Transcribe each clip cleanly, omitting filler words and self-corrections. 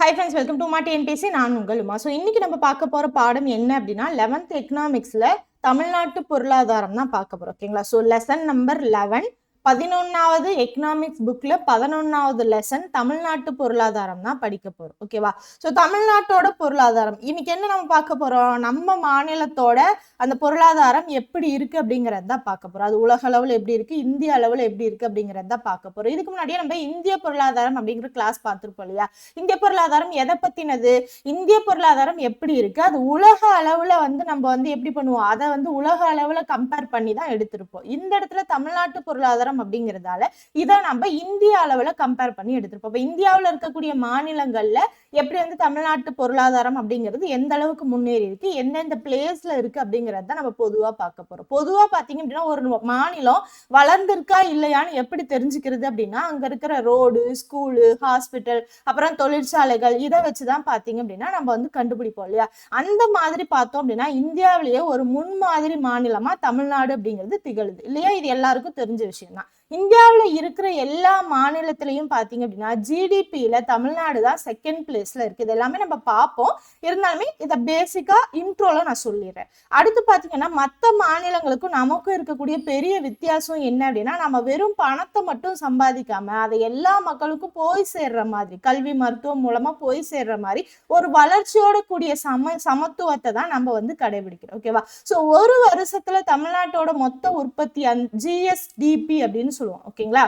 Hi friends, welcome to மா TNPSC. நான் உங்கள் உமா. ஸோ இன்னைக்கு நம்ம பார்க்க போற பாடம் என்ன அப்படின்னா 11th எக்கனாமிக்ஸ்ல தமிழ்நாட்டு பொருளாதாரம் தான் பார்க்க போறோம். ஓகேங்களா? ஸோ லெசன் நம்பர் 11, 11வது எக்கனாமிக்ஸ் புக்ல 11வது லெசன் தமிழ்நாட்டு பொருளாதாரம் தான் படிக்க போறோம். ஓகேவா? ஸோ தமிழ்நாட்டோட பொருளாதாரம் இன்னைக்கு என்ன நம்ம பார்க்க போறோம், நம்ம மாநிலத்தோட அந்த பொருளாதாரம் எப்படி இருக்கு அப்படிங்கறது தான் பார்க்க போறோம். அது உலக அளவில் எப்படி இருக்கு, இந்திய அளவில் எப்படி இருக்கு அப்படிங்கறது தான் பார்க்க போறோம். இதுக்கு முன்னாடியே நம்ம இந்திய பொருளாதாரம் அப்படிங்கிற கிளாஸ் பார்த்திருப்போம் இல்லையா? இந்திய பொருளாதாரம் எதை பத்தினது, இந்திய பொருளாதாரம் எப்படி இருக்கு, அது உலக அளவுல நம்ம எப்படி பண்ணுவோம், அதை உலக அளவுல கம்பேர் பண்ணி தான் எடுத்திருப்போம். இந்த இடத்துல தமிழ்நாட்டு பொருளாதாரம் அப்படிங்கிறதால இதை நம்ம இந்திய அளவுல கம்பேர் பண்ணி எடுத்திருப்போம். இப்ப இந்தியாவில் இருக்கக்கூடிய மாநிலங்கள்ல எப்படி தமிழ்நாட்டு பொருளாதாரம் அப்படிங்கிறது எந்த அளவுக்கு முன்னேறி இருக்கு, எந்தெந்த பிளேஸ்ல இருக்கு அப்படிங்கறத நம்ம பொதுவா பார்க்க போறோம். பொதுவா பாத்தீங்க அப்படின்னா ஒரு மாநிலம் வளர்ந்திருக்கா இல்லையான்னு எப்படி தெரிஞ்சுக்கிறது அப்படின்னா அங்க இருக்கிற ரோடு, ஸ்கூலு, ஹாஸ்பிட்டல், அப்புறம் தொழிற்சாலைகள், இதை வச்சுதான் பாத்தீங்க அப்படின்னா நம்ம கண்டுபிடிப்போம் இல்லையா? அந்த மாதிரி பார்த்தோம் அப்படின்னா இந்தியாவிலேயே ஒரு முன்மாதிரி மாநிலமா தமிழ்நாடு அப்படிங்கிறது திகழுது இல்லையா? இது எல்லாருக்கும் தெரிஞ்ச விஷயம் தான். இந்தியாவில இருக்கிற எல்லா மாநிலத்திலையும் பாத்தீங்க அப்படின்னா ஜிடிபியில தமிழ்நாடு தான் செகண்ட் பிளேஸ்ல இருக்கு. இது எல்லாமே நம்ம பார்ப்போம், இருந்தாலுமே இதை பேசிக்கா இன்ட்ரோல நான் சொல்லிடுறேன். அடுத்து பாத்தீங்கன்னா மற்ற மாநிலங்களுக்கும் நமக்கும் இருக்கக்கூடிய பெரிய வித்தியாசம் என்ன அப்படின்னா நம்ம வெறும் பணத்தை மட்டும் சம்பாதிக்காம அதை எல்லா மக்களுக்கும் போய் சேர்ற மாதிரி, கல்வி மருத்துவம் மூலமா போய் சேர்ற மாதிரி ஒரு வளர்ச்சியோட கூடிய சமத்துவத்தை தான் நம்ம கடைபிடிக்கிறோம். ஓகேவா? சோ ஒரு வருஷத்துல தமிழ்நாட்டோட மொத்த உற்பத்தி ஜிஎஸ்டிபி அப்படின்னு சொல்லுவோம். ஓகேங்களா?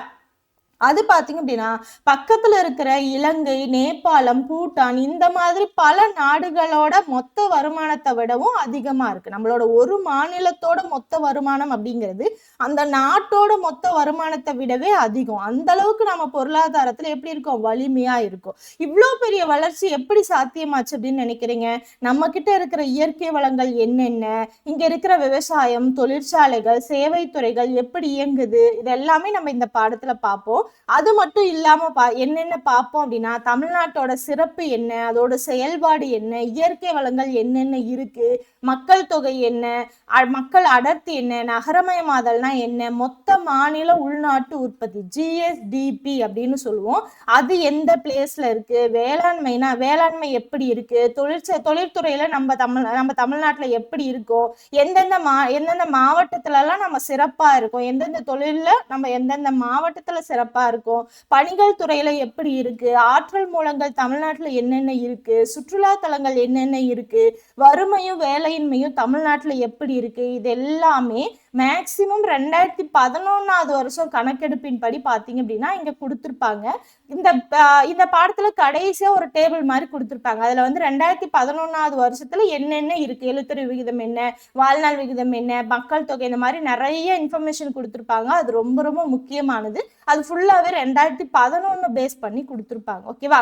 அது பாத்தீங்க அப்படின்னா பக்கத்துல இருக்கிற இலங்கை, நேபாளம், பூட்டான், இந்த மாதிரி பல நாடுகளோட மொத்த வருமானத்தை விடவும் அதிகமா இருக்கு. நம்மளோட ஒரு மாநிலத்தோட மொத்த வருமானம் அப்படிங்கிறது அந்த நாட்டோட மொத்த வருமானத்தை விடவே அதிகம். அந்த அளவுக்கு நம்ம பொருளாதாரத்துல எப்படி இருக்கோம், வலிமையா இருக்கும். இவ்வளவு பெரிய வளர்ச்சி எப்படி சாத்தியமாச்சு அப்படின்னு நினைக்கிறீங்க? நம்ம கிட்ட இருக்கிற இயற்கை வளங்கள் என்னென்ன, இங்க இருக்கிற விவசாயம், தொழிற்சாலைகள், சேவை துறைகள் எப்படி இயங்குது, இது எல்லாமே நம்ம இந்த பாடத்துல பார்ப்போம். அது மட்டும் இல்லாம என்னென்ன பார்ப்போம் அப்படின்னா தமிழ்நாட்டோட சிறப்பு என்ன, அதோட செயல்பாடு என்ன, இயற்கை வளங்கள் என்னென்ன இருக்கு, மக்கள் தொகை என்ன, மக்கள் அடர்த்தி என்ன, நகரமயமாதல்னா என்ன, மொத்த மாநில உள்நாட்டு உற்பத்தி ஜிஎஸ்டிபி அப்படின்னு சொல்லுவோம், அது எந்த பிளேஸ்ல இருக்கு, வேளாண்மைனா வேளாண்மை எப்படி இருக்கு, தொழிற்துறையில நம்ம தமிழ்நாட்டுல எப்படி இருக்கோம், எந்தெந்த மாவட்டத்துல எல்லாம் நம்ம சிறப்பா இருக்கோம், எந்தெந்த தொழில்ல நம்ம எந்தெந்த மாவட்டத்துல சிறப்பா இருக்கும், பணிகள் துறையில எப்படி இருக்கு, ஆற்றல் மூலங்கள் தமிழ்நாட்டுல என்னென்ன இருக்கு, சுற்றுலா தலங்கள் என்னென்ன இருக்கு, வறுமையும் வேலையின்மையும் தமிழ்நாட்டுல எப்படி இருக்கு, இது எல்லாமே மேக்சிமம் 2011வது வருஷம் கணக்கெடுப்பின் படி பாத்தீங்க அப்படின்னா இங்க கொடுத்திருப்பாங்க. இந்த பாடத்துல கடைசியா ஒரு டேபிள் மாதிரி கொடுத்திருப்பாங்க. அதுல 2011வது வருஷத்துல என்னென்ன இருக்கு, எழுத்தறிவு விகிதம் என்ன, வாழ்நாள் விகிதம் என்ன, மக்கள் தொகை, இந்த மாதிரி நிறைய இன்ஃபர்மேஷன் கொடுத்திருப்பாங்க. அது ரொம்ப ரொம்ப முக்கியமானது. அது ஃபுல்லாவே 2011 பேஸ் பண்ணி கொடுத்திருப்பாங்க. ஓகேவா?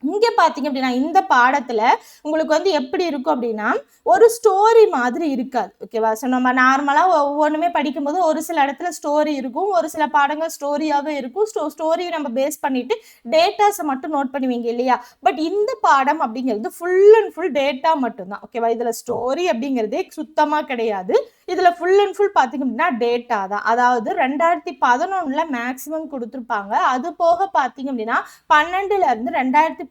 இங்க பாத்தீங்க அப்படின்னா இந்த பாடத்துல உங்களுக்கு எப்படி இருக்கும் அப்படின்னா ஒரு ஸ்டோரி மாதிரி இருக்காது. ஓகேவா? ஸோ நம்ம நார்மலா ஒவ்வொன்றுமே படிக்கும்போது ஒரு சில இடத்துல ஸ்டோரி இருக்கும், ஒரு சில பாடங்கள் ஸ்டோரியாவே இருக்கும். ஸ்டோரி நம்ம பேஸ் பண்ணிட்டு டேட்டாஸை மட்டும் நோட் பண்ணுவீங்க இல்லையா? பட் இந்த பாடம் அப்படிங்கிறது ஃபுல் அண்ட் ஃபுல் டேட்டா மட்டும்தான். ஓகேவா? இதுல ஸ்டோரி அப்படிங்கிறதே சுத்தமா கிடையாது. இதுல ஃபுல் அண்ட் ஃபுல் பாத்தீங்க அப்படின்னா டேட்டா தான். அதாவது 2011 மேக்சிமம் கொடுத்துருப்பாங்க. அது போக பாத்தீங்க அப்படின்னா 12ல இருந்து 2018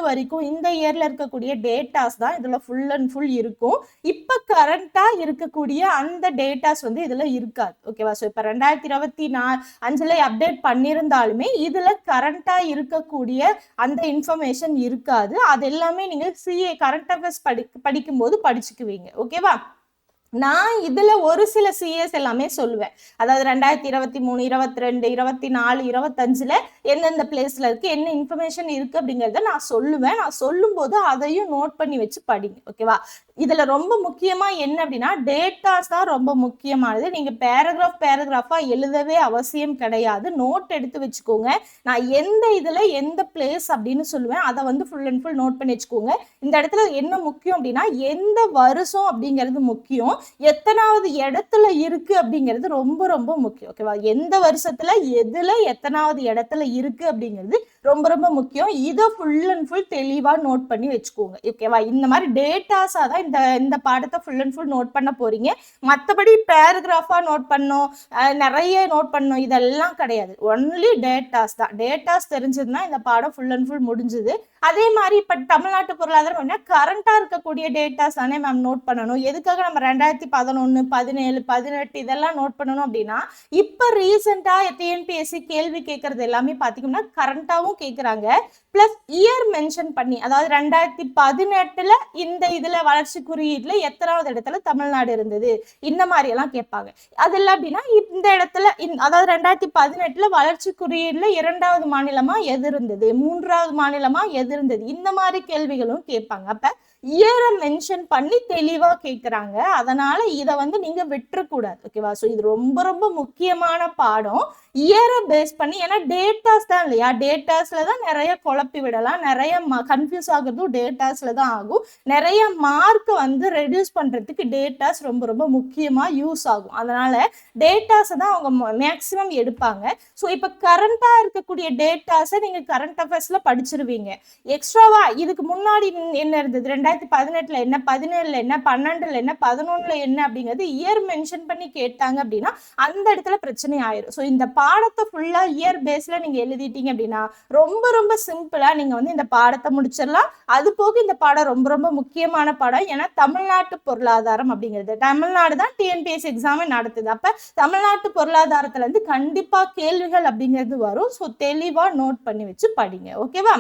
வரைக்கும் இந்த இயர்ல இருக்கக்கூடிய டேட்டாஸ் தான் இதுல ஃபுல் அண்ட் ஃபுல் இருக்கும். இப்ப கரண்டா இருக்கக்கூடிய அந்த டேட்டாஸ் இதுல இருக்காது. ஓகேவா? ஸோ இப்ப 2025 அப்டேட் பண்ணியிருந்தாலுமே இதுல கரண்டா இருக்கக்கூடிய அந்த இன்ஃபர்மேஷன் இருக்காது. அது எல்லாமே நீங்க சிஏ கரண்ட் அஃபேர்ஸ் படிக்கும்போது படிச்சுக்குவீங்க. ஓகேவா? நான் இதுல ஒரு சில சிஎஸ் எல்லாமே சொல்லுவேன். அதாவது 2023, 22, 24, 25ல எந்தெந்த பிளேஸ்ல இருக்கு, என்ன இன்ஃபர்மேஷன் இருக்கு அப்படிங்கறத நான் சொல்லுவேன். நான் சொல்லும் போது அதையும் நோட் பண்ணி வச்சு படிங்க. ஓகேவா? இதுல ரொம்ப முக்கியமா என்ன அப்படின்னா டேட்டாஸ் தான் ரொம்ப முக்கியமானது. நீங்க பேராகிராஃபா எழுதவே அவசியம் கிடையாது. நோட் எடுத்து வச்சுக்கோங்க. நான் எந்த இதுல எந்த பிளேஸ் அப்படின்னு சொல்லுவேன், அதை ஃபுல் அண்ட் ஃபுல் நோட் பண்ணி வச்சுக்கோங்க. இந்த இடத்துல என்ன முக்கியம் அப்படின்னா எந்த வருஷம் அப்படிங்கிறது முக்கியம், எத்தனாவது இடத்துல இருக்கு அப்படிங்கிறது ரொம்ப ரொம்ப முக்கியம். ஓகேவா? எந்த வருஷத்துல எதுல எத்தனாவது இடத்துல இருக்கு அப்படிங்கிறது ரொம்ப ரொம்ப முக்கியம். இதை ஃபுல் அண்ட் ஃபுல் தெளிவா நோட் பண்ணி வச்சுக்கோங்க. ஓகேவா? இந்த மாதிரி டேட்டாஸா தான் இந்த பாடத்தை ஃபுல் அண்ட் ஃபுல் நோட் பண்ண போறீங்க. மற்றபடி பேராகிராஃபா நோட் பண்ணோம், நிறைய நோட் பண்ணோம், இதெல்லாம் கிடையாது. ஒன்லி டேட்டாஸ் தான். டேட்டாஸ் தெரிஞ்சதுன்னா இந்த பாடம் ஃபுல் அண்ட் ஃபுல் முடிஞ்சுது. அதே மாதிரி இப்ப தமிழ்நாட்டு பொருளாதாரம் கரண்டா இருக்கக்கூடிய டேட்டாஸ் தானே மேம் நோட் பண்ணணும். எதுக்காக நம்ம 2011, 17, 18 இதெல்லாம் நோட் பண்ணணும் அப்படின்னா, இப்ப ரீசெண்டா டிஎன்பிஎஸ்சி கேள்வி கேட்கறது எல்லாமே பாத்தீங்கன்னா கரண்டாவும் கேட்கறாங்க, பிளஸ் இயர் மென்ஷன் பண்ணி, அதாவது 2018 இந்த இதுல வளர்ச்சி குறியீடுல எத்தனாவது இடத்துல தமிழ்நாடு இருந்தது, இந்த மாதிரி எல்லாம் கேட்பாங்க. அது இல்லை அப்படின்னா இந்த இடத்துல அதாவது 2018 வளர்ச்சி குறியீடுல 2வது மாநிலமா எது இருந்தது, 3வது மாநிலமா எது இருந்தது, இந்த மாதிரி கேள்விகளும் கேட்பாங்க. அப்ப இயரை மென்ஷன் பண்ணி தெளிவா கேட்கறாங்க. அதனால இதை நீங்க விட்டுறக்கூடாது. ஓகேவா? ஸோ இது ரொம்ப ரொம்ப முக்கியமான பாடம். இயரை பேஸ் பண்ணி, ஏன்னா டேட்டாஸ் தான் இல்லையா, டேட்டாஸ்ல தான் நிறைய குழப்பி விடலாம், நிறைய கன்ஃபியூஸ் ஆகுறதும் டேட்டாஸ்ல தான் ஆகும். நிறைய மார்க் ரெடியூஸ் பண்றதுக்கு டேட்டாஸ் ரொம்ப ரொம்ப முக்கியமா யூஸ் ஆகும். அதனால டேட்டாஸை தான் அவங்க மேக்சிமம் எடுப்பாங்க. ஸோ இப்போ கரண்டா இருக்கக்கூடிய டேட்டாஸை நீங்க கரண்ட் அஃபேர்ஸ்ல படிச்சிருவீங்க. எக்ஸ்ட்ராவா இதுக்கு முன்னாடி என்ன இருந்தது, 2018 என்ன, 17 என்ன, 12 என்ன, 11 என்ன அப்படிங்கிறது இயர் மென்ஷன் பண்ணி கேட்டாங்க அப்படின்னா அந்த இடத்துல பிரச்சனை ஆயிரும். ஸோ இந்த பாடத்தை ஃபுல்லா இயர் பேஸ்ல நீங்க எழுதிட்டீங்க அப்படின்னா ரொம்ப ரொம்ப சிம்பிளா நீங்க இந்த பாடத்தை முடிச்சிடலாம். அது போக இந்த பாடம் ரொம்ப ரொம்ப முக்கியமான பாடம். ஏன்னா தமிழ்நாட்டு பொருளாதாரம் அப்படிங்கிறது, தமிழ்நாடு தான் டிஎன்பிஎஸ்சி எக்ஸாமே நடத்துது. அப்ப தமிழ்நாட்டு பொருளாதாரத்துல கண்டிப்பா கேள்விகள் அப்படிங்கிறது வரும். ஸோ தெளிவா நோட் பண்ணி வச்சு படிங்க. ஓகேவா?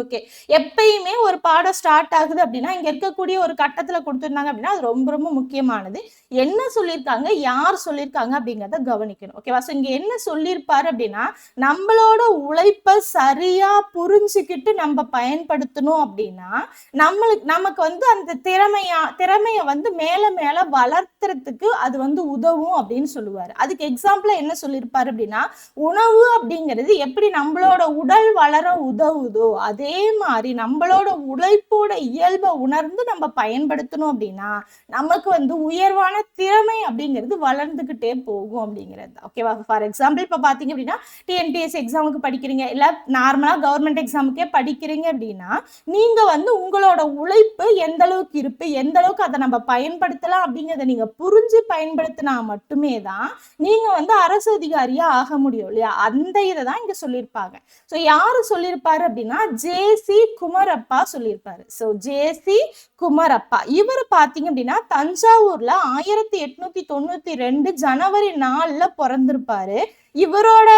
ஓகே, எப்பயுமே ஒரு பாடம் ஸ்டார்ட் ஆகுது அப்படின்னா இங்க இருக்கக்கூடிய ஒரு கட்டத்துல கொடுத்துருந்தாங்க அப்படின்னா அது ரொம்ப ரொம்ப முக்கியமானது. என்ன சொல்லியிருக்காங்க, யார் சொல்லியிருக்காங்க அப்படிங்கிறத கவனிக்கணும். ஓகேவா? ஸோ இங்க என்ன சொல்லியிருப்பாரு அப்படின்னா, நம்மளோட உழைப்பை சரியா புரிஞ்சுக்கிட்டு நம்ம பயன்படுத்தணும் அப்படின்னா நமக்கு அந்த திறமைய மேல மேல வளர்த்துறதுக்கு அது உதவும் அப்படின்னு சொல்லுவாரு. அதுக்கு எக்ஸாம்பிள் என்ன சொல்லியிருப்பாரு அப்படின்னா, உணவு அப்படிங்கிறது எப்படி நம்மளோட உடல் வளர உதவுதோ அதே மாதிரி நம்மளோட உழைப்போட இயல்பை உணர்ந்து நம்ம பயன்படுத்தணும் அப்படின்னா நமக்கு உயர்வான திறமை அப்படிங்கிறது வளர்ந்துகிட்டே போகும் அப்படிங்கிறது. ஓகேவா? ஃபார் எக்ஸாம்பிள் இப்ப பாத்தீங்க அப்படின்னா டிஎன்பிஎஸ்சி எக்ஸாமுக்கு படிக்கிறீங்க, இல்ல நார்மலா கவர்மெண்ட் எக்ஸாமுக்கே படிக்கிறீங்க அப்படின்னா நீங்க உங்களோட உழைப்பு எந்த அளவுக்கு இருப்பு, எந்த அளவுக்கு அதை நம்ம பயன்படுத்தலாம் அப்படிங்கிறத நீங்க புரிஞ்சு பயன்படுத்தினா மட்டுமே தான் நீங்க அரசு அதிகாரியா ஆக முடியும் இல்லையா? அந்த இதை தான் இங்க சொல்லியிருப்பாங்க. ஸோ யாரு சொல்லியிருப்பாரு அப்படின்னா ஜே.சி. குமரப்பா சொல்லியிருப்பாரு. So J.C.. குமரப்பா இவர் பாத்தீங்க அப்படின்னா தஞ்சாவூர்ல 1892 ஜனவரி 4 பிறந்திருப்பாரு. இவரோட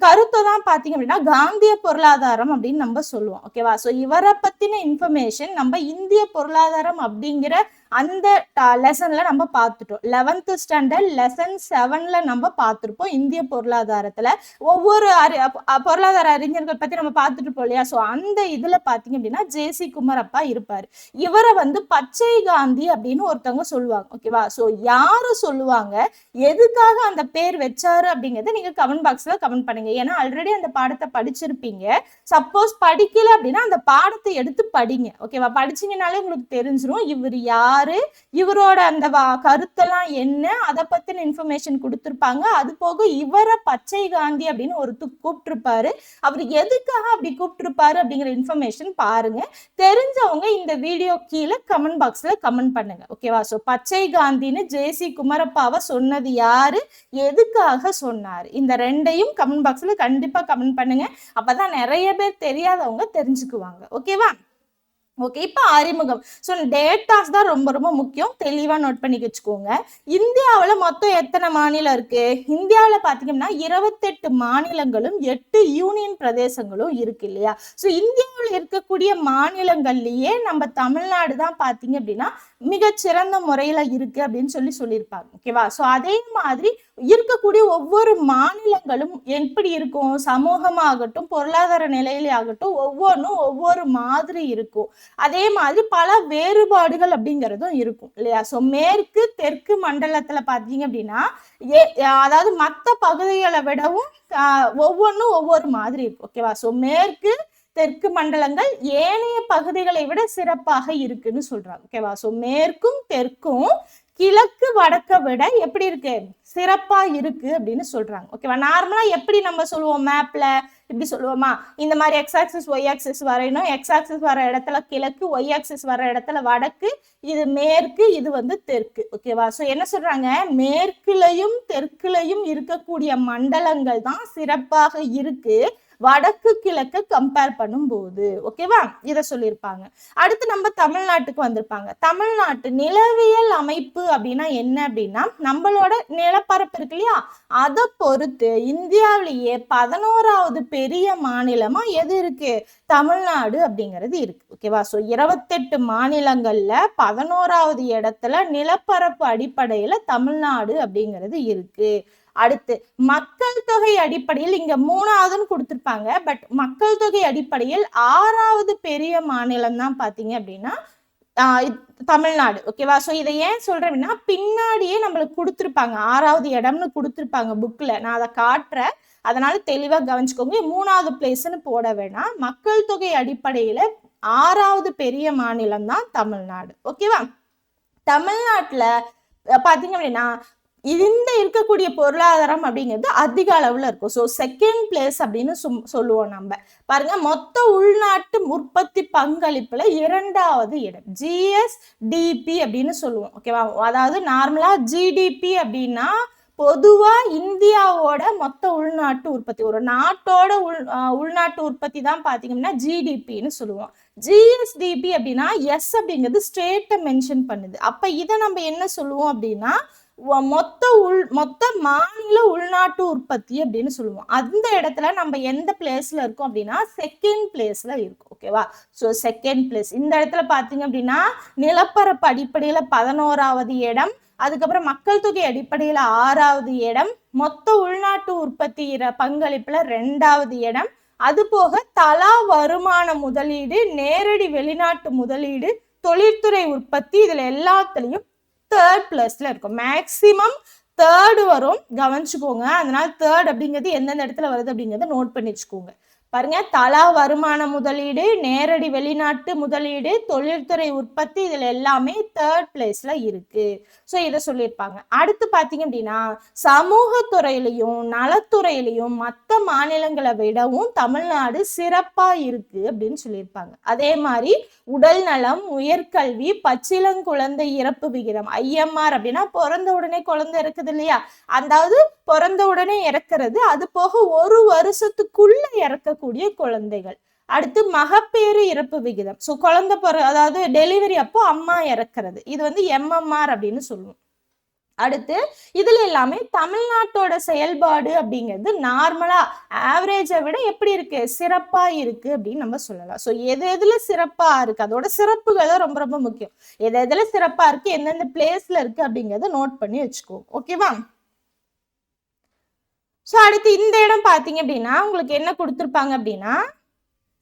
கருத்தை தான் பாத்தீங்க அப்படின்னா காந்திய பொருளாதாரம் அப்படின்னு நம்ம சொல்லுவோம். ஓகேவா? ஸோ இவரை பத்தின இன்ஃபர்மேஷன் நம்ம இந்திய பொருளாதாரம் அப்படிங்கிற அந்த லெசன்ல நம்ம பார்த்துட்டோம். 11th ஸ்டாண்டர்ட் லெசன் 7ல நம்ம பார்த்துருப்போம். இந்திய பொருளாதாரத்துல ஒவ்வொரு பொருளாதார அறிஞர்கள் பத்தி நம்ம பார்த்துட்டு இருப்போம் இல்லையா? ஸோ அந்த இதுல பாத்தீங்க அப்படின்னா ஜே.சி. குமரப்பா இருப்பாரு. இவரை பச்சை காந்தி அப்படின்னு ஒருத்தவங்க சொல்லுவாங்க. ஓகேவா? ஸோ யாரு சொல்லுவாங்க, எதுக்காக அந்த பேர் வச்சாரு அப்படிங்கறத நீங்க கமெண்ட் பாக்ஸ்ல கமெண்ட் பண்ணுங்க. ஏன்னா ஆல்ரெடி அந்த பாடத்தை படிச்சிருப்பீங்க. சப்போஸ் படிக்கல அப்படின்னா அந்த பாடத்தை எடுத்து படிங்க. ஓகேவா? படிச்சீங்கனாலே உங்களுக்கு தெரிஞ்சிடும் இவர் யாரு, இவரோட அந்த கருத்தெல்லாம் என்ன, அதை பத்தின இன்ஃபர்மேஷன் கொடுத்திருப்பாங்க. அது போக இவரை பச்சை காந்தி அப்படின்னு கூப்பிட்டுருப்பாரு. அவர் எதுக்காக அப்படி கூப்பிட்டுருப்பாரு அப்படிங்கிற இன்ஃபர்மேஷன் பாருங்க. தெரிஞ்சவங்க இந்த வீடியோ கீழே கமெண்ட் பாக்ஸ்ல கமெண்ட் பண்ணுங்க. ஓகேவா? ஸோ பச்சை காந்தின்னு ஜே.சி. குமரப்பாவை சொன்னது யாரு, எதுக்காக சொன்னாரு, இந்த ரெண்டையும் கமெண்ட் பாக்ஸ்ல கண்டிப்பா கமெண்ட் பண்ணுங்க. அப்பதான் நிறைய பேர் தெரியாதவங்க தெரிஞ்சுக்குவாங்க. ஓகேவா? ஓகே, இப்போ அறிமுகம். ஸோ டேட்டாஸ் தான் ரொம்ப ரொம்ப முக்கியம். தெளிவா நோட் பண்ணி வச்சுக்கோங்க. இந்தியாவில் மொத்தம் எத்தனை மாநிலம் இருக்கு? இந்தியாவில் பார்த்தீங்கன்னா 28 மாநிலங்களும் 8 யூனியன் பிரதேசங்களும் இருக்கு இல்லையா? ஸோ இந்தியாவில் இருக்கக்கூடிய மாநிலங்கள்லயே நம்ம தமிழ்நாடு தான் பார்த்தீங்க அப்படின்னா மிகச்சிறந்த முறையில இருக்கு அப்படின்னு சொல்லியிருப்பாங்க. ஓகேவா? ஸோ அதே மாதிரி இருக்கக்கூடிய ஒவ்வொரு மாநிலங்களும் எப்படி இருக்கும், சமூகமாகட்டும் பொருளாதார நிலையிலே ஆகட்டும் ஒவ்வொன்றும் ஒவ்வொரு மாதிரி இருக்கும். அதே மாதிரி பல வேறுபாடுகள் அப்படிங்கிறதும் இருக்கும் இல்லையா? ஸோ மேற்கு தெற்கு மண்டலத்துல பாத்தீங்க அப்படின்னா அதாவது மற்ற பகுதிகளை விடவும் ஒவ்வொன்றும் ஒவ்வொரு மாதிரி இருக்கும். ஓகேவா? ஸோ மேற்கு தெற்கு மண்டலங்கள் ஏனைய பகுதிகளை விட சிறப்பாக இருக்குன்னு சொல்றாங்க. ஓகேவா? ஸோ மேற்கும் தெற்கும் கிழக்கு வடக்க விட எப்படி இருக்கு, சிறப்பா இருக்கு அப்படின்னு சொல்றாங்க. ஓகேவா? நார்மலா எப்படி நம்ம சொல்லுவோம், மேப்ல இப்படி சொல்லுவோமா, இந்த மாதிரி எக்ஸ் ஆக்சிஸ் ஒய் ஆக்சிஸ் வரையணும், எக்ஸ் ஆக்சிஸ் வர இடத்துல கிழக்கு, ஒய் ஆக்சிஸ் வர இடத்துல வடக்கு, இது மேற்கு, இது வந்து தெற்கு. ஓகேவா? சோ என்ன சொல்றாங்க, மேற்குலையும் தெற்குலையும் இருக்கக்கூடிய மண்டலங்கள் தான் சிறப்பாக இருக்கு வடக்கு கிழக்கு கம்பேர் பண்ணும்போது. ஓகேவா? இத சொல்லியிருப்பாங்க. அடுத்து நம்ம தமிழ்நாட்டுக்கு வந்திருப்பாங்க. தமிழ்நாட்டு நிலவியல் அமைப்பு அப்படின்னா என்ன அப்படின்னா, நம்மளோட நிலப்பரப்பு இருக்கு இல்லையா, அதை பொறுத்து இந்தியாவிலேயே 11வது பெரிய மாநிலமா எது இருக்கு, தமிழ்நாடு அப்படிங்கிறது இருக்கு. ஓகேவா? சோ 28 மாநிலங்கள்ல 11வது இடத்துல நிலப்பரப்பு அடிப்படையில தமிழ்நாடு அப்படிங்கிறது இருக்கு. அடுத்து மக்கள் தொகை அடிப்படையில் இங்க 3வதுன்னு கொடுத்திருப்பாங்க. பட் மக்கள் தொகை அடிப்படையில் 6வது பெரிய மாநிலம் தான் பாத்தீங்க அப்படின்னா தமிழ்நாடு. ஓகேவா? சோ இதை ஏன் சொல்றேன் அப்படின்னா, பின்னாடியே நம்மளுக்கு கொடுத்திருப்பாங்க 6வது இடம்னு கொடுத்திருப்பாங்க புக்ல. நான் அதை காட்டுறேன், அதனால தெளிவா கவனிச்சுக்கோங்க. 3வது பிளேஸ்ன்னு போட வேணாம். மக்கள் தொகை அடிப்படையில 6வது பெரிய மாநிலம் தான் தமிழ்நாடு. ஓகேவா? தமிழ்நாட்டுல பாத்தீங்க அப்படின்னா இந்த இருக்கக்கூடிய பொருளாதாரம் அப்படிங்கிறது அதிக அளவுல இருக்கும். ஸோ செகண்ட் பிளேஸ் அப்படின்னு சொல்லுவோம் நம்ம. பாருங்க, மொத்த உள்நாட்டு உற்பத்தி பங்களிப்புல 2வது இடம் ஜிஎஸ்டிபி அப்படின்னு சொல்லுவோம். ஓகேவா? அதாவது நார்மலா ஜிடிபி அப்படின்னா பொதுவா இந்தியாவோட மொத்த உள்நாட்டு உற்பத்தி, ஒரு நாட்டோட உள்நாட்டு உற்பத்தி தான் பாத்தீங்கன்னா ஜிடிபின்னு சொல்லுவோம். ஜிஎஸ்டிபி அப்படின்னா எஸ் அப்படிங்கிறது ஸ்டேட்டை மென்ஷன் பண்ணுது. அப்ப இதை நம்ம என்ன சொல்லுவோம் அப்படின்னா மொத்த மாநில உள்நாட்டு உற்பத்தி அப்படின்னு சொல்லுவோம். அந்த இடத்துல நம்ம எந்த பிளேஸ்ல இருக்கோம் அப்படின்னா செகண்ட் பிளேஸ்ல இருக்கும். ஓகேவா? சோ செகண்ட் பிளேஸ் இந்த இடத்துல பாத்தீங்க அப்படின்னா நிலப்பரப்பு அடிப்படையில 11வது இடம், அதுக்கப்புறம் மக்கள் தொகை அடிப்படையில 6வது இடம், மொத்த உள்நாட்டு உற்பத்தி பங்களிப்புல 2வது இடம், அது போக தலா வருமான முதலீடு, நேரடி வெளிநாட்டு முதலீடு, தொழில்துறை உற்பத்தி, இதுல எல்லாத்துலயும் தேர்ட் பிளேஸ்ல இருக்கும். மேக்சிமம் தேர்டு வரும், கவனிச்சுக்கோங்க. அதனால தேர்ட் அப்படிங்கிறது எந்தெந்த இடத்துல வருது அப்படிங்கறத நோட் பண்ணி வச்சுக்கோங்க. பாருங்க, தலா வருமான முதலீடு, நேரடி வெளிநாட்டு முதலீடு, தொழில்துறை உற்பத்தி, இதுல எல்லாமே தேர்ட் பிளேஸ்ல இருக்கு. சோ இதை சொல்லியிருப்பாங்க. அடுத்து பாத்தீங்க அப்படின்னா சமூகத்துறையிலையும் நலத்துறையிலையும் மற்ற மாநிலங்களை விடவும் தமிழ்நாடு சிறப்பா இருக்கு அப்படின்னு சொல்லியிருப்பாங்க. அதே மாதிரி உடல் நலம், உயர்கல்வி, பச்சிளங்குழந்தை இறப்பு விகிதம் ஐஎம்ஆர் அப்படின்னா பிறந்த உடனே குழந்தை இருக்குது இல்லையா, அதாவது பிறந்த உடனே இறக்குறது, அது போக ஒரு வருஷத்துக்குள்ள இறக்கக்கூடிய குழந்தைகள். அடுத்து மகப்பேறு இறப்பு விகிதம், சோ குழந்தை அதாவது டெலிவரி அப்போ அம்மா இறக்குறது, இது வந்து எம்எம்ஆர் அப்படின்னு சொல்லுவோம். அடுத்து இதுல எல்லாமே தமிழ்நாட்டோட செயல்பாடு அப்படிங்கிறது நார்மலா ஆவரேஜை விட எப்படி இருக்கு, சிறப்பா இருக்கு அப்படின்னு நம்ம சொல்லலாம். சோ எது எதுல சிறப்பா இருக்கு, அதோட சிறப்புகள் தான் ரொம்ப ரொம்ப முக்கியம். எது எதுல சிறப்பா இருக்கு, எந்தெந்த பிளேஸ்ல இருக்கு அப்படிங்கறத நோட் பண்ணி வச்சுக்கோ. ஓகேவா? சோ அடுத்து இந்த இடம் பாத்தீங்க அப்படின்னா உங்களுக்கு என்ன கொடுத்திருப்பாங்க அப்படின்னா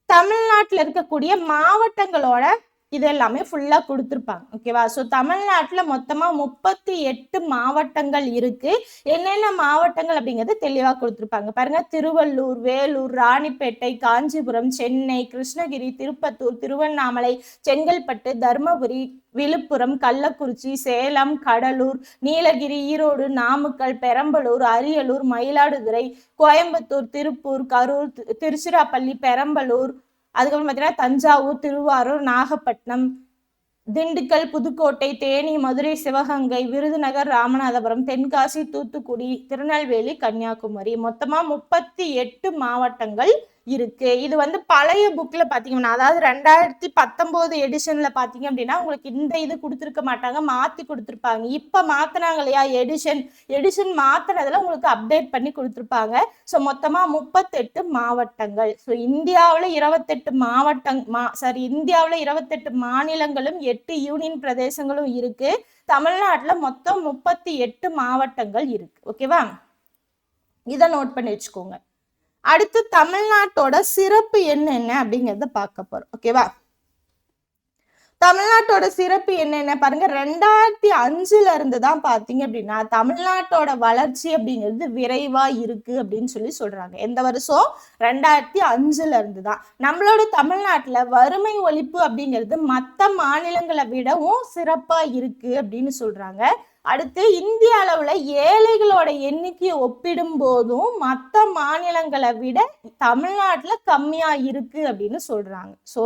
தமிழ்நாட்டுல இருக்கக்கூடிய மாவட்டங்களோட இது எல்லாமே ஃபுல்லா கொடுத்துருப்பாங்க. ஓகேவா? ஸோ தமிழ்நாட்டுல மொத்தமா 38 மாவட்டங்கள் இருக்கு. என்னென்ன மாவட்டங்கள் அப்படிங்கிறது தெளிவா கொடுத்துருப்பாங்க. பாருங்க, திருவள்ளூர், வேலூர், ராணிப்பேட்டை, காஞ்சிபுரம், சென்னை, கிருஷ்ணகிரி, திருப்பத்தூர், திருவண்ணாமலை, செங்கல்பட்டு, தர்மபுரி, விழுப்புரம், கள்ளக்குறிச்சி, சேலம், கடலூர், நீலகிரி, ஈரோடு, நாமக்கல், பெரம்பலூர், அரியலூர், மயிலாடுதுறை, கோயம்புத்தூர், திருப்பூர், கரூர், திருச்சிராப்பள்ளி, பெரம்பலூர், அதுக்கப்புறம் பார்த்தீங்கன்னா தஞ்சாவூர், திருவாரூர், நாகப்பட்டினம், திண்டுக்கல், புதுக்கோட்டை, தேனி, மதுரை, சிவகங்கை, விருதுநகர், ராமநாதபுரம், தென்காசி, தூத்துக்குடி, திருநெல்வேலி, கன்னியாகுமரி, மொத்தமா 38 மாவட்டங்கள் இருக்கு. இது வந்து பழைய புக்ல பாத்தீங்கன்னா, அதாவது 2019 எடிஷன்ல பாத்தீங்க அப்படின்னா உங்களுக்கு இந்த இது கொடுத்துருக்க மாட்டாங்க, மாத்தி கொடுத்துருப்பாங்க. இப்ப மாத்தினாங்க இல்லையா எடிஷன் மாத்தினதுல உங்களுக்கு அப்டேட் பண்ணி கொடுத்துருப்பாங்க. ஸோ மொத்தமா 38 மாவட்டங்கள். ஸோ இந்தியாவில் 28 இந்தியாவில் 28 மாநிலங்களும் 8 யூனியன் பிரதேசங்களும் இருக்கு. தமிழ்நாட்டுல மொத்தம் 38 மாவட்டங்கள் இருக்கு. ஓகேவா? இதை நோட் பண்ணி வச்சுக்கோங்க. அடுத்து தமிழ்நாட்டோட சிறப்பு என்னென்ன அப்படிங்கறத பார்க்க போறோம். ஓகேவா? தமிழ்நாட்டோட சிறப்பு என்னென்ன பாருங்க, 2005 இருந்துதான் பாத்தீங்க அப்படின்னா தமிழ்நாட்டோட வளர்ச்சி அப்படிங்கிறது விரைவா இருக்கு அப்படின்னு சொல்றாங்க. எந்த வருஷம்? 2005 இருந்துதான். நம்மளோட தமிழ்நாட்டுல வறுமை ஒழிப்பு அப்படிங்கிறது மற்ற மாநிலங்களை விடவும் சிறப்பா இருக்கு அப்படின்னு சொல்றாங்க. அடுத்து இந்திய அளவுல ஏழைகளோட எண்ணிக்கையை ஒப்பிடும் போதும் மற்ற மாநிலங்களை விட தமிழ்நாட்டுல கம்மியா இருக்கு அப்படின்னு சொல்றாங்க. சோ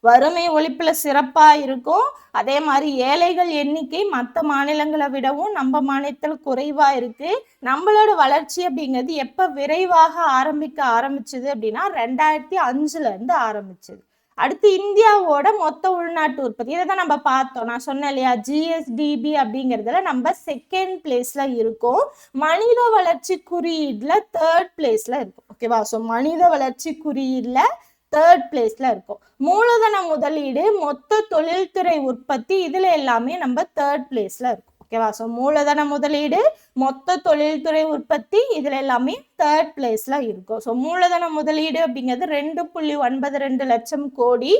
வறுமை ஒழிப்புல சிறப்பா இருக்கும், அதே மாதிரி ஏழைகள் எண்ணிக்கை மற்ற மாநிலங்களை விடவும் நம்ம மாநிலத்துல குறைவா இருக்கு. நம்மளோட வளர்ச்சி அப்படிங்கிறது எப்ப விரைவாக ஆரம்பிச்சது அப்படின்னா 2005 இருந்து ஆரம்பிச்சது. அடுத்து இந்தியாவோட மொத்த உள்நாட்டு உற்பத்தி, இதை தான் நம்ம பார்த்தோம். நான் சொன்னேன் இல்லையா, ஜிஎஸ்டிபி அப்படிங்கிறதுல நம்ம செகண்ட் பிளேஸ்ல இருக்கோம். மனித வளர்ச்சி குறியீடுல தேர்ட் பிளேஸ்ல இருக்கும். ஓகேவா? ஸோ மனித வளர்ச்சி குறியீடுல தேர்ட் பிளேஸ்ல இருக்கும். மூலதன முதலீடு, மொத்த தொழில்துறை உற்பத்தி, இதுல எல்லாமே நம்ம தேர்ட் பிளேஸ்ல இருக்கும். ஓகேவா? ஸோ மூலதன முதலீடு, மொத்த தொழில்துறை உற்பத்தி, இதுல எல்லாமே தேர்ட் பிளேஸ்ல இருக்கும். ஸோ மூலதன முதலீடு அப்படிங்கிறது 2.92 லட்சம் கோடி,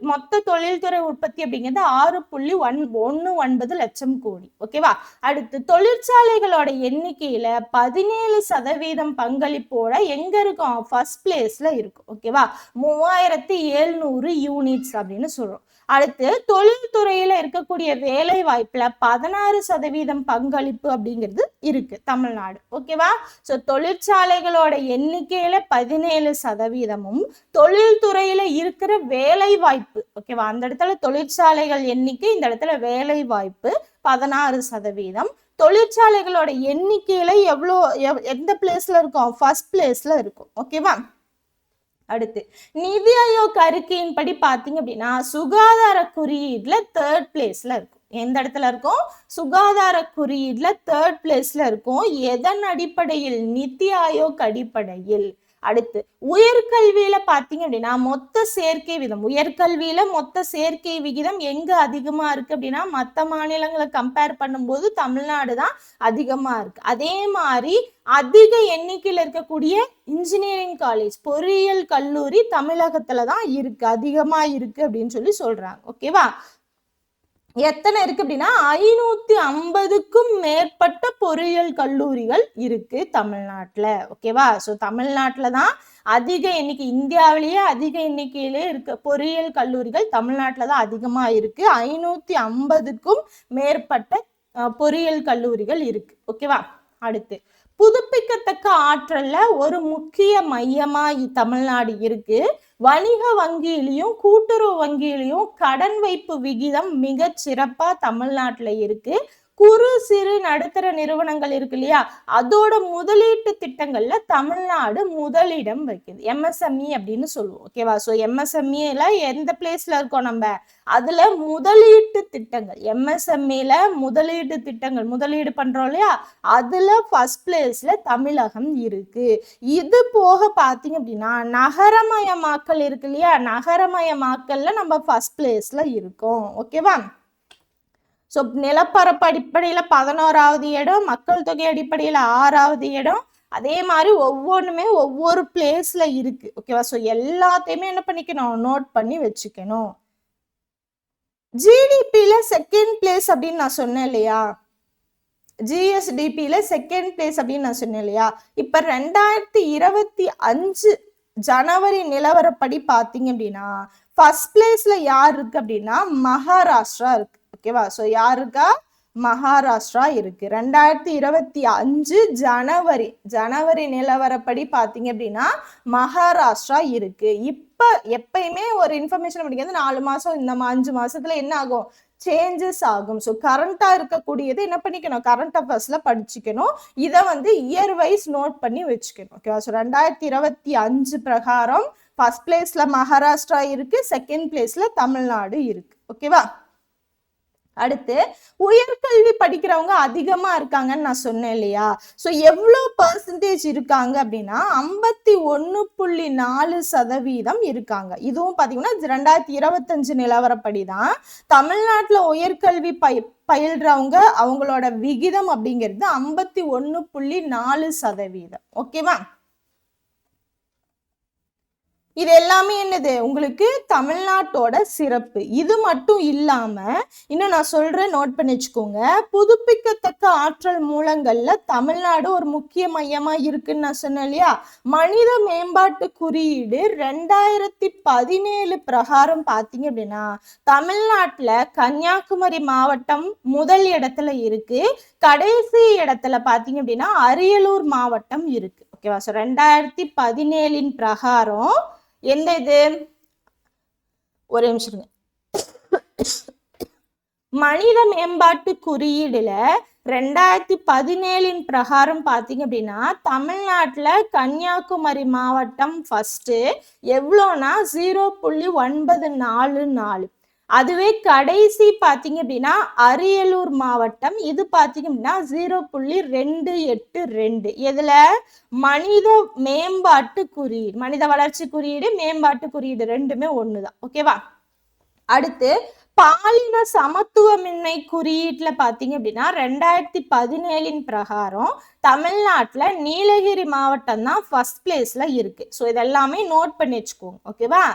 மொத்த தொழில்துறை உற்பத்தி அப்படிங்கிறது 6.19 லட்சம் கோடி. ஓகேவா? அடுத்து தொழிற்சாலைகளோட எண்ணிக்கையில 17% பங்களிப்போட எங்க இருக்கும்? ஃபர்ஸ்ட் பிளேஸ்ல இருக்கும். ஓகேவா? 3700 யூனிட்ஸ் அப்படின்னு சொல்றோம். அடுத்து தொழில்துறையில இருக்கக்கூடிய வேலை வாய்ப்புல 16% பங்களிப்பு அப்படிங்கிறது இருக்கு தமிழ்நாடு. ஓகேவா? சோ தொழிற்சாலைகளோட எண்ணிக்கையில 17%, தொழில்துறையில இருக்கிற வேலை வாய்ப்பு, ஓகேவா, அந்த இடத்துல தொழிற்சாலைகள் எண்ணிக்கை, இந்த இடத்துல வேலை வாய்ப்பு 16%. தொழிற்சாலைகளோட எண்ணிக்கையில எந்த பிளேஸ்ல இருக்கும்? ஃபர்ஸ்ட் பிளேஸ்ல இருக்கும். ஓகேவா? அடுத்து நிதி ஆயோக் அறிக்கையின் படி பாத்தீங்க அப்படின்னா சுகாதார குறியீடுல தேர்ட் பிளேஸ்ல இருக்கும். எந்த இடத்துல இருக்கும்? சுகாதார குறியீடுல தேர்ட் பிளேஸ்ல இருக்கும். எதன் அடிப்படையில்? நிதி ஆயோக் அடிப்படையில். அடுத்து உயர்கல்வியில பாத்தீங்க அப்படின்னா மொத்த சேர்க்கை விகிதம், உயர்கல்வியில மொத்த சேர்க்கை விகிதம் எங்க அதிகமா இருக்கு அப்படின்னா மற்ற மாநிலங்களை கம்பேர் பண்ணும்போது தமிழ்நாடு தான் அதிகமா இருக்கு. அதே மாதிரி அதிக எண்ணிக்கையில இருக்கக்கூடிய இன்ஜினியரிங் காலேஜ், பொறியியல் கல்லூரி தமிழகத்துலதான் இருக்கு, அதிகமா இருக்கு அப்படின்னு சொல்றாங்க. ஓகேவா? எத்தனை இருக்கு அப்படின்னா 550க்கும் மேற்பட்ட பொறியியல் கல்லூரிகள் இருக்கு தமிழ்நாட்டுல. ஓகேவா? சோ தமிழ்நாட்டுல தான் அதிக எண்ணிக்கை, இந்தியாவிலேயே அதிக எண்ணிக்கையிலே இருக்க பொறியியல் கல்லூரிகள் தமிழ்நாட்டுல தான் அதிகமா இருக்கு. 550க்கும் மேற்பட்ட பொறியியல் கல்லூரிகள் இருக்கு. ஓகேவா? அடுத்து புதுப்பிக்கத்தக்க ஆற்றல்ல ஒரு முக்கிய மையமா தமிழ்நாடு இருக்கு. வணிக வங்கியிலையும் கூட்டுறவு வங்கியிலையும் கடன் வைப்பு விகிதம் மிக சிறப்பா தமிழ்நாட்டுல இருக்கு. குறு சிறு நடுத்தர நிறுவனங்கள் இருக்கு இல்லையா, அதோட முதலீட்டு திட்டங்கள்ல தமிழ்நாடு முதலிடம் வைக்குது. எம்எஸ்எம்இ அப்படின்னு சொல்லுவோம். ஓகேவா? சோ எம்எஸ்எம்இல எந்த பிளேஸ்ல இருக்கோம் நம்ம? அதுல முதலீட்டு திட்டங்கள், எம்எஸ்எம்இல முதலீட்டு திட்டங்கள், முதலீடு பண்றோம் இல்லையா, அதுல ஃபர்ஸ்ட் பிளேஸ்ல தமிழகம் இருக்கு. இது போக பாத்தீங்க அப்படின்னா நகரமயமாக்கல் இருக்கு இல்லையா, நகரமயமாக்கல்ல நம்ம ஃபர்ஸ்ட் பிளேஸ்ல இருக்கோம். ஓகேவா? ஸோ நிலப்பரப்பு அடிப்படையில 11வது இடம், மக்கள் தொகை அடிப்படையில 6வது இடம். அதே மாதிரி ஒவ்வொன்றுமே ஒவ்வொரு பிளேஸ்ல இருக்கு. ஓகேவா? ஸோ எல்லாத்தையுமே என்ன பண்ணிக்கணும்? நோட் பண்ணி வச்சுக்கணும். ஜிடிபியில செகண்ட் பிளேஸ் அப்படின்னு நான் சொன்னேன் இல்லையா, ஜிஎஸ்டிபியில செகண்ட் பிளேஸ் அப்படின்னு நான் சொன்னேன் இல்லையா, இப்ப 2025 ஜனவரி நிலவரப்படி பாத்தீங்க அப்படின்னா ஃபர்ஸ்ட் பிளேஸ்ல யார் இருக்கு அப்படின்னா மகாராஷ்டிரா இருக்கு. ஓகேவா? சோ யாருக்கா? மகாராஷ்டிரா இருக்கு. 2025 ஜனவரி நிலவரப்படி பாத்தீங்க அப்படின்னா மகாராஷ்டிரா இருக்கு. இப்ப எப்பயுமே ஒரு இன்ஃபர்மேஷன் படிக்கிறது 4 மாசம், இந்த 5 மாசத்துல என்ன ஆகும்? சேஞ்சஸ் ஆகும். ஸோ கரண்டா இருக்கக்கூடியது என்ன பண்ணிக்கணும்? கரண்ட் அஃபேர்ஸ்ல படிச்சுக்கணும். இதை இயர் வைஸ் நோட் பண்ணி வச்சுக்கணும். ஓகேவா? ஸோ 2025 பிரகாரம் ஃபர்ஸ்ட் பிளேஸ்ல மகாராஷ்டிரா இருக்கு, செகண்ட் பிளேஸ்ல தமிழ்நாடு இருக்கு. ஓகேவா? அடுத்து உயர்கல்வி படிக்கிறவங்க அதிகமா இருக்காங்கன்னு நான் சொன்னேன் இல்லையா, சோ எவ்வளவு பர்சன்டேஜ் இருக்காங்க அப்படின்னா 51.4% இருக்காங்க. இதுவும் பாத்தீங்கன்னா 2025 நிலவரப்படிதான். தமிழ்நாட்டுல உயர்கல்வி பயில்றவங்க அவங்களோட விகிதம் அப்படிங்கிறது 51.4%. ஓகேவா? இது எல்லாமே என்னது உங்களுக்கு தமிழ்நாட்டோட சிறப்பு. இது மட்டும் இல்லாம இன்னும் நான் சொல்றேன், நோட் பண்ணி வச்சுக்கோங்க. புதுப்பிக்கத்தக்க ஆற்றல் மூலங்கள்ல தமிழ்நாடு ஒரு முக்கிய மையமா இருக்குன்னு நான் சொன்னேன் இல்லையா. மனித மேம்பாட்டு குறியீடு 2017 பிரகாரம் பாத்தீங்க அப்படின்னா தமிழ்நாட்டுல கன்னியாகுமரி மாவட்டம் முதல் இடத்துல இருக்கு. கடைசி இடத்துல பாத்தீங்க அப்படின்னா அரியலூர் மாவட்டம் இருக்கு. ஓகேவா. ஸோ 2017 பிரகாரம் எந்த இது ஒரு நிமிஷம், மனித மேம்பாட்டு குறியீடுல 2017 பிரகாரம் பாத்தீங்க அப்படின்னா தமிழ்நாட்டுல கன்னியாகுமரி மாவட்டம் ஃபர்ஸ்ட் எவ்வளோனா 0.944. அதுவே கடைசி பாத்தீங்க அப்படின்னா அரியலூர் மாவட்டம், இது பாத்தீங்க அப்படின்னா 0.282. எதுல மனித மேம்பாட்டு குறியீடு, மனித வளர்ச்சி குறியீடு, மேம்பாட்டு குறியீடு ரெண்டுமே ஒண்ணுதான். ஓகேவா. அடுத்து பாலின சமத்துவமின்மை குறியீட்டுல பாத்தீங்க அப்படின்னா 2017 பிரகாரம் தமிழ்நாட்டுல நீலகிரி மாவட்டம் தான் ஃபர்ஸ்ட் பிளேஸ்ல இருக்கு. ஸோ இதெல்லாமே நோட் பண்ணி வச்சுக்கோங்க. ஓகேவா.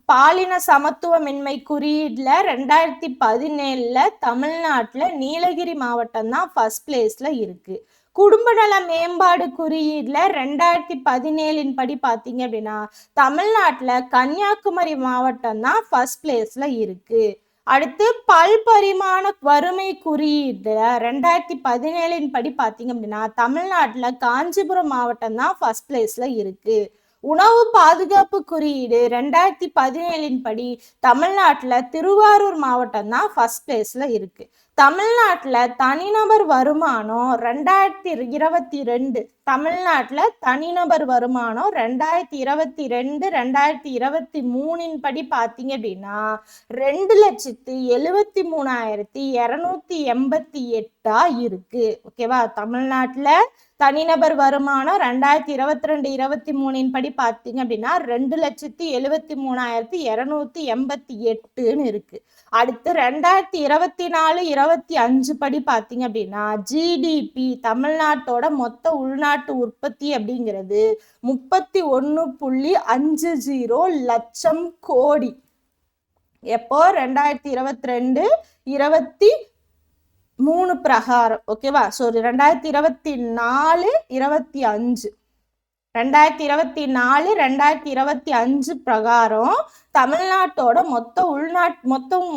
பாலின சமத்துவமின்மை குறியீடுல 2017 தமிழ்நாட்டுல நீலகிரி மாவட்டம் தான் ஃபர்ஸ்ட் பிளேஸ்ல இருக்கு. குடும்ப நல மேம்பாடு குறியீடுல 2017 படி பாத்தீங்க அப்படின்னா தமிழ்நாட்டுல கன்னியாகுமரி மாவட்டம் தான் ஃபர்ஸ்ட் பிளேஸ்ல இருக்கு. அடுத்து பல்பரிமாண வறுமை குறியீடுல 2017 படி பாத்தீங்க அப்படின்னா தமிழ்நாட்டுல காஞ்சிபுரம் மாவட்டம் தான் ஃபர்ஸ்ட் பிளேஸ்ல இருக்கு. உணவு பாதுகாப்பு குறியீடு 2017 படி தமிழ்நாட்டுல திருவாரூர் மாவட்டம் தான் ஃபர்ஸ்ட் பிளேஸ்ல இருக்கு. தமிழ்நாட்டுல தனிநபர் வருமானம் 2022, தமிழ்நாட்டுல தனிநபர் வருமானம் 2022 2023 படி பாத்தீங்க அப்படின்னா 2,73,288 இருக்கு. ஓகேவா. தமிழ்நாட்டுல தனிநபர் வருமானம் 2022 23 படி பாத்தீங்க அப்படின்னா 2,73,288 இருக்கு. அடுத்து 2024 25 படி பாத்தீங்க அப்படின்னா ஜிடிபி, தமிழ்நாட்டோட மொத்த உள்நாட்டு உற்பத்தி அப்படிங்கிறது 31.50 லட்சம் கோடி. எப்போ 2022 23 பிரகாரம். ஓகேவா. ஸோ 2024 25 2024 2025 பிரகாரம் தமிழ்நாட்டோட மொத்த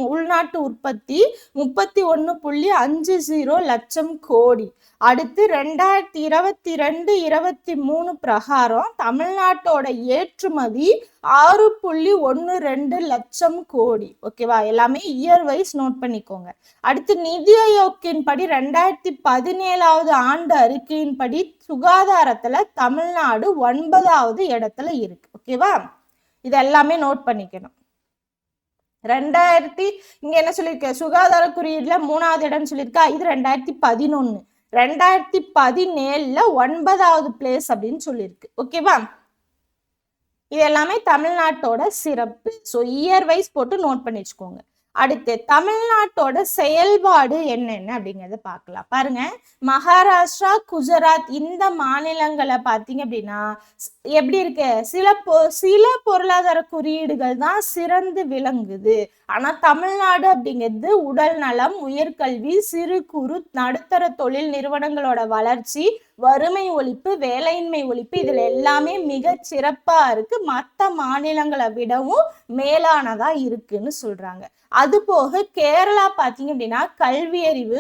உள்நாட்டு உற்பத்தி 31.50 லட்சம் கோடி. அடுத்து 2022 23 பிரகாரம் தமிழ்நாட்டோட ஏற்றுமதி 6.12 லட்சம் கோடி. ஓகேவா. எல்லாமே இயர் வைஸ் நோட் பண்ணிக்கோங்க. அடுத்து நிதி ஆயோக்கின் படி 2017 ஆண்டு அறிக்கையின் படி சுகாதாரத்துல தமிழ்நாடு 9வது இடத்துல இருக்கு. ஓகேவா. இது எல்லாமே நோட் பண்ணிக்கணும். இங்க என்ன சொல்லியிருக்க, சுகாதார குறியீடுல 3வது இடம் சொல்லியிருக்கா. இது 2011. 2017 9வது பிளேஸ் அப்படின்னு சொல்லியிருக்கு. ஓகேவா. இது எல்லாமே தமிழ்நாட்டோட சிறப்பு. ஸோ இயர் வைஸ் போட்டு நோட் பண்ணி வச்சுக்கோங்க. அடுத்து தமிழ்நாட்டோட செயல்பாடு என்னென்ன அப்படிங்கறத பார்க்கலாம். பாருங்க, மகாராஷ்டிரா, குஜராத் இந்த மாநிலங்களை பார்த்தீங்க அப்படின்னா எப்படி இருக்கு, சில பொருளாதார குறியீடுகள் தான் சிறந்து விளங்குது. ஆனா தமிழ்நாடு அப்படிங்கிறது உடல் நலம், உயர்கல்வி, சிறு குறு நடுத்தர தொழில் நிறுவனங்களோட வளர்ச்சி, வறுமை ஒழிப்பு, வேலையின்மை ஒழிப்பு, இதுல எல்லாமே மிக சிறப்பா இருக்கு. மற்ற மாநிலங்களை விடவும் மேலானதா இருக்குன்னு சொல்றாங்க. அது போக கேரளா பாத்தீங்க அப்படின்னா கல்வி அறிவு,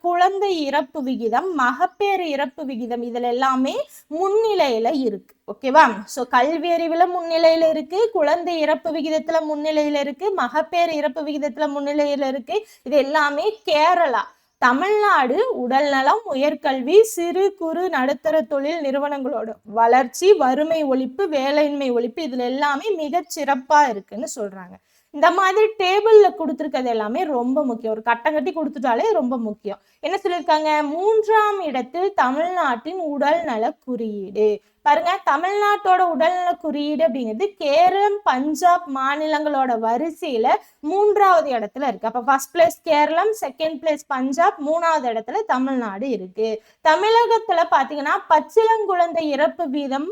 குழந்தை இறப்பு விகிதம், மகப்பேறு இறப்பு விகிதம் இதுல எல்லாமே முன்னிலையில இருக்கு. ஓகேவா. சோ கல்வி அறிவுல முன்னிலையில இருக்கு, குழந்தை இறப்பு விகிதத்துல முன்னிலையில இருக்கு, மகப்பேறு இறப்பு விகிதத்துல முன்னிலையில இருக்கு. இது எல்லாமே கேரளா. தமிழ்நாடு உடல் நலம், உயர்கல்வி, சிறு குறு நடுத்தர தொழில் நிறுவனங்களோட வளர்ச்சி, வறுமை ஒழிப்பு, வேலையின்மை ஒழிப்பு இதுல எல்லாமே மிக சிறப்பா இருக்குன்னு சொல்றாங்க. இந்த மாதிரி டேபிள்ல கொடுத்துருக்கிறது எல்லாமே ரொம்ப முக்கியம். ஒரு கட்டம் கட்டி கொடுத்துட்டாலே ரொம்ப முக்கியம். என்ன சொல்லியிருக்காங்க, 3ஆம் இடத்தில் தமிழ்நாட்டின் உடல் நல குறியீடு. பாருங்க, தமிழ்நாட்டோட உடல்நல குறியீடு அப்படிங்கிறது கேரளம், பஞ்சாப் மாநிலங்களோட வரிசையில 3வது இடத்துல இருக்கு. அப்ப first place Keralam, second place Punjab, 3வது இடத்துல தமிழ்நாடு இருக்கு. தமிழகத்துல பாத்தீங்கன்னா பச்சிளங்குழந்தை இறப்பு வீதம்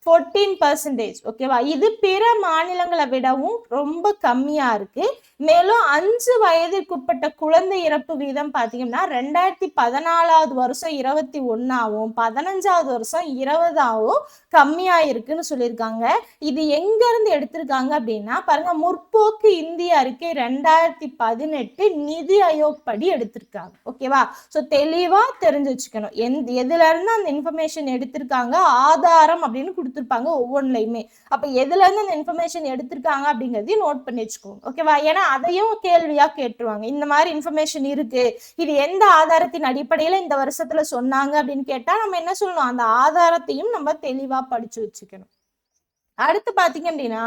14%. ஓகேவா? இது பிற மாநிலங்களை விடவும் ரொம்ப கம்மியா இருக்கு. மேலும் 5 வயதிற்குட்பட்ட குழந்தை இறப்பு வீதம் பாத்தீங்கன்னா 2014 வருஷம் 21ஆவும் 15வது வருஷம் 20ஆவும் கம்மியா இருக்குன்னு சொல்லியிருக்காங்க. இது எங்க இருந்து எடுத்திருக்காங்க அப்படின்னா பாருங்க, முற்போக்கு இந்திய அறிக்கை 2018 நிதி ஆயோக் படி எடுத்திருக்காங்க. ஓகேவா? ஸோ தெளிவா தெரிஞ்சு வச்சுக்கணும் எதுல இருந்து அந்த இன்ஃபர்மேஷன் எடுத்திருக்காங்க, ஆதாரம் அப்படின்னு கொடுத்துருப்பாங்க ஒவ்வொன்றுலையுமே. அப்ப எதுல இருந்து அந்த இன்ஃபர்மேஷன் எடுத்திருக்காங்க அப்படிங்கிறதையும் நோட் பண்ணி வச்சுக்கோங்க. ஓகேவா? ஏன்னா அதையும் கேள்வியா கேட்டுருவாங்க. இந்த மாதிரி இன்ஃபர்மேஷன் இருக்கு, இது எந்த ஆதாரத்தின் அடிப்படையில இந்த வருஷத்துல சொன்னாங்க அப்படின்னு கேட்டா நம்ம என்ன சொல்லணும், அந்த ஆதாரத்தையும் நம்ம தெளிவா படிச்சு வச்சுக்கணும். அடுத்து பாத்தீங்க அப்படின்னா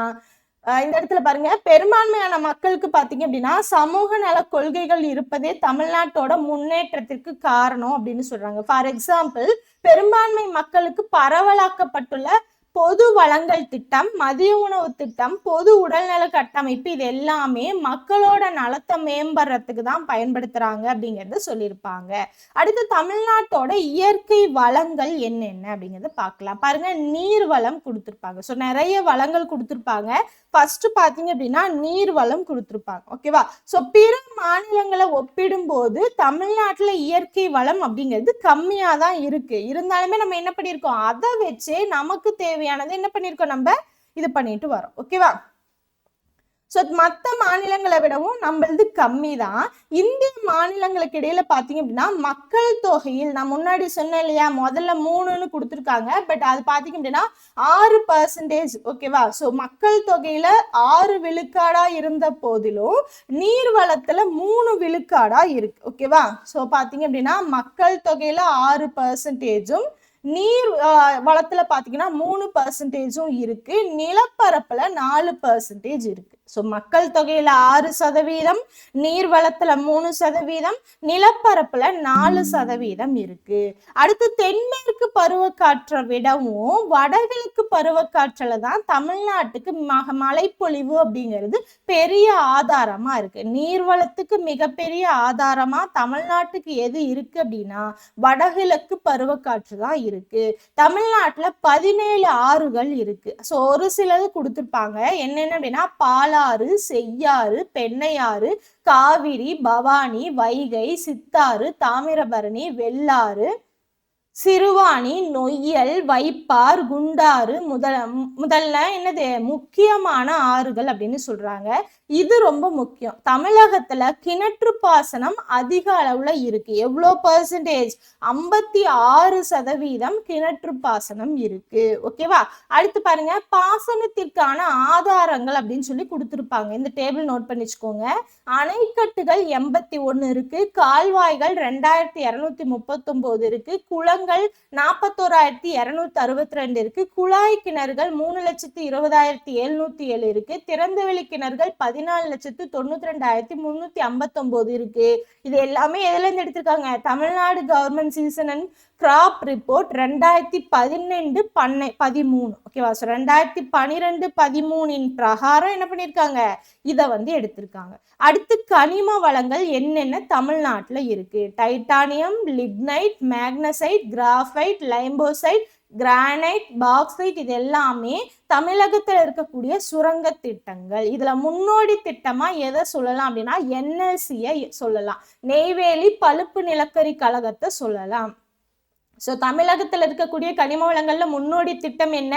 இந்த இடத்துல பாருங்க, பெரும்பான்மையான மக்களுக்கு பாத்தீங்க அப்படின்னா சமூக நல கொள்கைகள் இருப்பதே தமிழ்நாட்டோட முன்னேற்றத்திற்கு காரணம் அப்படின்னு சொல்றாங்க. ஃபார் எக்ஸாம்பிள், பெரும்பான்மை மக்களுக்கு பரவலாக்கப்பட்டுள்ள பொது வளங்கள் திட்டம், மதிய உணவு திட்டம், பொது உடல்நல கட்டமைப்பு, இது எல்லாமே மக்களோட நலத்தை மேம்படுறதுக்கு தான் பயன்படுத்துறாங்க அப்படிங்கறத சொல்லியிருப்பாங்க. அடுத்து தமிழ்நாட்டோட இயற்கை வளங்கள் என்னென்ன அப்படிங்கறத பார்க்கலாம். பாருங்க, நீர் வளம் கொடுத்திருப்பாங்க. ஸோ நிறைய வளங்கள் கொடுத்திருப்பாங்க. ஃபர்ஸ்ட் பாத்தீங்க அப்படின்னா நீர் வளம் கொடுத்திருப்பாங்க. ஓகேவா? ஸோ பிற மாநிலங்களை ஒப்பிடும் போது தமிழ்நாட்டுல இயற்கை வளம் அப்படிங்கிறது கம்மியா தான் இருக்கு. இருந்தாலுமே நம்ம என்ன பண்ணிருக்கோம், அதை வச்சு நமக்கு தேவையானது என்ன பண்ணிருக்கோம், நம்ம இது பண்ணிட்டு வரோம். ஓகேவா? ஸோ மற்ற மாநிலங்களை விடவும் நம்மளது கம்மி தான். இந்திய மாநிலங்களுக்கு இடையில பார்த்தீங்க அப்படின்னா மக்கள் தொகையில் நான் முன்னாடி சொன்னேன் இல்லையா, முதல்ல 3ன்னு கொடுத்துருக்காங்க. பட் அது பார்த்தீங்க அப்படின்னா 6%. ஓகேவா? ஸோ மக்கள் தொகையில 6 விழுக்காடா இருந்த போதிலும் நீர் வளத்துல 3 விழுக்காடா இருக்கு. ஓகேவா? ஸோ பார்த்தீங்க அப்படின்னா மக்கள் தொகையில 6%, நீர் வளத்துல பாத்தீங்கன்னா 3% இருக்கு, நிலப்பரப்புல 4% இருக்கு. ஸோ மக்கள் தொகையில 6%, நீர் வளத்துல 3%, நிலப்பரப்புல 4% இருக்கு. அடுத்து தென்மேற்கு பருவக்காற்றை விடவும் வடகிழக்கு பருவக்காற்றுல தான் தமிழ்நாட்டுக்கு மழைப்பொழிவு அப்படிங்கிறது பெரிய ஆதாரமா இருக்கு. நீர்வளத்துக்கு மிகப்பெரிய ஆதாரமா தமிழ்நாட்டுக்கு எது இருக்கு அப்படின்னா வடகிழக்கு பருவக்காற்று தான் இருக்கு. தமிழ்நாட்டுல 17 ஆறுகள் இருக்கு. ஸோ ஒரு சிலது கொடுத்துருப்பாங்க. என்னென்ன அப்படின்னா பாலாறு, செய்யாறு, பெண்ணையாறு, காவிரி, பவானி, வைகை, சித்தாறு, தாமிரபரணி, வெள்ளாறு, சிறுவாணி, நொய்யல், வைப்பார், குண்டாறு முதல்ல என்னது முக்கியமான ஆறுகள் அப்படின்னு சொல்றாங்க. இது ரொம்ப முக்கியம். தமிழகத்துல கிணற்று பாசனம் அதிக அளவுல இருக்கு. எவ்வளோ பர்சன்டேஜ்? 56% கிணற்று பாசனம் இருக்கு. ஓகேவா? அடுத்து பாருங்க, பாசனத்திற்கான ஆதாரங்கள் அப்படின்னு சொல்லி கொடுத்துருப்பாங்க. இந்த டேபிள் நோட் பண்ணி வச்சுக்கோங்க. அணைக்கட்டுகள் 81 இருக்கு, கால்வாய்கள் 2239 இருக்கு, குளங்கள் 41,262 இருக்கு, குழாய் கிணறுகள் 3,20,707 இருக்கு, திறந்தவெளி கிணறுகள் 14,92,359 இருக்கு. இது எல்லாமே எதுல இருந்து எடுத்திருக்காங்க? Tamil Nadu government season and crop report 2012-13. ஓகேவா? 2012-13 பிரகாரம் என்ன பண்ணிருக்காங்க, இதை எடுத்திருக்காங்க. அடுத்து கனிம வளங்கள் என்னென்ன தமிழ்நாட்டுல இருக்கு? Titanium, lignite, magnesite, graphite, lymphocyte, granite, bauxite, இது எல்லாமே தமிழகத்துல இருக்கக்கூடிய சுரங்க திட்டங்கள். இதுல முன்னோடி திட்டமா எதை சொல்லலாம் அப்படின்னா NLC-யை சொல்லலாம். நெய்வேலி பழுப்பு நிலக்கரி கழகத்தை சொல்லலாம். ஸோ தமிழகத்தில் இருக்கக்கூடிய கனிம வளங்கள்ல முன்னோடி திட்டம் என்ன?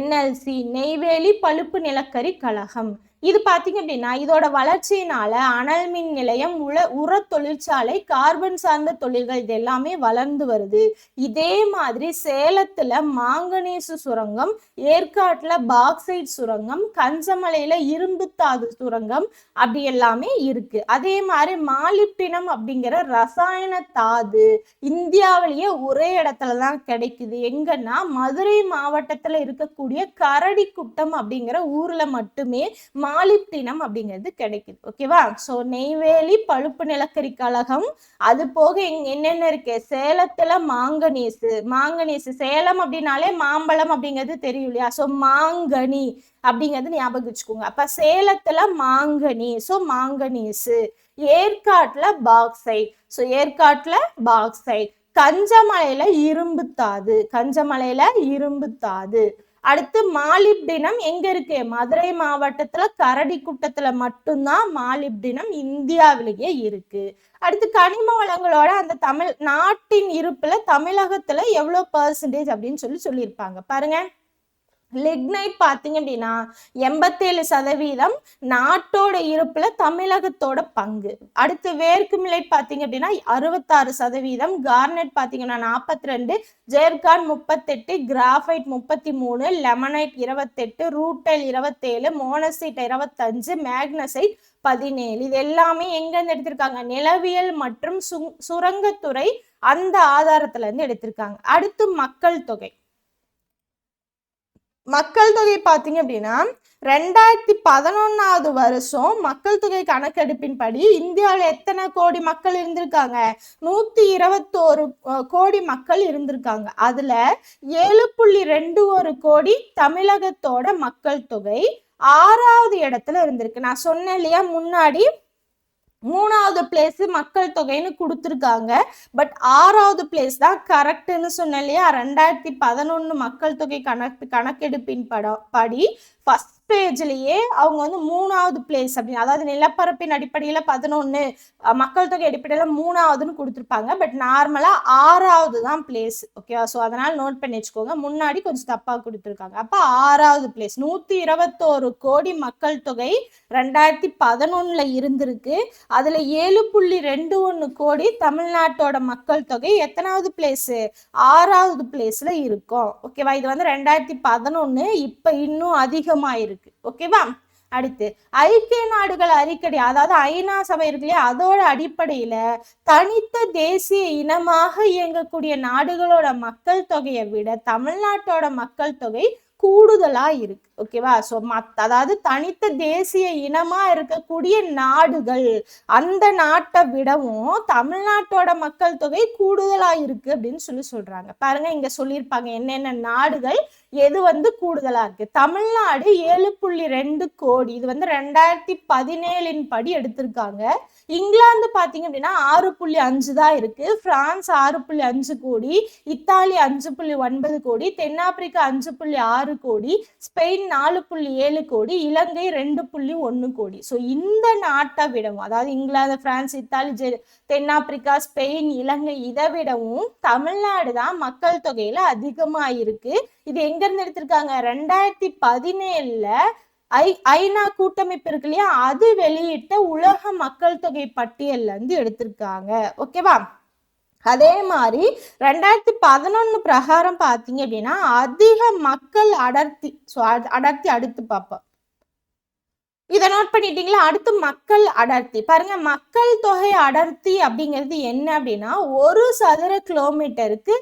NLC, நெய்வேலி பழுப்பு நிலக்கரி கழகம். இது பாத்தீங்க அப்படின்னா இதோட வளர்ச்சியினால அனல் மின் நிலையம், உர தொழிற்சாலை, கார்பன் சார்ந்த தொழில்கள் இது எல்லாமே வளர்ந்து வருது. இதே மாதிரி சேலத்துல மாங்கனீசு சுரங்கம், ஏற்காட்டுல பாக்சைட் சுரங்கம், கஞ்சமலையில இரும்பு தாது சுரங்கம் அப்படி எல்லாமே இருக்கு. அதே மாதிரி மாலிப்டினம் அப்படிங்கிற ரசாயன தாது இந்தியாவிலேயே ஒரே இடத்துலதான் கிடைக்குது. எங்கன்னா மதுரை மாவட்டத்துல இருக்கக்கூடிய கரடிக்குட்டம் அப்படிங்கிற ஊர்ல மட்டுமே மாலிப்டினம் அப்படிங்கிறது கிடைக்குது. ஓகேவா? சோ நெய்வேலி பழுப்பு நிலக்கரி கழகம், அது போக என்னென்ன இருக்கு? சேலத்துல மாங்கனீசு சேலம் அப்படின்னாலே மாம்பழம் அப்படிங்கிறது தெரியும் இல்லையா? சோ மாங்கனி அப்படிங்கிறது ஞாபகம் வச்சுக்கோங்க. அப்ப சேலத்துல மாங்கனி, சோ மாங்கனீசு. ஏற்காட்டுல பாக்சைட், கஞ்சமலையில இரும்பு தாது, அடுத்து மாலிப்டினம் எங்க இருக்கு? மதுரை மாவட்டத்துல கரடிக்குட்டத்துல மட்டும்தான் மாலிப்டினம் இந்தியாவிலேயே இருக்கு. அடுத்து கனிம வளங்களோட அந்த தமிழ் நாட்டின் இருப்புல தமிழகத்துல எவ்வளவு பெர்சன்டேஜ் அப்படின்னு சொல்லியிருப்பாங்க பாருங்க. லிக்னைட் பாத்தீங்க அப்படின்னா 87% நாட்டோட இருப்புல தமிழகத்தோட பங்கு. அடுத்து வேர்க்கு மில்லைட் பாத்தீங்க அப்படின்னா 66%, கார்னெட் பாத்தீங்கன்னா 42, zircon 38, graphite 33, லெமனைட் 28, rutile 27, monazite 25, magnesite 17. இது எல்லாமே எங்க இருந்து எடுத்திருக்காங்க? நிலவியல் மற்றும் சுரங்கத்துறை அந்த ஆதாரத்துல இருந்து எடுத்திருக்காங்க. அடுத்து மக்கள் தொகை. மக்கள் தொகை பாத்தீங்க அப்படின்னா 2011 வருஷம் மக்கள் தொகை கணக்கெடுப்பின் படி இந்தியாவில எத்தனை கோடி மக்கள் இருந்திருக்காங்க? 121 கோடி மக்கள் இருந்திருக்காங்க. அதுல 7.21 கோடி தமிழகத்தோட மக்கள் தொகை 6வது இடத்துல இருந்திருக்கு. நான் சொன்னேன் இல்லையா முன்னாடி 3வது பிளேஸ் மக்கள் தொகைன்னு கொடுத்துருக்காங்க, பட் 6வது பிளேஸ் தான் கரெக்ட்னு சொன்னேன் இல்லையா. 2011 மக்கள் தொகை கணக்கெடுப்பின் படி ஃபர்ஸ்ட் பேஜ்லயே அவங்க வந்து 3வது பிளேஸ் அப்படின்னு, அதாவது நிலப்பரப்பின் அடிப்படையில 11, மக்கள் தொகை அடிப்படையில 3வதுன்னு கொடுத்துருப்பாங்க, பட் நார்மலா 6வது தான் பிளேஸ். ஓகேவா? ஸோ அதனால நோட் பண்ணி வச்சுக்கோங்க, முன்னாடி கொஞ்சம் தப்பா கொடுத்துருக்காங்க. அப்ப 6வது பிளேஸ் 121 கோடி மக்கள் தொகை 2011 இருந்திருக்கு. அதுல 7.21 கோடி தமிழ்நாட்டோட மக்கள் தொகை எத்தனாவது பிளேஸ்? 6வது பிளேஸ்ல இருக்கும். ஓகேவா? இது வந்து 2011, இப்ப இன்னும் அதிகமா இருக்கு. ஓகேவா? அடுத்து ஐக்கிய நாடுகள் அறிக்கை, அதாவது ஐநா சபை இருக்கு இல்லையா, அதோட அடிப்படையில தனித்த தேசிய இனமாக இயங்கக்கூடிய நாடுகளோட மக்கள் தொகையை விட தமிழ்நாட்டோட மக்கள் தொகை கூடுதலா இருக்கு. ஓகேவா? ஸோ அதாவது தனித்த தேசிய இனமா இருக்கக்கூடிய நாடுகள் அந்த நாட்டை விடவும் தமிழ்நாட்டோட மக்கள் தொகை கூடுதலா இருக்கு அப்படின்னு சொல்றாங்க. பாருங்க, இங்க சொல்லியிருப்பாங்க என்னென்ன நாடுகள் எது வந்து கூடுதலா இருக்கு. தமிழ்நாடு 7.2 கோடி, இது வந்து 2017 படி எடுத்திருக்காங்க. இங்கிலாந்து பாத்தீங்க அப்படின்னா 6.5 தான் இருக்கு, பிரான்ஸ் 6.5 கோடி, இத்தாலி 5.9 கோடி, தென்னாப்பிரிக்கா 5.6 கோடி, ஸ்பெயின் 4.7 கோடி, இலங்கை 2.1 கோடி. ஸோ இந்த நாட்டை விடவும், அதாவது இங்கிலாந்து, பிரான்ஸ், இத்தாலி, தென்னாப்பிரிக்கா, ஸ்பெயின், இலங்கை இதை விடவும் தமிழ்நாடு தான் மக்கள் தொகையில அதிகமா இருக்கு. இது எங்க இருந்து எடுத்திருக்காங்க? 2017 ஐநா கூட்டமைப்பு இருக்கு இல்லையா, அது வெளியிட்ட உலக மக்கள் தொகை பட்டியல்ல இருந்து எடுத்திருக்காங்க. ஓகேவா? அதே மாதிரி 2011 பிரகாரம் பாத்தீங்க அப்படின்னா அதிக மக்கள் அடர்த்தி, அடர்த்தி அடுத்து பார்ப்போம். இதை நோட் பண்ணிட்டீங்களா? அடுத்து மக்கள் அடர்த்தி. பாருங்க, மக்கள் தொகை அடர்த்தி அப்படிங்கிறது என்ன அப்படின்னா ஒரு சதுர கிலோமீட்டருக்கு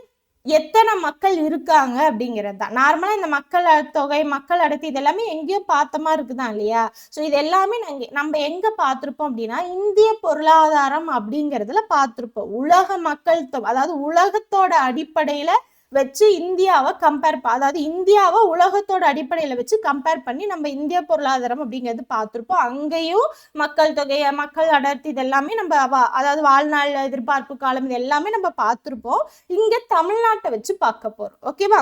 எத்தனை மக்கள் இருக்காங்க அப்படிங்கிறது தான். நார்மலா இந்த மக்கள் தொகை, மக்கள் அடர்த்தி இது எல்லாமே எங்கேயோ பார்த்தமா இருக்குதான் இல்லையா. ஸோ இது எல்லாமே நம்ம எங்க பார்த்திருப்போம் அப்படின்னா இந்திய பொருளாதாரம் அப்படிங்கிறதுல பார்த்திருப்போம். உலக மக்கள் தொகை, அதாவது உலகத்தோட அடிப்படையில வச்சு இந்தியாவை கம்பேர், அதாவது இந்தியாவை உலகத்தோட அடிப்படையில வச்சு கம்பேர் பண்ணி நம்ம இந்திய பொருளாதாரம் அப்படிங்கிறது பார்த்திருப்போம். அங்கேயும் மக்கள் தொகை, மக்கள் அடர்த்தி இது எல்லாமே நம்ம, அதாவது வாழ்நாள் எதிர்பார்ப்பு காலம் இது எல்லாமே நம்ம பார்த்திருப்போம். இங்க தமிழ்நாட்டை வச்சு பார்க்க போறோம். ஓகேவா?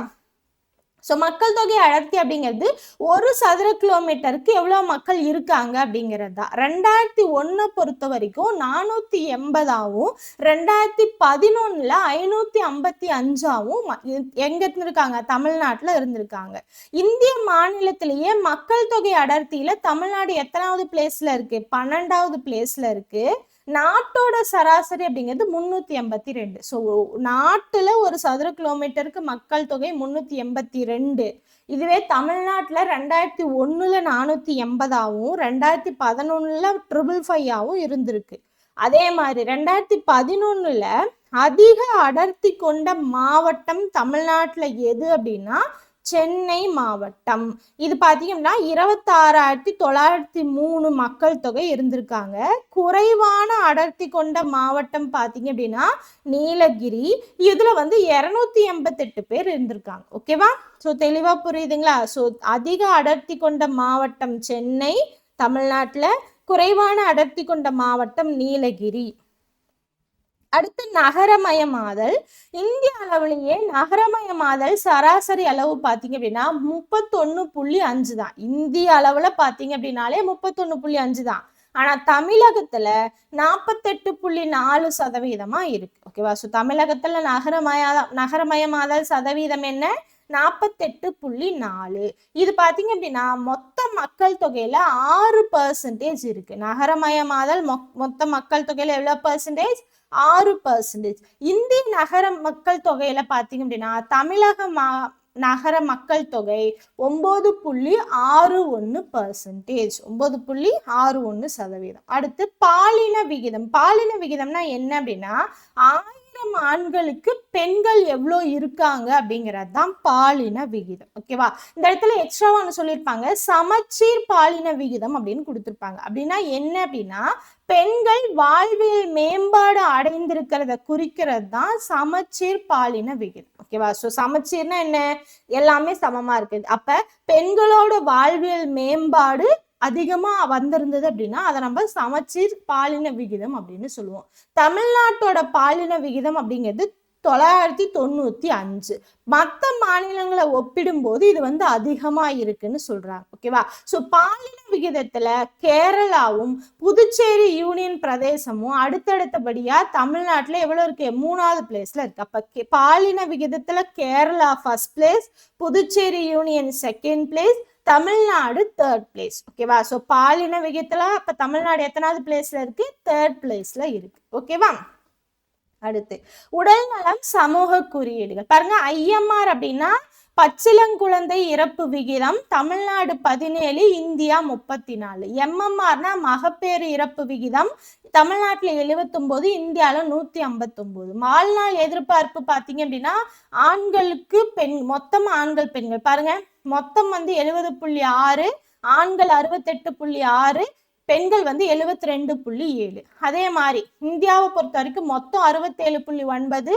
ஸோ மக்கள் தொகை அடர்த்தி அப்படிங்கிறது ஒரு சதுர கிலோமீட்டருக்கு எவ்வளவு மக்கள் இருக்காங்க அப்படிங்கிறது தான். 2001 பொறுத்த வரைக்கும் 480ஆவும் 2011 555ஆவும் எங்க இருந்திருக்காங்க? தமிழ்நாட்டுல இருந்திருக்காங்க. இந்திய மாநிலத்திலேயே மக்கள் தொகை அடர்த்தியில தமிழ்நாடு எத்தனாவது பிளேஸ்ல இருக்கு? 12வது பிளேஸ்ல இருக்கு. நாட்டோட சராசரி அப்படிங்கிறது 382. ஸோ நாட்டுல ஒரு சதுர கிலோமீட்டருக்கு மக்கள் தொகை 382. இதுவே தமிழ்நாட்டுல 2001 480ஆவும் 2011 555ஆவும் இருந்திருக்கு. அதே மாதிரி 2011 அதிக அடர்த்தி கொண்ட மாவட்டம் தமிழ்நாட்டுல எது அப்படின்னா சென்னை மாவட்டம். இது பாத்தீங்கன்னா 26,903 மக்கள் தொகை இருந்திருக்காங்க. குறைவான அடர்த்தி கொண்ட மாவட்டம் பாத்தீங்க அப்படின்னா நீலகிரி, இதுல வந்து 288 பேர் இருந்திருக்காங்க. ஓகேவா? ஸோ தெளிவா புரியுதுங்களா? ஸோ அதிக அடர்த்தி கொண்ட மாவட்டம் சென்னை தமிழ்நாட்டுல, குறைவான அடர்த்தி கொண்ட மாவட்டம் நீலகிரி. அடுத்து நகரமயமாதல். இந்திய அளவிலேயே நகரமயமாதல் சராசரி அளவு பாத்தீங்க அப்படின்னா 31.5 தான். இந்திய அளவுல பாத்தீங்க அப்படின்னாலே 31.5 தான். ஆனா தமிழகத்துல 48.4% இருக்கு. ஓகேவா? ஸோ தமிழகத்துல நகரமயமாதல் சதவீதம் என்ன? 48.4. இது பாத்தீங்க அப்படின்னா மொத்த மக்கள் தொகையில 6% இருக்கு. நகரமயமாதல் மொத்த மக்கள் தொகையில எவ்வளவு பெர்சன்டேஜ்? 6%. இந்திய நகர மக்கள் தொகையில பாத்தீங்க அப்படின்னா தமிழக நகர மக்கள் தொகை 9.61%. 9.61%. அடுத்து பாலின விகிதம். பாலின விகிதம்னா என்ன அப்படின்னா 1000 ஆண்களுக்கு பெண்கள் எவ்வளோ இருக்காங்க அப்படிங்கிறது தான் பாலின விகிதம். ஓகேவா? இந்த இடத்துல எக்ஸ்ட்ரா ஒன்று சொல்லியிருப்பாங்க, சமச்சீர் பாலின விகிதம் அப்படின்னு கொடுத்துருப்பாங்க. அப்படின்னா என்ன அப்படின்னா பெண்கள் வாழ்வியல் மேம்பாடு அடைந்திருக்கிறத குறிக்கிறது தான் சமச்சீர் பாலின விகிதம். ஓகேவா? ஸோ சமச்சீர்னா என்ன? எல்லாமே சமமா இருக்குது. அப்ப பெண்களோட வாழ்வியல் மேம்பாடு அதிகமா வந்திருந்தது அப்படின்னா அதை நம்ம சமச்சீர் பாலின விகிதம் அப்படின்னு சொல்லுவோம். தமிழ்நாட்டோட பாலின விகிதம் அப்படிங்கிறது 995. மற்ற மாநிலங்களை ஒப்பிடும்போது இது அதிகமா இருக்குன்னு சொல்றாங்க. ஓகேவா? ஸோ பாலின விகிதத்துல கேரளாவும் புதுச்சேரி யூனியன் பிரதேசமும் அடுத்தடுத்தபடியா தமிழ்நாட்டுல எவ்வளவு இருக்கு? 3வது பிளேஸ்ல இருக்கு. அப்ப பாலின விகிதத்துல Kerala first place, Puducherry union second place, Tamil Nadu third place. ஓகேவா? ஸோ பாலின விகிதத்துல அப்ப தமிழ்நாடு எத்தனாவது பிளேஸ்ல இருக்கு? தேர்ட் பிளேஸ்ல இருக்கு. ஓகேவா? அடுத்து உடல்நலம் சமூக குறியீடுகள். பாருங்க, ஐஎம்ஆர் அப்படின்னா பச்சிளங்குழந்தை இறப்பு விகிதம். தமிழ்நாடு 17, இந்தியா 34. எம்எம்ஆர்னா மகப்பேறு இறப்பு விகிதம். தமிழ்நாட்டுல 79, இந்தியால 159. வாழ்நாள் எதிர்பார்ப்பு பாத்தீங்க அப்படின்னா ஆண்களுக்கு மொத்தம் ஆண்கள் பெண்கள் பாருங்க, மொத்தம் 70.6, ஆண்கள் 68.6, பெண்கள் 72.7. அதே மாதிரி இந்தியாவை பொறுத்த வரைக்கும் மொத்தம் 67.9,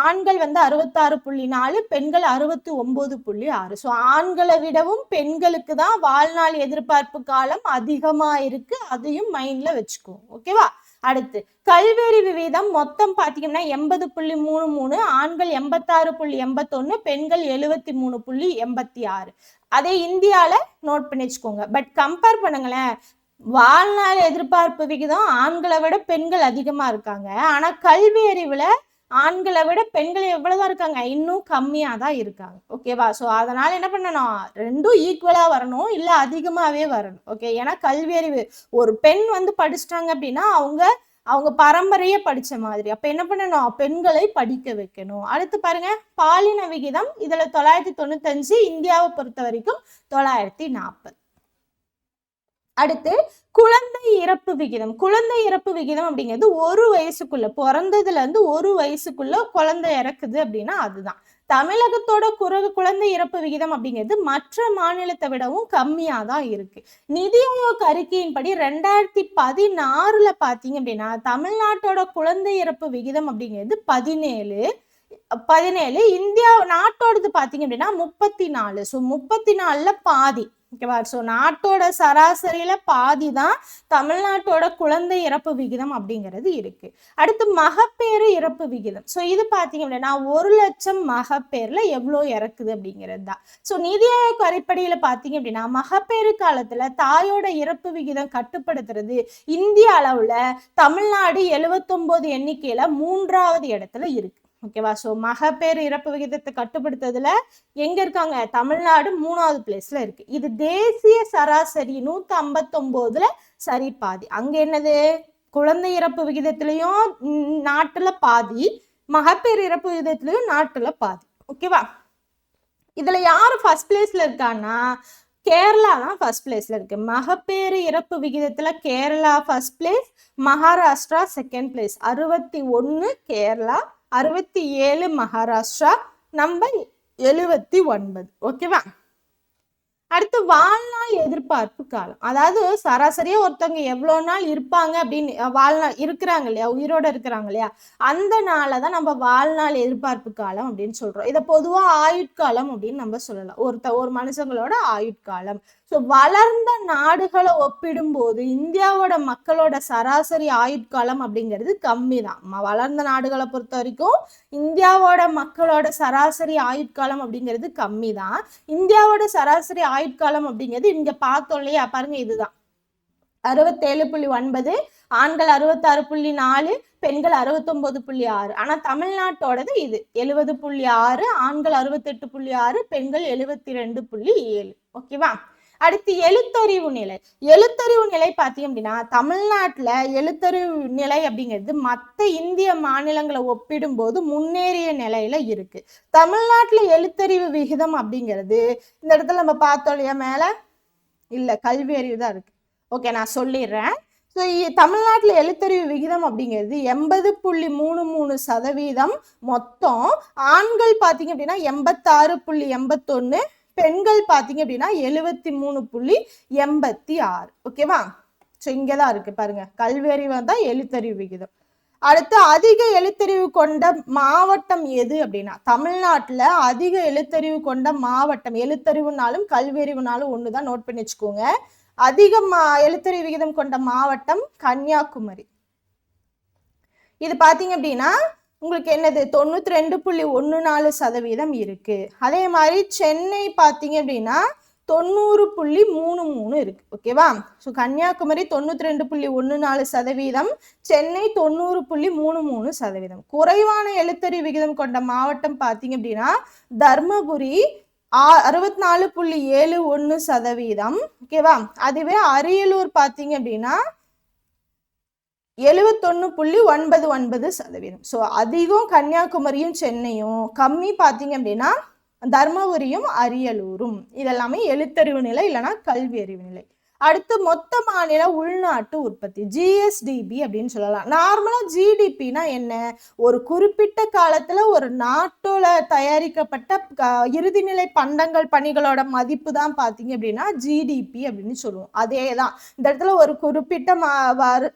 ஆண்கள் 66.4, பெண்கள் 69.6. ஸோ ஆண்களை விடவும் பெண்களுக்கு தான் வாழ்நாள் எதிர்பார்ப்பு காலம் அதிகமா இருக்கு. அதையும் மைண்ட்ல வச்சுக்கோங்க. ஓகேவா? அடுத்து கல்வியறிவு வீதம் மொத்தம் பாத்தீங்கன்னா 80.33, ஆண்கள் 86.81, பெண்கள் 73.86. அதே இந்தியால நோட் பண்ணி வச்சுக்கோங்க. பட் கம்பேர் பண்ணுங்களேன், வாழ்நாள் எதிர்பார்ப்பு விகிதம் ஆண்களை விட பெண்கள் அதிகமா இருக்காங்க. ஆனா கல்வி அறிவுல ஆண்களை விட பெண்கள் எவ்வளவுதான் இருக்காங்க? இன்னும் கம்மியா தான் இருக்காங்க. ஓகேவா? ஸோ அதனால என்ன பண்ணணும்? ரெண்டும் ஈக்குவலா வரணும், இல்ல அதிகமாவே வரணும். ஓகே? ஏன்னா கல்வி அறிவு ஒரு பெண் படிச்சுட்டாங்க அப்படின்னா அவங்க பரம்பரையே படிச்ச மாதிரி. அப்ப என்ன பண்ணணும்? பெண்களை படிக்க வைக்கணும். அடுத்து பாருங்க, பாலின விகிதம் இதுல 995, இந்தியாவை பொறுத்த வரைக்கும் 940. அடுத்து குழந்தை இறப்பு விகிதம். குழந்தை இறப்பு விகிதம் அப்படிங்கிறது 1 வயசுக்குள்ள, பிறந்ததுல இருந்து 1 வயசுக்குள்ள குழந்தை இறக்குது அப்படின்னா அதுதான். தமிழகத்தோட குழந்தை இறப்பு விகிதம் அப்படிங்கிறது மற்ற மாநிலத்தை விடவும் கம்மியா தான் இருக்கு. நிதி ஆயோக் அறிக்கையின்படி 2016 பாத்தீங்க அப்படின்னா தமிழ்நாட்டோட குழந்தை இறப்பு விகிதம் அப்படிங்கிறது 17. இந்தியா நாட்டோடது பாத்தீங்க அப்படின்னா 34. ஸோ 34ல பாதி. ஓகேவா? ஸோ நாட்டோட சராசரியில பாதி தான் தமிழ்நாட்டோட குழந்தை இறப்பு விகிதம் அப்படிங்கிறது இருக்கு. அடுத்து மகப்பேறு இறப்பு விகிதம். ஸோ இது பாத்தீங்க அப்படின்னா 1 லட்சம் மகப்பேர்ல எவ்வளோ இறக்குது அப்படிங்கிறது தான். ஸோ நிதி ஆயோக் அடிப்படையில பாத்தீங்க அப்படின்னா மகப்பேறு காலத்துல தாயோட இறப்பு விகிதம் கட்டுப்படுத்துறது இந்திய அளவுல தமிழ்நாடு 79 எண்ணிக்கையில 3வது இடத்துல இருக்கு. ஓகேவா? ஸோ மகப்பேறு இறப்பு விகிதத்தை கட்டுப்படுத்துறதுல எங்க இருக்காங்க? தமிழ்நாடு 3வது பிளேஸ்ல இருக்கு. இது தேசிய சராசரி 159ல சரி பாதி. அங்க என்னது? குழந்தை இறப்பு விகிதத்திலையும் நாட்டுல பாதி, மகப்பேறு இறப்பு விகிதத்திலையும் நாட்டுல பாதி. ஓகேவா? இதுல யாரு ஃபர்ஸ்ட் பிளேஸ்ல இருக்கான்னா கேரளா தான் ஃபர்ஸ்ட் பிளேஸ்ல இருக்கு. மகப்பேறு இறப்பு விகிதத்துல Kerala first place, Maharashtra second place. 61 Kerala, 67 Maharashtra, number 79. ஓகேவா? அடுத்து வாழ்நாள் எதிர்பார்ப்பு காலம். அதாவது சராசரியா ஒருத்தவங்க எவ்வளவு நாள் இருப்பாங்க அப்படின்னு வாழ்நாள் இருக்கிறாங்க இல்லையா, உயிரோட இருக்கிறாங்க இல்லையா, அந்த நாளை தான் நம்ம வாழ்நாள் எதிர்பார்ப்பு காலம் அப்படின்னு சொல்றோம். இதை பொதுவா ஆயுட்காலம் அப்படின்னு நம்ம சொல்லலாம். ஒரு மனுஷங்களோட ஆயுட்காலம். ஸோ வளர்ந்த நாடுகளை ஒப்பிடும்போது இந்தியாவோட மக்களோட சராசரி ஆயுட்காலம் அப்படிங்கிறது கம்மி தான். வளர்ந்த நாடுகளை பொறுத்த வரைக்கும் இந்தியாவோட மக்களோட சராசரி ஆயுட்காலம் அப்படிங்கிறது கம்மி தான். இந்தியாவோட சராசரி ஆயுட்காலம் அப்படிங்கிறது இங்க பார்த்தோம் இல்லையா, பாருங்க இதுதான் 67.9, ஆண்கள் 66.4, பெண்கள் 69.6. ஆனா தமிழ்நாட்டோடது இது 70.6, ஆண்கள் 68.6, பெண்கள் 72.7. ஓகேவா? அடுத்து எழுத்தறிவு நிலை. எழுத்தறிவு நிலை பார்த்தீங்க அப்படின்னா தமிழ்நாட்டுல எழுத்தறிவு நிலை அப்படிங்கிறது மற்ற இந்திய மாநிலங்களை ஒப்பிடும்போது முன்னேறிய நிலையில இருக்கு. தமிழ்நாட்டுல எழுத்தறிவு விகிதம் அப்படிங்கிறது இந்த இடத்துல நம்ம பார்த்தோம் இல்லையா, மேல இல்ல கல்வி அறிவு தான் இருக்கு. ஓகே, நான் சொல்லிடுறேன். ஸோ தமிழ்நாட்டில் எழுத்தறிவு விகிதம் அப்படிங்கிறது 80.33%. மொத்தம் ஆண்கள் பார்த்தீங்க அப்படின்னா 86.81, பெண்கள் பார்த்தீங்க அப்படின்னா 73.86. ஓகேவா? ஸோ இங்கே தான் இருக்கு பாருங்க, கல்வி அறிவு தான் எழுத்தறிவு விகிதம். அடுத்து அதிக எழுத்தறிவு கொண்ட மாவட்டம் எது அப்படின்னா தமிழ்நாட்டுல அதிக எழுத்தறிவு கொண்ட மாவட்டம், எழுத்தறிவுனாலும் கல்வி அறிவுனாலும் ஒண்ணுதான், நோட் பண்ணி வச்சுக்கோங்க. அதிக எழுத்தறிவு விகிதம் கொண்ட மாவட்டம் கன்னியாகுமரி. இது பாத்தீங்க அப்படின்னா உங்களுக்கு என்னது 92.14% இருக்கு. அதே மாதிரி சென்னை பாத்தீங்க அப்படின்னா 90.33 இருக்கு. ஓகேவா? ஸோ கன்னியாகுமரி 92.14%, சென்னை 90.33%. குறைவான எழுத்தறிவு விகிதம் கொண்ட மாவட்டம் பார்த்தீங்க அப்படின்னா தர்மபுரி 64.71%. ஓகேவா? அதுவே அரியலூர் பார்த்தீங்க அப்படின்னா 71.99%. ஸோ அதிகம் கன்னியாகுமரியும் சென்னையும், கம்மி பார்த்தீங்க அப்படின்னா தர்மபுரியும் அரியலூரும். இதெல்லாமே எழுத்தறிவு நிலை இல்லைன்னா கல்வி அறிவு நிலை. அடுத்து மொத்த மாநில உள்நாட்டு உற்பத்தி, ஜிஎஸ்டிபி அப்படின்னு சொல்லலாம். நார்மலா ஜிடிபினா என்ன, ஒரு குறிப்பிட்ட காலத்துல ஒரு நாட்டோட தயாரிக்கப்பட்ட இறுதிநிலை பண்டங்கள் பணிகளோட மதிப்பு தான் பாத்தீங்க அப்படின்னா ஜிடிபி அப்படின்னு சொல்லுவோம். அதே தான் இந்த இடத்துல ஒரு குறிப்பிட்ட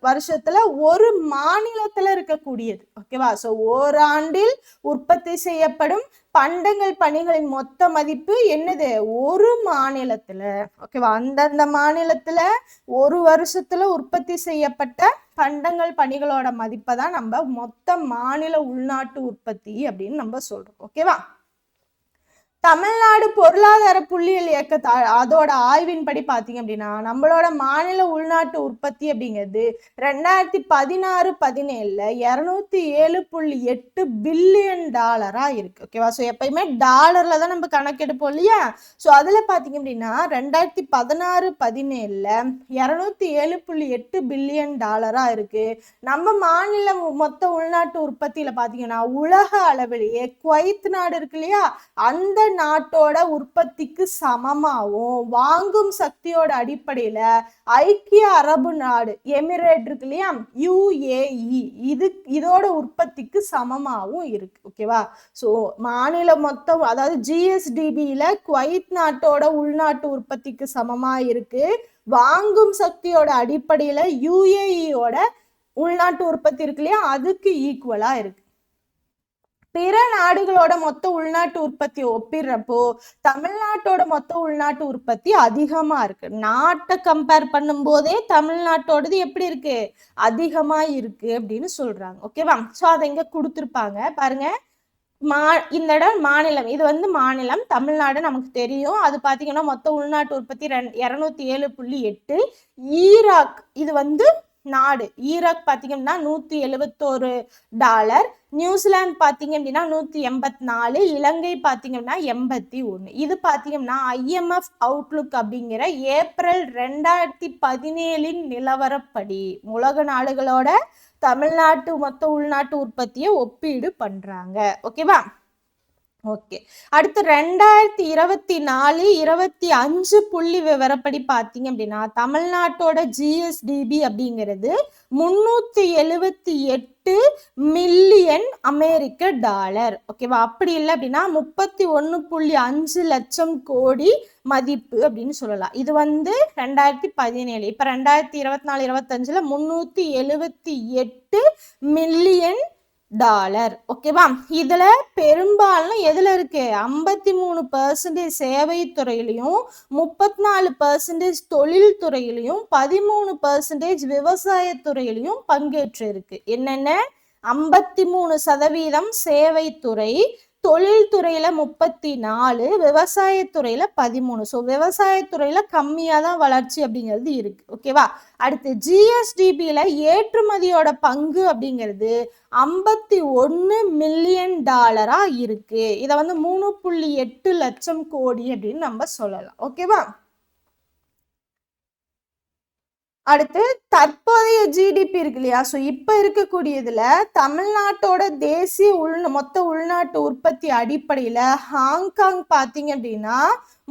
வருஷத்துல ஒரு மாநிலத்துல இருக்கக்கூடியது. ஓகேவா? ஸோ ஓராண்டில் உற்பத்தி செய்யப்படும் பண்டங்கள் பணிகளின் மொத்த மதிப்பு என்னது, ஒரு மாநிலத்துல. ஓகேவா? அந்தந்த மாநிலத்துல ஒரு வருஷத்துல உற்பத்தி செய்யப்பட்ட பண்டங்கள் பணிகளோட மதிப்பை தான் நம்ம மொத்த மாநில உள்நாட்டு உற்பத்தி அப்படின்னு நம்ம சொல்றோம். ஓகேவா? தமிழ்நாடு பொருளாதார புள்ளியியல் இயக்க அதோட ஆய்வின்படி பாத்தீங்க அப்படின்னா நம்மளோட மாநில உள்நாட்டு உற்பத்தி அப்படிங்கிறது 2016-17 $207.8 பில்லியன் இருக்கு. ஓகேவா? ஸோ எப்பயுமே டாலர்ல தான் நம்ம கணக்கெடுப்போம் இல்லையா? ஸோ அதுல பாத்தீங்க அப்படின்னா 2016-17 $207.8 பில்லியன் இருக்கு. நம்ம மாநில மொத்த உள்நாட்டு உற்பத்தியில பாத்தீங்கன்னா உலக அளவிலேயே குவைத் நாடு இருக்கு இல்லையா, அந்த நாட்டோட உற்பத்திக்கு சமமாகவும், வாங்கும் சக்தியோட அடிப்படையில ஐக்கிய அரபு நாடு எமிரேட் இருக்கு இல்லையா, UAE, இதோட உற்பத்திக்கு சமமாகவும் இருக்கு. ஓகேவா? ஸோ மாநில மொத்தம் அதாவது ஜிஎஸ்டிபியில குவைத் நாட்டோட உள்நாட்டு உற்பத்திக்கு சமமா இருக்கு. வாங்கும் சக்தியோட அடிப்படையில UAE-யோட உள்நாட்டு உற்பத்தி இருக்கு இல்லையா, அதுக்கு ஈக்குவலா இருக்கு. பிற நாடுகளோட மொத்த உள்நாட்டு உற்பத்தி ஒப்பிடுறப்போ தமிழ்நாட்டோட மொத்த உள்நாட்டு உற்பத்தி அதிகமா இருக்கு. நாட்டை கம்பேர் பண்ணும் போதே தமிழ்நாட்டோடது எப்படி இருக்கு, அதிகமா இருக்கு அப்படின்னு சொல்றாங்க. ஓகேவா? ஸோ அதை இங்க கொடுத்துருப்பாங்க பாருங்க. இந்த இடம் மாநிலம், இது வந்து மாநிலம் தமிழ்நாடு நமக்கு தெரியும். அது பாத்தீங்கன்னா மொத்த உள்நாட்டு உற்பத்தி 207.8. ஈராக் இது வந்து நாடு. ஈராக் பாத்தீங்கன்னா $171, நியூசிலாந்து பாத்தீங்க அப்படின்னா 184, இலங்கை பாத்தீங்கன்னா 81. இது பாத்தீங்கன்னா IMF அவுட்லுக் அப்படிங்கிற ஏப்ரல் 2017 நிலவரப்படி உலக நாடுகளோட தமிழ்நாட்டு மொத்த உள்நாட்டு உற்பத்தியை ஒப்பீடு பண்றாங்க. ஓகேவா? ஓகே, அடுத்து 2024-25 புள்ளி விவரப்படி பாத்தீங்க அப்படின்னா தமிழ்நாட்டோட ஜிஎஸ்டிபி அப்படிங்கிறது $378 மில்லியன் அமெரிக்க டாலர். ஓகேவா? அப்படி இல்லை அப்படின்னா 31.5 லட்சம் கோடி மதிப்பு அப்படின்னு சொல்லலாம். இது வந்து 2017. இப்ப 2024-25 $378 மில்லியன் டாலர். ஓகேவா? இதுல பெரும்பாலும் எதுல இருக்கு? 53% சேவை துறையிலையும், 34% தொழில் துறையிலையும், 13% விவசாய துறையிலையும் பங்கேற்று இருக்கு. என்னென்ன? 53% சேவைத்துறை, தொழில்துறையில 34, விவசாயத்துறையில 13. ஸோ விவசாயத்துறையில கம்மியா தான் வளர்ச்சி அப்படிங்கிறது இருக்கு. ஓகேவா? அடுத்து ஜிஎஸ்டிபியில ஏற்றுமதியோட பங்கு அப்படிங்கிறது 51 மில்லியன் டாலரா இருக்கு. இதை வந்து 3.8 லட்சம் கோடி அப்படின்னு நம்ம சொல்லலாம். ஓகேவா? அடுத்து தற்போதைய ஜிடிபி இருக்கு இல்லையா? ஸோ இப்போ இருக்கக்கூடியதுல தமிழ்நாட்டோட தேசிய மொத்த உள்நாட்டு உற்பத்தி அடிப்படையில ஹாங்காங் பார்த்தீங்க அப்படின்னா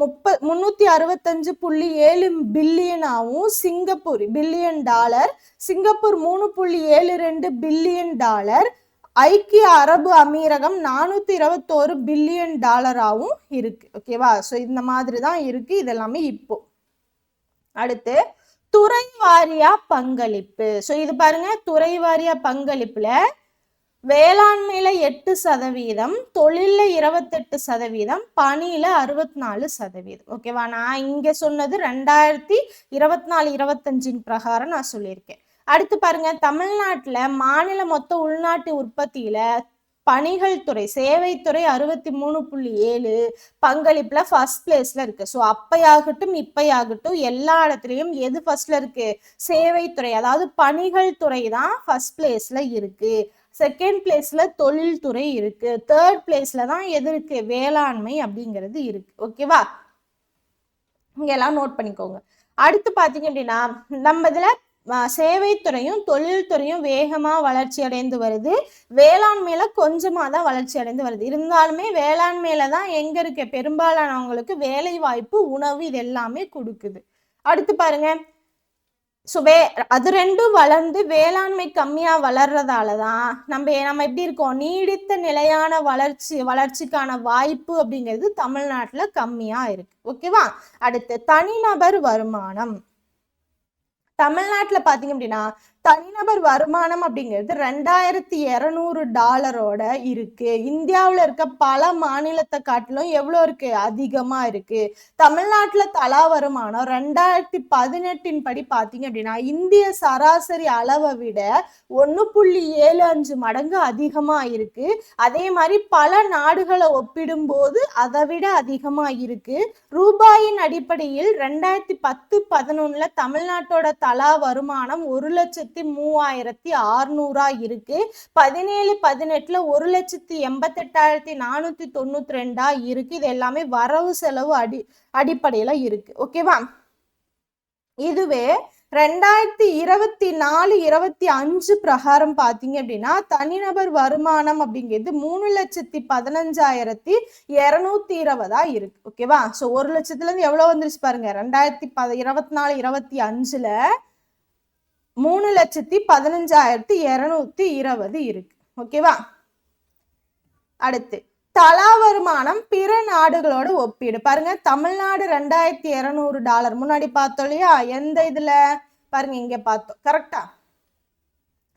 365.7 பில்லியனாகவும், Singapore billion dollar, Singapore 3.72 billion dollar, ஐக்கிய அரபு அமீரகம் 421 பில்லியன் டாலராகவும் இருக்கு. ஓகேவா? ஸோ இந்த மாதிரி தான் இருக்கு இதெல்லாமே இப்போ. அடுத்து துறை வாரியா பங்களிப்பு. ஸோ இது பாருங்க, துறை வாரியா பங்களிப்புல வேளாண்மையில 8%, தொழில்ல 28%, பணியில 64%. ஓகேவா? நான் இங்க சொன்னது 2024-25 பிரகாரம் நான் சொல்லியிருக்கேன். அடுத்து பாருங்க, தமிழ்நாட்டுல மாநில மொத்த உள்நாட்டு உற்பத்தியில பணிகள் துறை, சேவைத்துறை 63.7 பங்களிப்புல ஃபர்ஸ்ட் பிளேஸ்ல இருக்கு. ஸோ அப்பையாகட்டும் இப்பையாகட்டும் எல்லா இடத்துலயும் எது ஃபர்ஸ்ட்ல இருக்கு? சேவைத்துறை, அதாவது பணிகள் துறை தான் ஃபர்ஸ்ட் பிளேஸ்ல இருக்கு. செகண்ட் பிளேஸ்ல தொழில்துறை இருக்கு. தேர்ட் பிளேஸ்ல தான் எது இருக்கு? வேளாண்மை அப்படிங்கிறது இருக்கு. ஓகேவா? இங்க எல்லாம் நோட் பண்ணிக்கோங்க. அடுத்து பாத்தீங்க அப்படின்னா நம்ம இதுல சேவைத்துறையும் தொழில்துறையும் வேகமா வளர்ச்சி அடைந்து வருது. வேளாண்மையில கொஞ்சமா தான் வளர்ச்சி அடைந்து வருது. இருந்தாலுமே வேளாண்மையில தான் எங்க இருக்கு? பெரும்பாலானவங்களுக்கு வேலை வாய்ப்பு, உணவு இது எல்லாமே கொடுக்குது. அடுத்து பாருங்க, அது ரெண்டும் வளர்ந்து வேளாண்மை கம்மியா வளர்றதாலதான் நம்ம எப்படி இருக்கோம்? நீடித்த நிலையான வளர்ச்சிக்கான வாய்ப்பு அப்படிங்கிறது தமிழ்நாட்டுல கம்மியா இருக்கு. ஓகேவா? அடுத்து தனிநபர் வருமானம். தமிழ்நாட்டுல பாத்தீங்க அப்படின்னா தனிநபர் வருமானம் அப்படிங்கிறது 2200 டாலரோட இருக்கு. இந்தியாவுல இருக்க பல மாநிலத்தை காட்டிலும் எவ்வளவு இருக்கு? அதிகமா இருக்கு. தமிழ்நாட்டுல தலா வருமானம் 2018 படி பாத்தீங்க அப்படின்னா இந்திய சராசரி அளவை விட 1.75 மடங்கு அதிகமா இருக்கு. அதே மாதிரி பல நாடுகளை ஒப்பிடும் போது அதை விட அதிகமா இருக்கு. ரூபாயின் அடிப்படையில் 2010-11 தமிழ்நாட்டோட தலா வருமானம் 1,03,600 இருக்கு. 17-18 1,88,492 இருக்கு. இது எல்லாமே வரவு செலவு அடிப்படையில இருக்கு. ஓகேவா? இதுவே 2024-25 பிரகாரம் பாத்தீங்க அப்படின்னா தனிநபர் வருமானம் அப்படிங்கிறது 3,15,220 இருக்கு. ஓகேவா? ஸோ 1 லட்சத்துல இருந்து எவ்வளவு வந்துருச்சு பாருங்க. 2024-25ல 3,15,220 இருக்கு. ஓகேவா? அடுத்து தலா வருமானம் பிற நாடுகளோட ஒப்பீடு பாருங்க. தமிழ்நாடு 2200 டாலர் முன்னாடி பார்த்தோம் இல்லையா? எந்த இதுல பாருங்க, இங்க பார்த்தோம். கரெக்டா?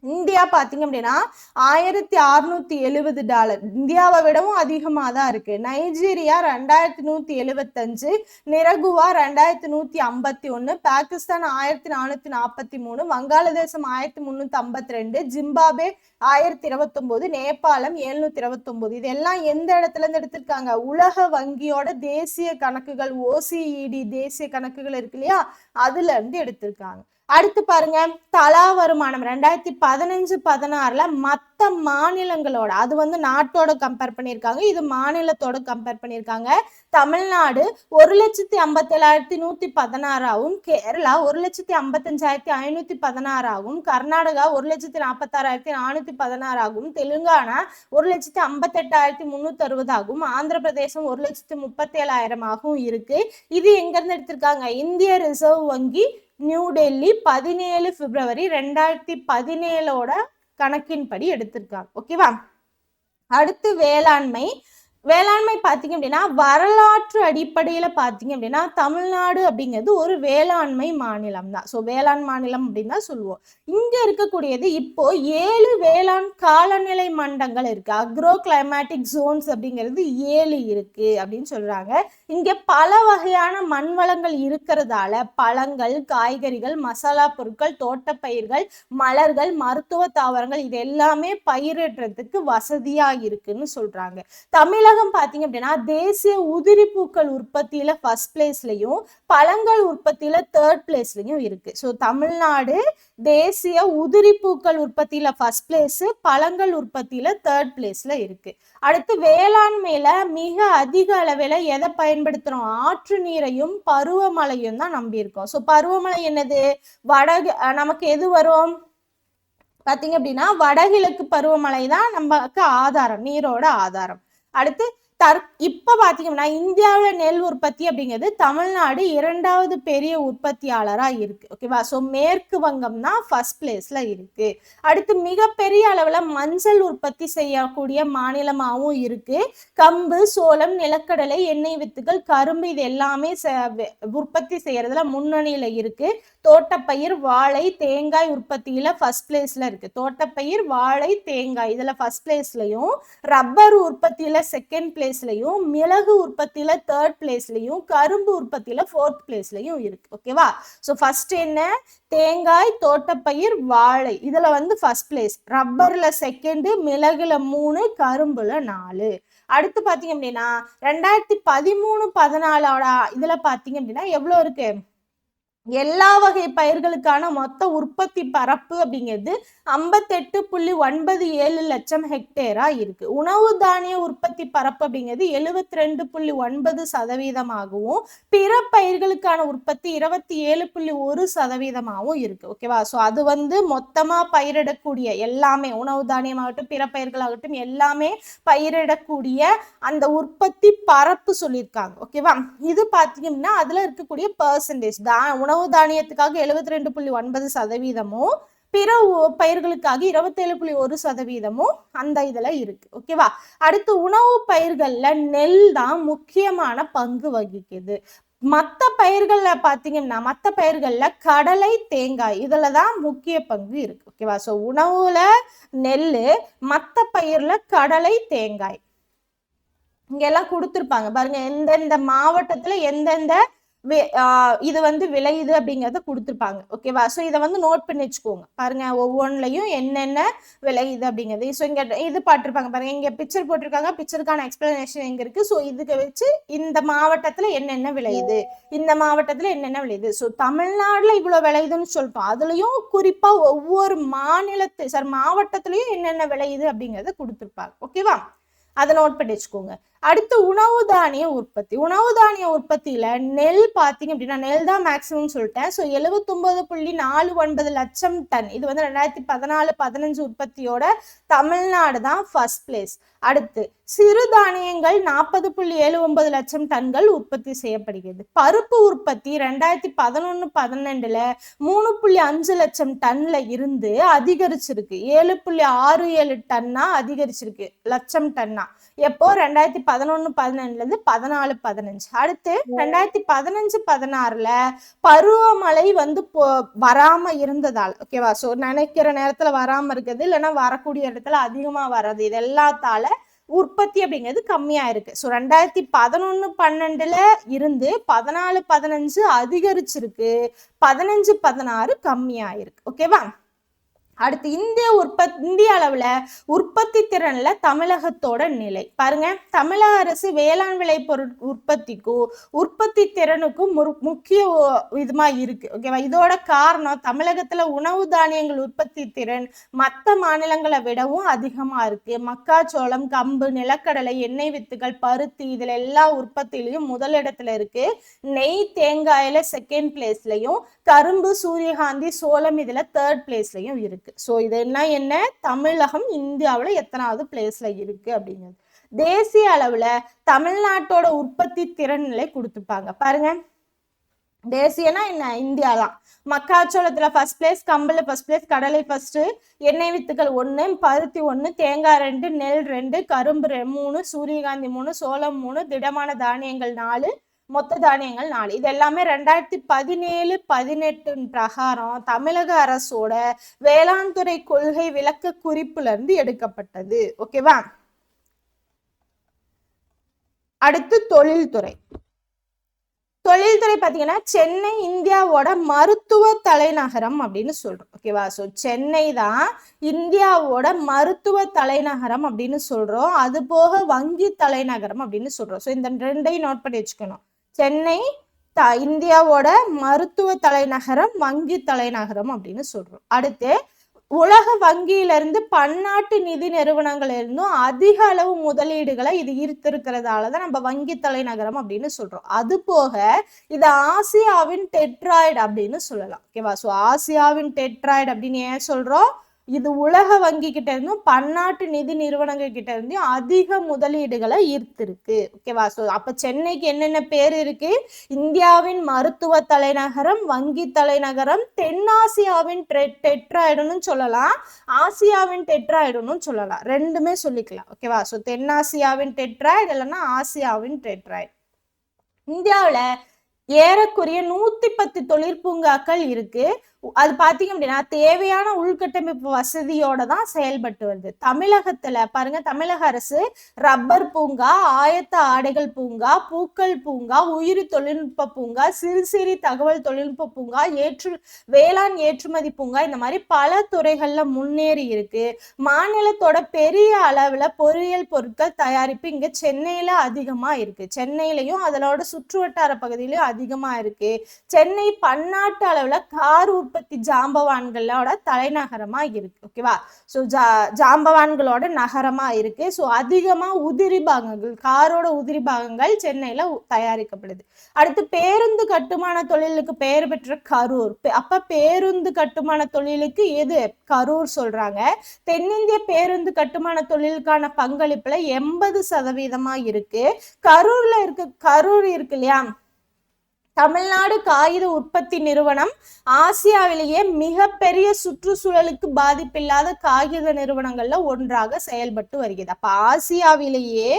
இந்தியா பாத்தீங்க அப்படின்னா 1670 டாலர், இந்தியாவை விடவும் அதிகமா தான் இருக்கு. நைஜீரியா 2175, நிரகுவா 2151, பாகிஸ்தான் 1443, வங்காளதேசம் 1352, ஜிம்பாபே 1029, நேபாளம் 729. இதெல்லாம் எந்த இடத்துல இருந்து எடுத்திருக்காங்க? உலக வங்கியோட தேசிய கணக்குகள், OCED தேசிய கணக்குகள் இருக்கு இல்லையா? அதுல இருந்து எடுத்திருக்காங்க. அடுத்து பாருங்க, தலா வருமானம் 2015-16 மற்ற மாநிலங்களோட, அது வந்து நாட்டோட கம்பேர் பண்ணியிருக்காங்க, இது மாநிலத்தோட கம்பேர் பண்ணியிருக்காங்க. தமிழ்நாடு 1,57,116, கேரளா 1,55,516, கர்நாடகா 1,46,416, தெலுங்கானா 1,58,360, ஆந்திர பிரதேசம் 1,37,000 இருக்கு. இது எங்க இருந்து எடுத்திருக்காங்க? இந்திய ரிசர்வ் வங்கி, நியூ டெல்லி, 17 பிப்ரவரி 2017 கணக்கின்படி எடுத்திருக்காங்க. ஓகேவா? அடுத்து வேளாண்மை. வேளாண்மை பார்த்தீங்க அப்படின்னா வரலாற்று அடிப்படையில பார்த்தீங்க அப்படின்னா தமிழ்நாடு அப்படிங்கிறது ஒரு வேளாண்மை மாநிலம் தான். ஸோ வேளாண் மாநிலம் அப்படின்னு தான் சொல்லுவோம். இங்க இருக்கக்கூடியது இப்போ 7 வேளாண் காலநிலை மண்டங்கள் இருக்கு. அக்ரோ கிளைமேட்டிக் ஜோன்ஸ் அப்படிங்கிறது 7 இருக்கு அப்படின்னு சொல்றாங்க. இங்க பல வகையான மண் வளங்கள் இருக்கிறதால பழங்கள், காய்கறிகள், மசாலா பொருட்கள், தோட்டப்பயிர்கள், மலர்கள், மருத்துவ தாவரங்கள் இது எல்லாமே பயிரிடுறதுக்கு வசதியா இருக்குன்னு சொல்றாங்க. தமிழகம் பாத்தீங்க அப்படின்னா தேசிய உதிரி பூக்கள் உற்பத்தியில ஃபர்ஸ்ட் பிளேஸ்லயும் பழங்கள் உற்பத்தியில தேர்ட் பிளேஸ்லயும் இருக்கு. ஸோ தமிழ்நாடு தேசிய உதிரி பூக்கள் உற்பத்தியில ஃபர்ஸ்ட் பிளேஸ், பழங்கள் உற்பத்தியில தேர்ட் பிளேஸ்ல இருக்கு. அடுத்து வேளாண்மையில மிக அதிக அளவில் எதை பயன்படுத்துறோம்? ஆற்று நீரையும் பருவமழையும் தான் நம்பி இருக்கோம். ஸோ பருவமழை என்னது? நமக்கு எது வரும் பாத்தீங்க அப்படின்னா வடகிழக்கு பருவமழை தான் நமக்கு ஆதாரம், நீரோட ஆதாரம். அடுத்து இப்ப பாத்தீங்கன்னா இந்தியாவில் நெல் உற்பத்தி அப்படிங்கிறது தமிழ்நாடு 2வது பெரிய உற்பத்தியாளரா இருக்கு. ஓகேவா? ஸோ மேற்கு வங்கம் தான் ஃபர்ஸ்ட் பிளேஸ்ல இருக்கு. அடுத்து மிகப்பெரிய அளவுல மஞ்சள் உற்பத்தி செய்யக்கூடிய மாநிலமாகவும் இருக்கு. கம்பு, சோளம், நிலக்கடலை, எண்ணெய் வித்துகள், கரும்பு இது எல்லாமே உற்பத்தி செய்யறதுல முன்னணியில இருக்கு. தோட்டப்பயிர், வாழை, தேங்காய் உற்பத்தியில ஃபர்ஸ்ட் பிளேஸ்ல இருக்கு. தோட்டப்பயிர், வாழை, தேங்காய் இதுல ஃபர்ஸ்ட் பிளேஸ்லயும், ரப்பர் உற்பத்தியில செகண்ட் பிளேஸ்லயும், மிளகு உற்பத்தியில தேர்ட் பிளேஸ்லயும், கரும்பு உற்பத்தியில ஃபோர்த் பிளேஸ்லயும் இருக்கு. ஓகேவா? ஸோ ஃபர்ஸ்ட் என்ன? தேங்காய், தோட்டப்பயிர், வாழை இதுல ஃபர்ஸ்ட் பிளேஸ், ரப்பர்ல செகண்ட், மிளகுல 3, கரும்புல 4. அடுத்து பாத்தீங்க அப்படின்னா 2013-14 இதுல பாத்தீங்க அப்படின்னா எவ்வளவு இருக்கு? எல்லா வகை பயிர்களுக்கான மொத்த உற்பத்தி பரப்பு அப்படிங்கிறது 58.97 லட்சம் ஹெக்டேரா இருக்கு. உணவு தானிய உற்பத்தி பரப்பு அப்படிங்கிறது 72.9% பிற பயிர்களுக்கான உற்பத்தி 27.1% இருக்கு. ஓகேவா? ஸோ அது மொத்தமா பயிரிடக்கூடிய எல்லாமே உணவு தானியமாகட்டும் பிற பயிர்களாகட்டும் எல்லாமே பயிரிடக்கூடிய அந்த உற்பத்தி பரப்பு சொல்லியிருக்காங்க. ஓகேவா? இது பாத்தீங்கன்னா அதுல இருக்கக்கூடிய பெர்சன்டேஜ் உணவு தானியத்துக்காக 72.9%, பிற பயிர்களுக்காக 27.1% அந்த இதுல இருக்கு. ஓகேவா? அடுத்து உணவு பயிர்கள்ல நெல் தான் முக்கியமான பங்கு வகிக்குது. மற்ற பயிர்கள்ல பாத்தீங்கன்னா மற்ற பயிர்கள்ல கடலை, தேங்காய் இதுலதான் முக்கிய பங்கு இருக்கு. ஓகேவா? ஸோ உணவுல நெல்லு, மற்ற பயிர்ல கடலை, தேங்காய் இங்கெல்லாம் கொடுத்துருப்பாங்க பாருங்க. எந்தெந்த மாவட்டத்துல எந்தெந்த இது விளையுது அப்படிங்கறத கொடுத்துருப்பாங்க. ஓகேவா? ஸோ இதை நோட் பண்ணி வச்சுக்கோங்க. பாருங்க ஒவ்வொன்றுலையும் என்னென்ன விளையுது அப்படிங்கிறது. ஸோ இங்க இது பாட்டிருப்பாங்க பாருங்க. இங்க பிக்சர் போட்டிருக்காங்க. பிக்சருக்கான எக்ஸ்பிளனேஷன் எங்க இருக்கு? ஸோ இதுக்கு வச்சு இந்த மாவட்டத்துல என்னென்ன விளையுது, இந்த மாவட்டத்துல என்னென்ன விளையுது. ஸோ தமிழ்நாடுல இவ்வளவு விளையுதுன்னு சொல்லிட்டோம். அதுலயும் குறிப்பா ஒவ்வொரு மாவட்டத்திலயும் என்னென்ன விளையுது அப்படிங்கறத கொடுத்துருப்பாங்க. ஓகேவா? அதை நோட் பண்ணி வச்சுக்கோங்க. அடுத்து உணவு தானிய உற்பத்தி. உணவு தானிய உற்பத்தியில நெல் பாத்தீங்க அப்படின்னா நெல் தான் மேக்சிமம் சொல்லிட்டேன். ஸோ 79.49 லட்சம் டன். இது 2014-15 உற்பத்தியோட தமிழ்நாடு தான் ஃபர்ஸ்ட் பிளேஸ். அடுத்து சிறுதானியங்கள் 40.79 லட்சம் டன்கள் உற்பத்தி செய்யப்படுகிறது. பருப்பு உற்பத்தி 2011-12 3.5 லட்சம் டன்ல இருந்து அதிகரிச்சிருக்கு. 7.67 டன்னா அதிகரிச்சிருக்கு, லட்சம் டன்னா. எப்போ? 2011-12 14-15. அடுத்து 2015-16 பருவமழை வராம இருந்ததால், ஓகேவா? ஸோ நினைக்கிற நேரத்துல வராம இருக்குது, இல்லைன்னா வரக்கூடிய இடத்துல அதிகமா வர்றது, இது எல்லாத்தால உற்பத்தி அப்படிங்கிறது கம்மியா இருக்கு. ஸோ 2011-12 இருந்து 14-15 அதிகரிச்சிருக்கு, 15-16 கம்மியாயிருக்கு. ஓகேவா? அடுத்து இந்திய அளவுல உற்பத்தி திறன்ல தமிழகத்தோட நிலை பாருங்க. தமிழக அரசு வேளாண் விளை பொருள் உற்பத்திக்கும் உற்பத்தி திறனுக்கும் முக்கிய இதுமா இருக்கு. ஓகேவா? இதோட காரணம் தமிழகத்துல உணவு தானியங்கள் உற்பத்தி திறன் மற்ற மாநிலங்களை விடவும் அதிகமா இருக்கு. மக்காச்சோளம், கம்பு, நிலக்கடலை, எண்ணெய் வித்துகள், பருத்தி இதுல எல்லா உற்பத்திலையும் முதலிடத்துல இருக்கு. நெய், தேங்காயில செகண்ட் பிளேஸ்லயும், கரும்பு, சூரியகாந்தி, சோளம் இதுல தேர்ட் பிளேஸ்லயும் இருக்கு. ஸோ இதெல்லாம் என்ன? தமிழகம் இந்தியாவில் எத்தனாவது பிளேஸ்ல இருக்கு அப்படிங்கிறது. தேசிய அளவுல தமிழ்நாட்டோட உற்பத்தி திறன் நிலை கொடுத்துருப்பாங்க பாருங்க. தேசியனா என்ன, இந்தியா தான். மக்காச்சோளத்துல ஃபர்ஸ்ட் பிளேஸ், கம்புல ஃபர்ஸ்ட் பிளேஸ், கடலை ஃபர்ஸ்ட், எண்ணெய் வித்துக்கள் 1, பருத்தி 1, தேங்காய் 2, நெல் 2, கரும்பு 3, சூரியகாந்தி 3, சோளம் 3, திடமான தானியங்கள் 4, மொத்த தானியங்கள் 4. இது எல்லாமே 2017-18 பிரகாரம் தமிழக அரசோட வேளாண் துறை கொள்கை விளக்க குறிப்புல இருந்து எடுக்கப்பட்டது. ஓகேவா. அடுத்து தொழில்துறை. தொழில்துறை பாத்தீங்கன்னா சென்னை இந்தியாவோட மருத்துவ தலைநகரம் அப்படின்னு சொல்றோம். ஓகேவா. ஸோ சென்னை தான் இந்தியாவோட மருத்துவ தலைநகரம் அப்படின்னு சொல்றோம். அது போக வங்கி தலைநகரம் அப்படின்னு சொல்றோம். ஸோ இந்த ரெண்டையும் நோட் பண்ணி வச்சுக்கணும். சென்னை இந்தியாவோட மருத்துவ தலைநகரம், வங்கி தலைநகரம் அப்படின்னு சொல்றோம். அடுத்து உலக வங்கியிலிருந்து பன்னாட்டு நிதி நிறுவனங்கள்ல இருந்தும் அதிக அளவு முதலீடுகளை இது ஈர்த்திருக்கிறதாலதான் நம்ம வங்கி தலைநகரம் அப்படின்னு சொல்றோம். அது போக இது ஆசியாவின் டெட்ராய்டு அப்படின்னு சொல்லலாம். ஓகேவா. ஸோ ஆசியாவின் டெட்ராய்டு அப்படின்னு ஏன் சொல்றோம், இது உலக வங்கி கிட்ட இருந்தும் பன்னாட்டு நிதி நிறுவனங்கள் கிட்ட இருந்தும் அதிக முதலீடுகளை ஈர்த்திருக்கு. ஓகேவா. ஸோ அப்ப சென்னைக்கு என்னென்ன பேர் இருக்கு, இந்தியாவின் மருத்துவ தலைநகரம், வங்கி தலைநகரம், தென்னாசியாவின் டெட்ராய்டுன்னு சொல்லலாம், ஆசியாவின் டெட்ராய்டுன்னு சொல்லலாம், ரெண்டுமே சொல்லிக்கலாம். ஓகேவா. ஸோ தென்னாசியாவின் டெட்ராய்டு இல்லைன்னா ஆசியாவின் டெட்ராய்டு. இந்தியாவில ஏறக்குறைய 110 தொழிற்பூங்காக்கள் இருக்கு. அது பாத்தீங்க அப்படின்னா தேவையான உள்கட்டமைப்பு வசதியோட தான் செயல்பட்டு வருது. தமிழகத்துல பாருங்க, தமிழக அரசு ரப்பர் பூங்கா, ஆயத்த ஆடைகள் பூங்கா, பூக்கள் பூங்கா, உயிரி தொழில்நுட்ப பூங்கா, சிறு தகவல் தொழில்நுட்ப பூங்கா, வேளாண் ஏற்றுமதி பூங்கா, இந்த மாதிரி பல துறைகள்ல முன்னேறி இருக்கு. மாநிலத்தோட பெரிய அளவுல பொறியியல் பொருட்கள் தயாரிப்பு இங்க சென்னையில அதிகமா இருக்கு. சென்னையிலையும் அதனோட சுற்றுவட்டார பகுதியிலையும் அதிகமா இருக்கு. சென்னை பன்னாட்டு அளவுல கார் உற்பத்தி ஜாம்பவான்களோட தலைநகரமா இருக்கு. ஓகேவா. ஸோ ஜாம்பவான்களோட நகரமா இருக்கு. ஸோ அதிகமா உதிரி பாகங்கள், காரோட உதிரி பாகங்கள் சென்னையில தயாரிக்கப்படுது. அடுத்து பேருந்து கட்டுமான தொழிலுக்கு பெயர் பெற்ற கரூர். அப்ப பேருந்து கட்டுமான தொழிலுக்கு எது கரூர் சொல்றாங்க. தென்னிந்திய பேருந்து கட்டுமான தொழிலுக்கான பங்களிப்புல 80% இருக்கு. கரூர் இருக்கு இல்லையா, தமிழ்நாடு காகித உற்பத்தி நிறுவனம் ஆசியாவிலேயே மிகப்பெரிய சுற்றுச்சூழலுக்கு பாதிப்பில்லாத காகித நிறுவனங்கள்ல ஒன்றாக செயல்பட்டு வருகிறது. அப்ப ஆசியாவிலேயே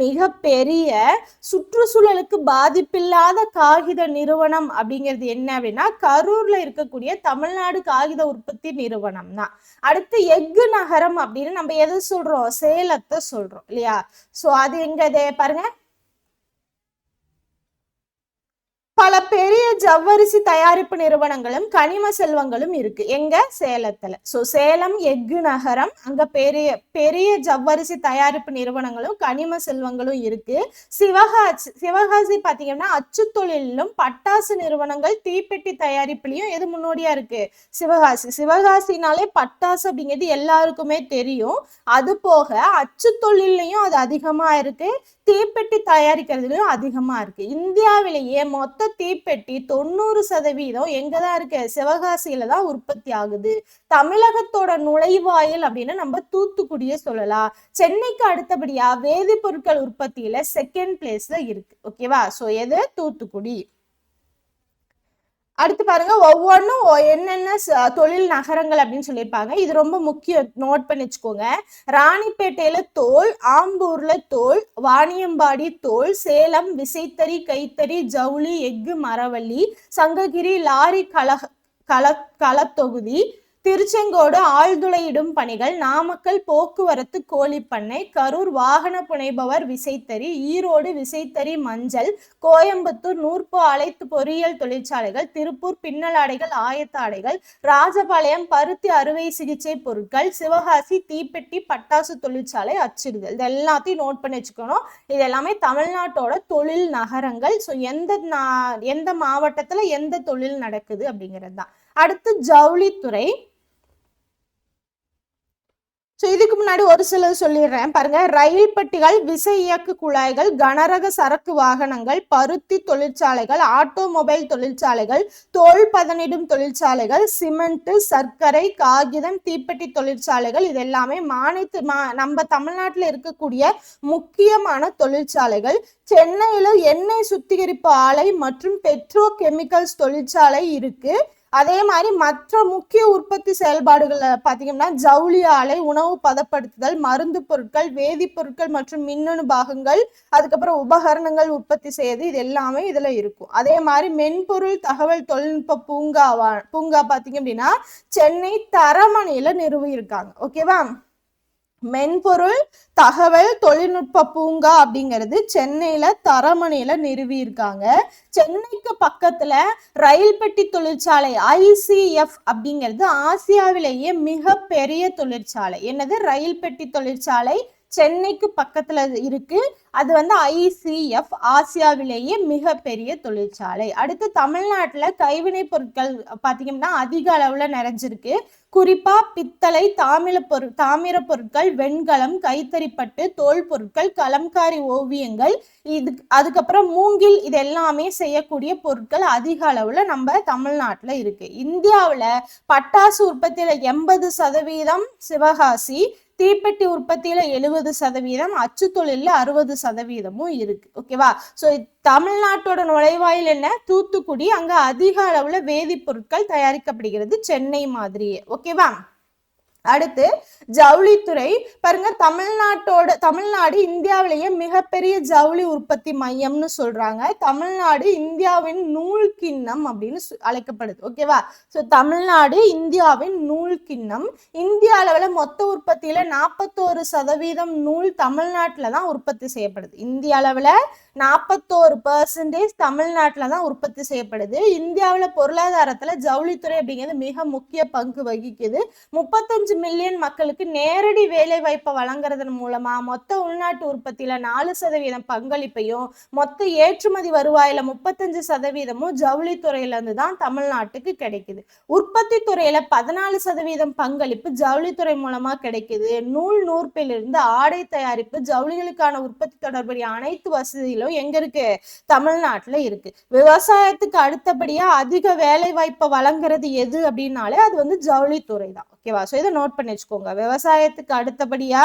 மிகப்பெரிய சுற்றுச்சூழலுக்கு பாதிப்பில்லாத காகித நிறுவனம் அப்படிங்கிறது என்ன அப்படின்னா கரூர்ல இருக்கக்கூடிய தமிழ்நாடு காகித உற்பத்தி நிறுவனம் தான். அடுத்து எஃகு நகரம் அப்படின்னு நம்ம எது சொல்றோம், சேலத்தை சொல்றோம் இல்லையா. சோ அது எங்க பாருங்க, பல பெரிய ஜவ்வரிசி தயாரிப்பு நிறுவனங்களும் கனிம செல்வங்களும் இருக்கு எங்க, சேலத்துல. சோ சேலம் எஃகு நகரம், அங்க பெரிய ஜவ்வரிசி தயாரிப்பு நிறுவனங்களும் கனிம செல்வங்களும் இருக்கு. சிவகாசி பாத்தீங்கன்னா அச்சு தொழிலும் பட்டாசு நிறுவனங்கள், தீப்பெட்டி தயாரிப்புலயும் எது முன்னோடியா இருக்கு, சிவகாசினாலே பட்டாசு அப்படிங்கிறது எல்லாருக்குமே தெரியும். அது போக அச்சு தொழிலையும் அது அதிகமா இருக்கு, தீப்பெட்டி தயாரிக்கிறதுலயும் அதிகமா இருக்கு. இந்தியாவிலேயே மொத்த தீப்பெட்டி 90% எங்கதான் இருக்கு, சிவகாசியில தான் உற்பத்தி ஆகுது. தமிழகத்தோட நுழைவாயில் அப்படின்னு நம்ம தூத்துக்குடியே சொல்லலாம். சென்னைக்கு அடுத்தபடியா வேதிப்பொருட்கள் உற்பத்தியில செகண்ட் பிளேஸ்ல இருக்கு. ஓகேவா. சோ எது, தூத்துக்குடி. அடுத்து பாருங்க, ஒவ்வொன்றும் என்னென்ன தொழில் நகரங்கள் அப்படின்னு சொல்லியிருப்பாங்க. இது ரொம்ப முக்கியம், நோட் பண்ணி வச்சுக்கோங்க. ராணிப்பேட்டையில தோல், ஆம்பூர்ல தோல், வாணியம்பாடி தோல், சேலம் விசைத்தறி கைத்தறி ஜவுளி எஃகு மரவள்ளி, சங்ககிரி லாரி களத்தொகுதி, திருச்செங்கோடு ஆழ்துளையிடும் பணிகள், நாமக்கல் போக்குவரத்து கோழிப்பண்ணை, கரூர் வாகன புனைபவர் விசைத்தறி, ஈரோடு விசைத்தறி மஞ்சள், கோயம்புத்தூர் நூற்பு அனைத்து பொறியியல் தொழிற்சாலைகள், திருப்பூர் பின்னல் ஆடைகள் ஆயத்த ஆடைகள், ராஜபாளையம் பருத்தி அறுவை சிகிச்சை பொருட்கள், சிவகாசி தீப்பெட்டி பட்டாசு தொழிற்சாலை அச்சிடுதல். இது எல்லாத்தையும் நோட் பண்ணி வச்சுக்கணும். இது எல்லாமே தமிழ்நாட்டோட தொழில் நகரங்கள். ஸோ எந்த மாவட்டத்துல எந்த தொழில் நடக்குது அப்படிங்கிறது தான். அடுத்து ஜவுளித்துறை. ஸோ இதுக்கு முன்னாடி ஒரு சிலர் சொல்லிடுறேன் பாருங்க. ரயில் பெட்டிகள், விசை இயக்கு குழாய்கள், கனரக சரக்கு வாகனங்கள், பருத்தி தொழிற்சாலைகள், ஆட்டோமொபைல் தொழிற்சாலைகள், தோல் பதனிடும் தொழிற்சாலைகள், சிமெண்ட், சர்க்கரை, காகிதம், தீப்பெட்டி தொழிற்சாலைகள், இது எல்லாமே நம்ம தமிழ்நாட்டில் இருக்கக்கூடிய முக்கியமான தொழிற்சாலைகள். சென்னையில எண்ணெய் சுத்திகரிப்பு ஆலை மற்றும் பெட்ரோ கெமிக்கல்ஸ் தொழிற்சாலை இருக்கு. அதே மாதிரி மற்ற முக்கிய உற்பத்தி செயல்பாடுகள் பார்த்தீங்கன்னா ஜவுளி ஆலை, உணவு பதப்படுத்துதல், மருந்து பொருட்கள், வேதிப்பொருட்கள் மற்றும் மின்னணு பாகங்கள், அதுக்கப்புறம் உபகரணங்கள் உற்பத்தி செய்யுது, இது எல்லாமே இதுல இருக்கும். அதே மாதிரி மென்பொருள் தகவல் தொழில்நுட்ப பூங்கா பார்த்தீங்க அப்படின்னா சென்னை தரமணியில நிறுவி இருக்காங்க. ஓகேவா? மென்பொருள் தகவல் தொழில்நுட்ப பூங்கா அப்படிங்கிறது சென்னையில தரமணியில நிறுவி இருக்காங்க. சென்னைக்கு பக்கத்துல ரயில் பெட்டி தொழிற்சாலை ICF அப்படிங்கிறது ஆசியாவிலேயே மிக பெரிய தொழிற்சாலை. என்னது? ரயில் பெட்டி தொழிற்சாலை சென்னைக்கு பக்கத்துல இருக்கு. அது வந்து ICF, ஆசியாவிலேயே மிக பெரிய தொழிற்சாலை. அடுத்து தமிழ்நாட்டுல கைவினை பொருட்கள் பாத்தீங்கன்னா அதிக அளவுல நிறைஞ்சிருக்கு. குறிப்பா பித்தளை, தாமிர பொருட்கள், வெண்கலம், கைத்தறிப்பட்டு, தோல் பொருட்கள், கலம்காரி ஓவியங்கள், அதுக்கப்புறம் மூங்கில், இது எல்லாமே செய்யக்கூடிய பொருட்கள் அதிக அளவுல நம்ம தமிழ்நாட்டுல இருக்கு. இந்தியாவுல பட்டாசு உற்பத்தியில 80% சிவகாசி, தீப்பெட்டி உற்பத்தியில 70%, அச்சு தொழில 60% இருக்கு. ஓகேவா? சோ தமிழ்நாட்டோட நுழைவாயில் என்ன? தூத்துக்குடி. அங்க அதிக அளவுல வேதிப்பொருட்கள் தயாரிக்கப்படுகிறது, சென்னை மாதிரியே. ஓகேவா? அடுத்து ஜவுளித்துறை பாருங்க. தமிழ்நாடு இந்தியாவிலேயே மிகப்பெரிய ஜவுளி உற்பத்தி மையம்னு சொல்றாங்க. தமிழ்நாடு இந்தியாவின் நூல் கிண்ணம் அப்படின்னு அழைக்கப்படுது. ஓகேவா? ஸோ தமிழ்நாடு இந்தியாவின் நூல் கிண்ணம். இந்திய அளவுல மொத்த உற்பத்தியில 41% நூல் தமிழ்நாட்டுல தான் உற்பத்தி செய்யப்படுது. இந்திய அளவுல 41% தமிழ்நாட்டுல தான் உற்பத்தி செய்யப்படுது. இந்தியாவுல பொருளாதாரத்துல ஜவுளித்துறை அப்படிங்கிறது மிக முக்கிய பங்கு வகிக்குது. 35 மில்லியன் மக்களுக்கு நேரடி வேலை வாய்ப்பை வழங்குறதன் மூலமா மொத்த உள்நாட்டு உற்பத்தியில 4% பங்களிப்பையும், மொத்த ஏற்றுமதி வருவாயில 35% ஜவுளித்துறையில இருந்து தான் தமிழ்நாட்டுக்கு கிடைக்குது. உற்பத்தி துறையில 14% பங்களிப்பு ஜவுளித்துறை மூலமா கிடைக்குது. நூற்பிலிருந்து ஆடை தயாரிப்பு, ஜவுளிகளுக்கான உற்பத்தி தொடர்புடைய அனைத்து வசதிகளும் எங்க இருக்கு? தமிழ்நாட்டுல இருக்கு. விவசாயத்துக்கு அடுத்தபடியா அதிக வேலை வாய்ப்பை வழங்குறது எது அப்படின்னாலே அது வந்து ஜவுளித்துறை தான். ஓகேவா? சோ இதை நோட் பண்ணி வச்சுக்கோங்க. விவசாயத்துக்கு அடுத்தபடியா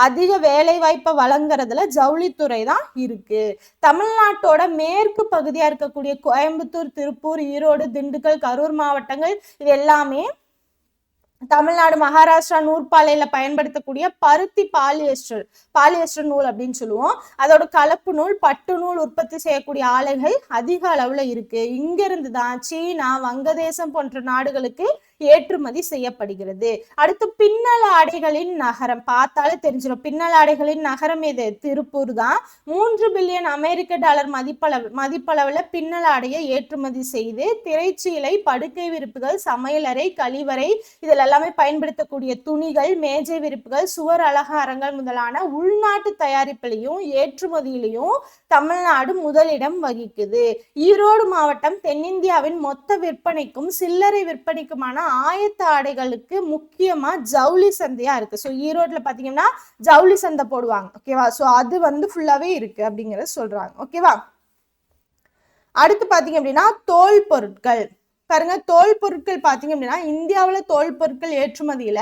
அதிக வேலை வாய்ப்பை வழங்குறதுல ஜவுளித்துறை தான் இருக்கு. தமிழ்நாட்டோட மேற்கு பகுதியா இருக்கக்கூடிய கோயம்புத்தூர், திருப்பூர், ஈரோடு, திண்டுக்கல், கரூர் மாவட்டங்கள், இது எல்லாமே தமிழ்நாடு, மகாராஷ்டிரா நூற்பாலையில பயன்படுத்தக்கூடிய பருத்தி பாலியஸ்டர் நூல் அப்படின்னு சொல்லுவோம். அதோட கலப்பு நூல், பட்டு நூல் உற்பத்தி செய்யக்கூடிய ஆலைகள் அதிக அளவுல இருக்கு. இங்க இருந்து தான் சீனா, வங்கதேசம் போன்ற நாடுகளுக்கு ஏற்றுமதி செய்யப்படுகிறது. அடுத்து பின்னல் ஆடைகளின் நகரம். பார்த்தாலே தெரிஞ்சிடும் பின்னல் ஆடைகளின் நகரம் எது? திருப்பூர் தான். 3 பில்லியன் அமெரிக்க டாலர் மதிப்பளவுல பின்னல் ஆடையை ஏற்றுமதி செய்து திரைச்சீலை, படுக்கை விரிப்புகள், சமையலறை, கழிவறை, இதில் எல்லாமே பயன்படுத்தக்கூடிய துணிகள், மேஜை விரிப்புகள், சுவர் அலங்காரங்கள் முதலான உள்நாட்டு தயாரிப்பிலையும் ஏற்றுமதியிலையும் தமிழ்நாடு முதலிடம் வகிக்குது. ஈரோடு மாவட்டம் தென்னிந்தியாவின் மொத்த விற்பனைக்கும் சில்லறை விற்பனைக்குமான ஆயத்த ஆடைகளுக்கு முக்கியமா ஜவுளி சந்தையா இருக்கு. ஸோ ஈரோட்ல பாத்தீங்கன்னா ஜவுளி சந்தை போடுவாங்க. ஓகேவா? ஸோ அது வந்து ஃபுல்லாவே இருக்கு அப்படிங்கறத சொல்றாங்க. ஓகேவா? அடுத்து பாத்தீங்க அப்படின்னா தோல் பொருட்கள். பாருங்க, தோல் பொருட்கள் பாத்தீங்க அப்படின்னா இந்தியாவுல தோல் பொருட்கள் ஏற்றுமதியில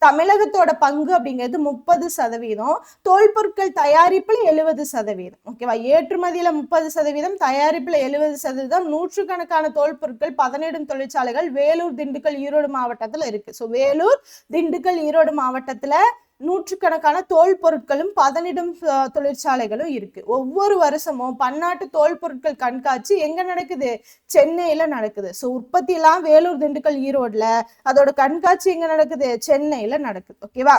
தமிழகத்தோட பங்கு அப்படிங்கிறது 30%, தோல் பொருட்கள் தயாரிப்புல 70%. ஓகேவா? ஏற்றுமதியில 30%, தயாரிப்புல 70%. நூற்றுக்கணக்கான தோல் பொருட்கள் பதனிடும் தொழிற்சாலைகள் வேலூர், திண்டுக்கல், ஈரோடு மாவட்டத்துல இருக்கு. ஸோ வேலூர், திண்டுக்கல், ஈரோடு மாவட்டத்துல நூற்றுக்கணக்கான தோல் பொருட்களும் பதனிடும் தொழிற்சாலைகளும் இருக்கு. ஒவ்வொரு வருஷமும் பன்னாட்டு தோல் பொருட்கள் கண்காட்சி எங்க நடக்குது? சென்னையில நடக்குது. ஸோ உற்பத்தி எல்லாம் வேலூர், திண்டுக்கல், ஈரோடுல, அதோட கண்காட்சி எங்க நடக்குது? சென்னையில நடக்குது. ஓகேவா?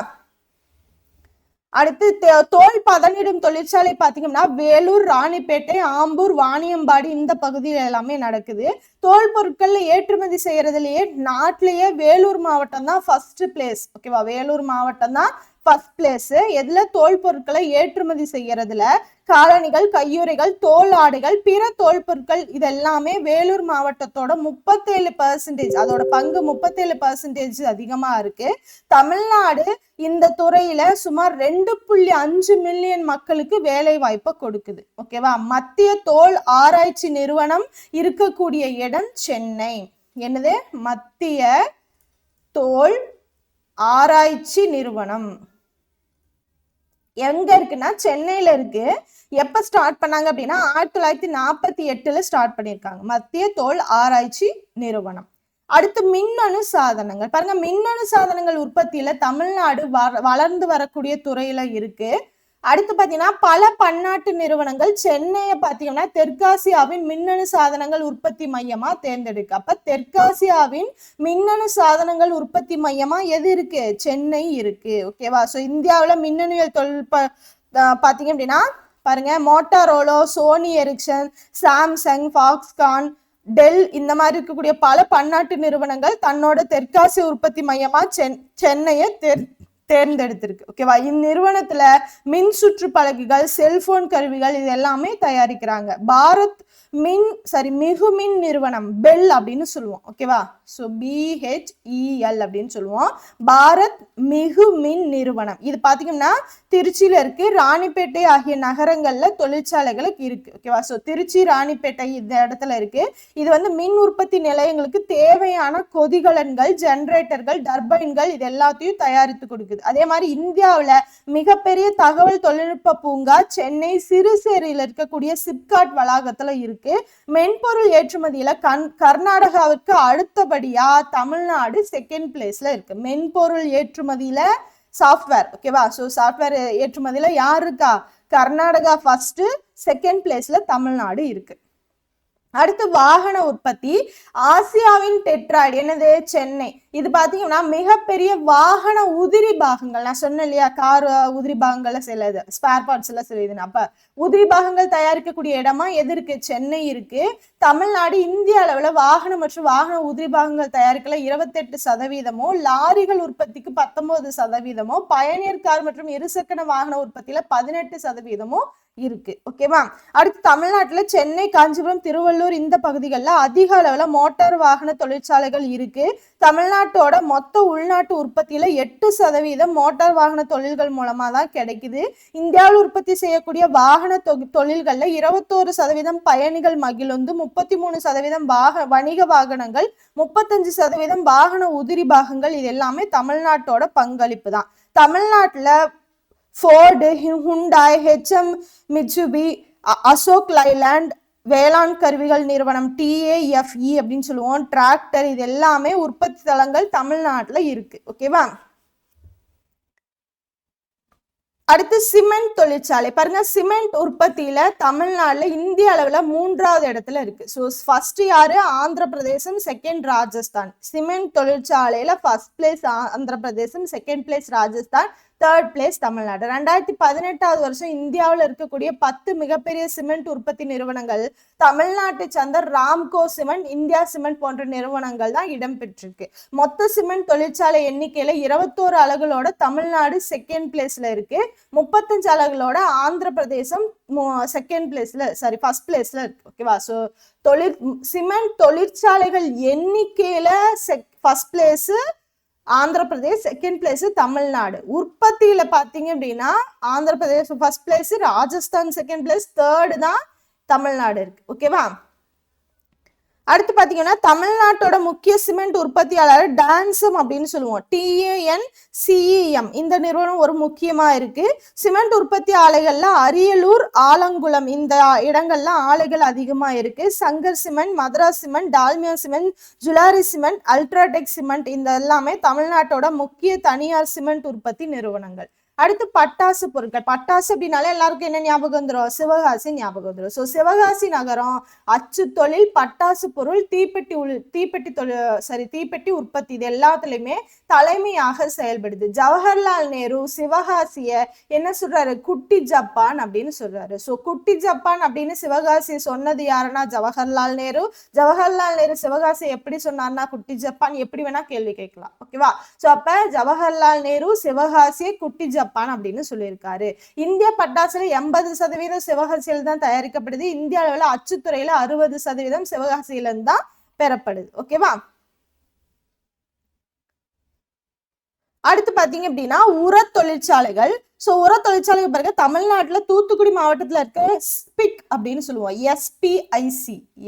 அடுத்து தோல் பதனிடும் தொழிற்சாலை பாத்தீங்கன்னா வேலூர், ராணிப்பேட்டை, ஆம்பூர், வாணியம்பாடி இந்த பகுதியில எல்லாமே நடக்குது. தோல் பொருட்கள்ல ஏற்றுமதி செய்யறதுலயே நாட்டிலேயே வேலூர் மாவட்டம் தான் ஃபர்ஸ்ட் பிளேஸ். ஓகேவா? வேலூர் மாவட்டம் தான் ஃபர்ஸ்ட் பிளேஸ். எதுல? தோல் பொருட்களை ஏற்றுமதி செய்யறதுல. காலணிகள், கையுறைகள், தோல் ஆடைகள், பிற தோல் பொருட்கள் இதெல்லாமே வேலூர் மாவட்டத்தோட 37%, அதோட பங்கு 37% அதிகமா இருக்கு. தமிழ்நாடு இந்த துறையில சுமார் 2.5 மில்லியன் மக்களுக்கு வேலை வாய்ப்பை கொடுக்குது. ஓகேவா? மத்திய தோல் ஆராய்ச்சி நிறுவனம் இருக்கக்கூடிய இடம் சென்னை. என்னது? மத்திய தோல் ஆராய்ச்சி நிறுவனம் எங்க இருக்குன்னா சென்னையில இருக்கு. எப்ப ஸ்டார்ட் பண்ணாங்க அப்படின்னா 1948 ஸ்டார்ட் பண்ணிருக்காங்க மத்திய தோல் ஆராய்ச்சி நிறுவனம். அடுத்து மின்னணு சாதனங்கள். பாருங்க, மின்னணு சாதனங்கள் உற்பத்தியில தமிழ்நாடு வளர்ந்து வரக்கூடிய துறையில இருக்கு. அடுத்து பாத்தீங்கன்னா பல பன்னாட்டு நிறுவனங்கள் சென்னையை பாத்தீங்கன்னா தெற்காசியாவின் மின்னணு சாதனங்கள் உற்பத்தி மையமா தேர்ந்தெடுக்கு. அப்ப தெற்காசியாவின் மின்னணு சாதனங்கள் உற்பத்தி மையமா எது இருக்கு? சென்னை இருக்கு. ஓகேவா? சோ இந்தியாவுல மின்னணுவியல் தொழில்நுட்ப பாத்தீங்க அப்படின்னா பாருங்க, Motorola, Sony Ericsson, Samsung, Foxconn, Dell இந்த மாதிரி இருக்கக்கூடிய பல பன்னாட்டு நிறுவனங்கள் தன்னோட தெற்காசிய உற்பத்தி மையமா சென்னையை தேர்ந்தெடுத்திருக்கு. ஓகேவா? இந்நிறுவனத்துல மின் சுற்று பலகைகள், செல்போன் கருவிகள் இது எல்லாமே தயாரிக்கிறாங்க. பாரத் மிகுமின் நிறுவனம், பெல் அப்படின்னு சொல்லுவோம். ஓகேவா? சோ BHEL அப்படின்னு சொல்லுவோம். பாரத் மிகுமின் நிறுவனம் இது பாத்தீங்கன்னா திருச்சியில இருக்கு. ராணிப்பேட்டை ஆகிய நகரங்கள்ல தொழிற்சாலைகளுக்கு இருக்கு. ஓகேவா? சோ திருச்சி, ராணிப்பேட்டை இந்த இடத்துல இருக்கு. இது மின் உற்பத்தி நிலையங்களுக்கு தேவையான கொதிகலன்கள், ஜெனரேட்டர்கள், டர்பைன்கள் இது எல்லாத்தையும் தயாரித்து கொடுக்குது. அதே மாதிரி இந்தியாவுல மிகப்பெரிய தகவல் தொழில்நுட்ப பூங்கா சென்னை சிறுசேரியில இருக்கக்கூடிய சிப்காட் வளாகத்துல இருக்கு. மென்பொருள் ஏற்றுமதியில கர்நாடகாவிற்கு அடுத்தபடியா தமிழ்நாடு செகண்ட் பிளேஸ்ல இருக்கு. மென்பொருள் ஏற்றுமதியில சாஃப்ட்வேர். ஓகேவா? சோ சாஃப்ட்வேர் ஏற்றுமதியில யார் இருக்கா? கர்நாடகா ஃபர்ஸ்ட், செகண்ட் பிளேஸ்ல தமிழ்நாடு இருக்கு. அடுத்து வாகன உற்பத்தி. ஆசியாவின் டெட்ராய்டு என்னது? சென்னை. இது பாத்தீங்கன்னா மிகப்பெரிய வாகன உதிரி பாகங்கள். நான் சொன்னேன் இல்லையா, கார் உதிரி பாகங்கள்ல சிலது ஸ்பேர் பார்ட்ஸ் எல்லாம் செய்யுதுன்னு. அப்ப உதிரி பாகங்கள் தயாரிக்கக்கூடிய இடமா எது இருக்கு? சென்னை இருக்கு. தமிழ்நாடு இந்திய அளவுல வாகனம் மற்றும் வாகன உதிரி பாகங்கள் தயாரிக்கல 28%, லாரிகள் உற்பத்திக்கு 19%, பயணியர் கார் மற்றும் இருசக்கர வாகன உற்பத்தியில 18% இருக்கு. ஓகேவா? அடுத்து தமிழ்நாட்டுல சென்னை, காஞ்சிபுரம், திருவள்ளூர் இந்த பகுதிகளில் அதிக அளவுல மோட்டார் வாகன தொழிற்சாலைகள் இருக்கு. தமிழ்நாட்டோட மொத்த உள்நாட்டு உற்பத்தியில 8% மோட்டார் வாகன தொழில்கள் மூலமா தான் கிடைக்குது. இந்தியாவில் உற்பத்தி செய்யக்கூடிய வாகன தொழில்கள்ல 21% பயணிகள் மகிழுந்து, 33% வணிக வாகனங்கள், 35% வாகன உதிரி பாகங்கள் இது எல்லாமே தமிழ்நாட்டோட பங்களிப்பு தான். தமிழ்நாட்டுல Ford, Hyundai, HM, Mitsubishi, Ashok Leyland, வேளாண் கருவிகள் நிறுவனம் TAFE அப்படின்னு சொல்லுவோம், டிராக்டர் இது எல்லாமே உற்பத்தி தளங்கள் தமிழ்நாட்டுல இருக்கு. ஓகேவா? அடுத்து சிமெண்ட் தொழிற்சாலை. பாருங்க, சிமெண்ட் உற்பத்தியில தமிழ்நாடுல இந்திய அளவுல 3வது இடத்துல இருக்கு. ஸோ ஃபர்ஸ்ட் யாரு? ஆந்திர பிரதேசம், செகண்ட் ராஜஸ்தான். சிமெண்ட் தொழிற்சாலையில first place Andhra Pradesh, second place Rajasthan, third place Tamil Nadu. 2018 வருஷம் இந்தியாவில் இருக்கக்கூடிய 10 மிகப்பெரிய சிமெண்ட் உற்பத்தி நிறுவனங்கள் தமிழ்நாட்டை சார்ந்த ராம்கோ சிமெண்ட், இந்தியா சிமெண்ட் போன்ற நிறுவனங்கள் தான் இடம்பெற்றிருக்கு. மொத்த சிமெண்ட் தொழிற்சாலை எண்ணிக்கையில 21 அலகுகளோட தமிழ்நாடு செகண்ட் பிளேஸ்ல இருக்கு. 35 அலகுகளோட ஆந்திர பிரதேசம் செகண்ட் பிளேஸ்ல ஃபர்ஸ்ட் பிளேஸ்ல இருக்கு. ஓகேவா? ஸோ சிமெண்ட் தொழிற்சாலைகள் எண்ணிக்கையில first place Andhra Pradesh, second place Tamil Nadu. உற்பத்தியில பாத்தீங்க அப்படின்னா Andhra Pradesh first place, Rajasthan second place, third தான் தமிழ்நாடு இருக்கு. ஓகேவா? அடுத்து பாத்தீங்கன்னா தமிழ்நாட்டோட முக்கிய சிமெண்ட் உற்பத்தியாளர் டான்சம் அப்படின்னு சொல்லுவோம், TANCEM. இந்த நிறுவனம் ஒரு முக்கியமா இருக்கு. சிமெண்ட் உற்பத்தி ஆலைகள்ல அரியலூர், ஆலங்குளம் இந்த இடங்கள்ல ஆலைகள் அதிகமா இருக்கு. Sankar cement, Madras cement, Dalmia cement, Zuari cement, UltraTech cement இந்த எல்லாமே தமிழ்நாட்டோட முக்கிய தனியார் சிமெண்ட் உற்பத்தி நிறுவனங்கள். அடுத்து பட்டாசு பொருட்கள். பட்டாசு அப்படின்னாலே எல்லாருக்கும் என்ன ஞாபகம் வந்துடும்? சிவகாசி ஞாபகம் வந்துடும். ஸோ சிவகாசி நகரம் அச்சு தொழில், பட்டாசு பொருள், தீப்பெட்டி உற்பத்தி இது எல்லாத்துலயுமே தலைமையாக செயல்படுது. ஜவஹர்லால் நேரு சிவகாசிய என்ன சொல்றாரு? குட்டி ஜப்பான் அப்படின்னு சொல்றாரு. ஸோ குட்டி ஜப்பான் அப்படின்னு சிவகாசியை சொன்னது யாருன்னா ஜவஹர்லால் நேரு. ஜவஹர்லால் நேரு சிவகாசி எப்படி சொன்னார்னா குட்டி ஜப்பான். எப்படி வேணா கேள்வி கேட்கலாம். ஓகேவா? ஸோ அப்ப ஜவஹர்லால் நேரு சிவகாசியை குட்டி ஜப்பான் அப்படின்னு சொல்லியிருக்காரு. இந்திய பட்டாசுல 80% சிவகாசியில் தான் தயாரிக்கப்படுது. இந்திய அளவில் அச்சுத்துறையில 60% சிவகாசியில இருந்து தான் பெறப்படுது. ஓகேவா? அடுத்து பாத்தீங்க அப்படின்னா உர தொழிற்சாலைகள். ஸோ உர தொழிற்சாலைக்கு பிறகு தமிழ்நாட்டில் தூத்துக்குடி மாவட்டத்தில் இருக்க ஸ்பிக் அப்படின்னு சொல்லுவோம்.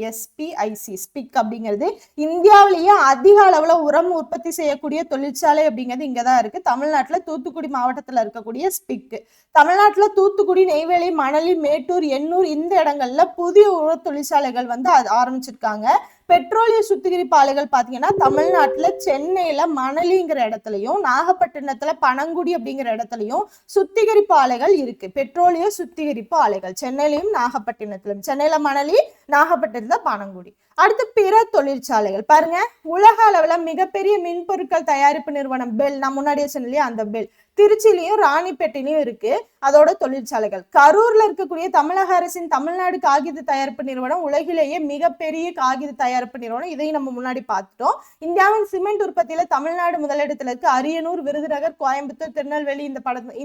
எஸ்பிஐசி ஸ்பிக் அப்படிங்கிறது இந்தியாவிலேயே அதிக அளவில் உரம் உற்பத்தி செய்யக்கூடிய தொழிற்சாலை அப்படிங்கிறது இங்கே தான் இருக்கு. தமிழ்நாட்டில் தூத்துக்குடி மாவட்டத்தில் இருக்கக்கூடிய ஸ்பிக். தமிழ்நாட்டில் தூத்துக்குடி, நெய்வேலி, மணலி, மேட்டூர், எண்ணூர் இந்த இடங்கள்ல புதிய உர தொழிற்சாலைகள் வந்து ஆரம்பிச்சிருக்காங்க. பெட்ரோலிய சுத்திகரிப்பு ஆலைகள் பாத்தீங்கன்னா தமிழ்நாட்டுல சென்னையில மணலிங்கிற இடத்துலயும், நாகப்பட்டினத்துல பனங்குடி அப்படிங்கிற இடத்துலயும் சுத்திகரிப்பு ஆலைகள் இருக்கு. பெட்ரோலிய சுத்திகரிப்பு ஆலைகள் சென்னையிலும் நாகப்பட்டினத்திலும். சென்னையில மணலி, நாகப்பட்டினத்துல பனங்குடி. அடுத்து பிற தொழிற்சாலைகள் பாருங்க. உலக அளவுல மிகப்பெரிய மின்பொருட்கள் தயாரிப்பு நிறுவனம் பெல். நான் முன்னாடியே சொன்னலையே அந்த பெல். திருச்சிலையும் ராணிப்பேட்டையிலையும் இருக்கு அதோட தொழிற்சாலைகள். கரூர்ல இருக்கக்கூடிய தமிழக அரசின் தமிழ்நாடு காகித தயாரிப்பு நிறுவனம் உலகிலேயே மிகப்பெரிய காகித தயாரிப்பு நிறுவனம். இதையும் நம்ம முன்னாடி பார்த்துட்டோம். இந்தியாவின் சிமெண்ட் உற்பத்தியில தமிழ்நாடு முதலிடத்துல இருக்கு. அரியலூர், விருதுநகர், கோயம்புத்தூர், திருநெல்வேலி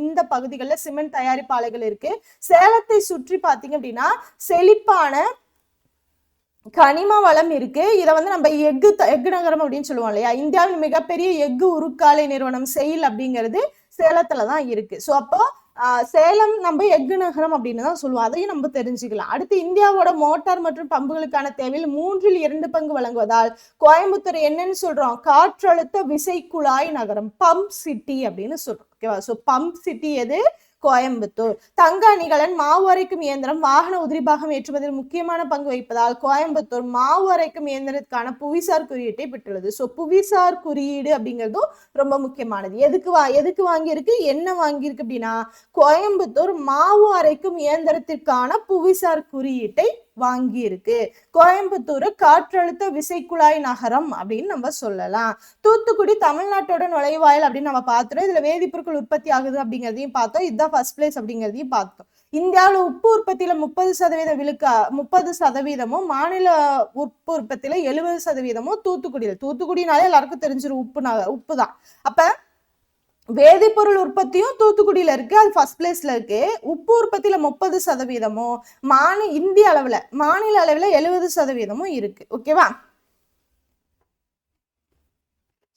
இந்த பகுதிகளில் சிமெண்ட் தயாரிப்பு ஆலைகள் இருக்கு. சேலத்தை சுற்றி பாத்தீங்க அப்படின்னா செழிப்பான கனிம வளம் இருக்கு. இதை வந்து நம்ம எஃகு நகரம் அப்படின்னு சொல்லுவோம் இல்லையா? இந்தியாவின் மிகப்பெரிய எஃகு உருக்காலை நிறுவனம் செயில் அப்படிங்கிறது சேலத்துலதான் இருக்கு. ஸோ அப்போ சேலம் நம்ம எஃகு நகரம் அப்படின்னு தான் சொல்லுவோம். அதையும் நம்ம தெரிஞ்சுக்கலாம். அடுத்து இந்தியாவோட மோட்டார் மற்றும் பம்புகளுக்கான தேவையில் 2/3 வழங்குவதால் கோயம்புத்தூர் என்னன்னு சொல்றோம்? காற்றழுத்த விசைக்குழாய் நகரம், பம்ப் சிட்டி அப்படின்னு சொல்றோம். ஓகேவா? ஸோ பம்ப் சிட்டி எது? கோயம்புத்தூர். தங்க அணிகலன், மாவு அரைக்கும் இயந்திரம், வாகன உதிரிபாகம் ஏற்றுவதில் முக்கியமான பங்கு வகிப்பதால் கோயம்புத்தூர் மாவு அரைக்கும் இயந்திரத்துக்கான புவிசார் குறியீட்டை பெற்றுள்ளது. ஸோ புவிசார் குறியீடு அப்படிங்கிறதும் ரொம்ப முக்கியமானது. எதுக்கு வாங்கியிருக்கு, என்ன வாங்கியிருக்கு அப்படின்னா கோயம்புத்தூர் மாவு அரைக்கும் இயந்திரத்திற்கான புவிசார் குறியீட்டை வாங்கி இருக்கு. கோயம்புத்தூர் காற்றழுத்த விசைக்குழாய் நகரம் அப்படின்னு நம்ம சொல்லலாம். தூத்துக்குடி தமிழ்நாட்டோட நுழைவாயில் அப்படின்னு நம்ம பார்த்துட்டோம். இதுல வேதிப்பொருட்கள் உற்பத்தி ஆகுது அப்படிங்கிறதையும் பார்த்தோம். இதுதான் ஃபர்ஸ்ட் பிளேஸ் அப்படிங்கிறதையும் பார்த்தோம். இந்தியாவில் உப்பு உற்பத்தியில 30% மாநில உப்பு உற்பத்தியில 70% தூத்துக்குடியில். தூத்துக்குடினாலே எல்லாருக்கும் தெரிஞ்சிடும் உப்பு தான். அப்ப வேதிப்பொருள் உற்பத்தியும் தூத்துக்குடியில இருக்கு, அது ஃபர்ஸ்ட் பிளேஸ்ல இருக்கு. உப்பு உற்பத்தியில 30%, இந்திய அளவுல மாநில அளவுல 70% இருக்கு. ஓகேவா?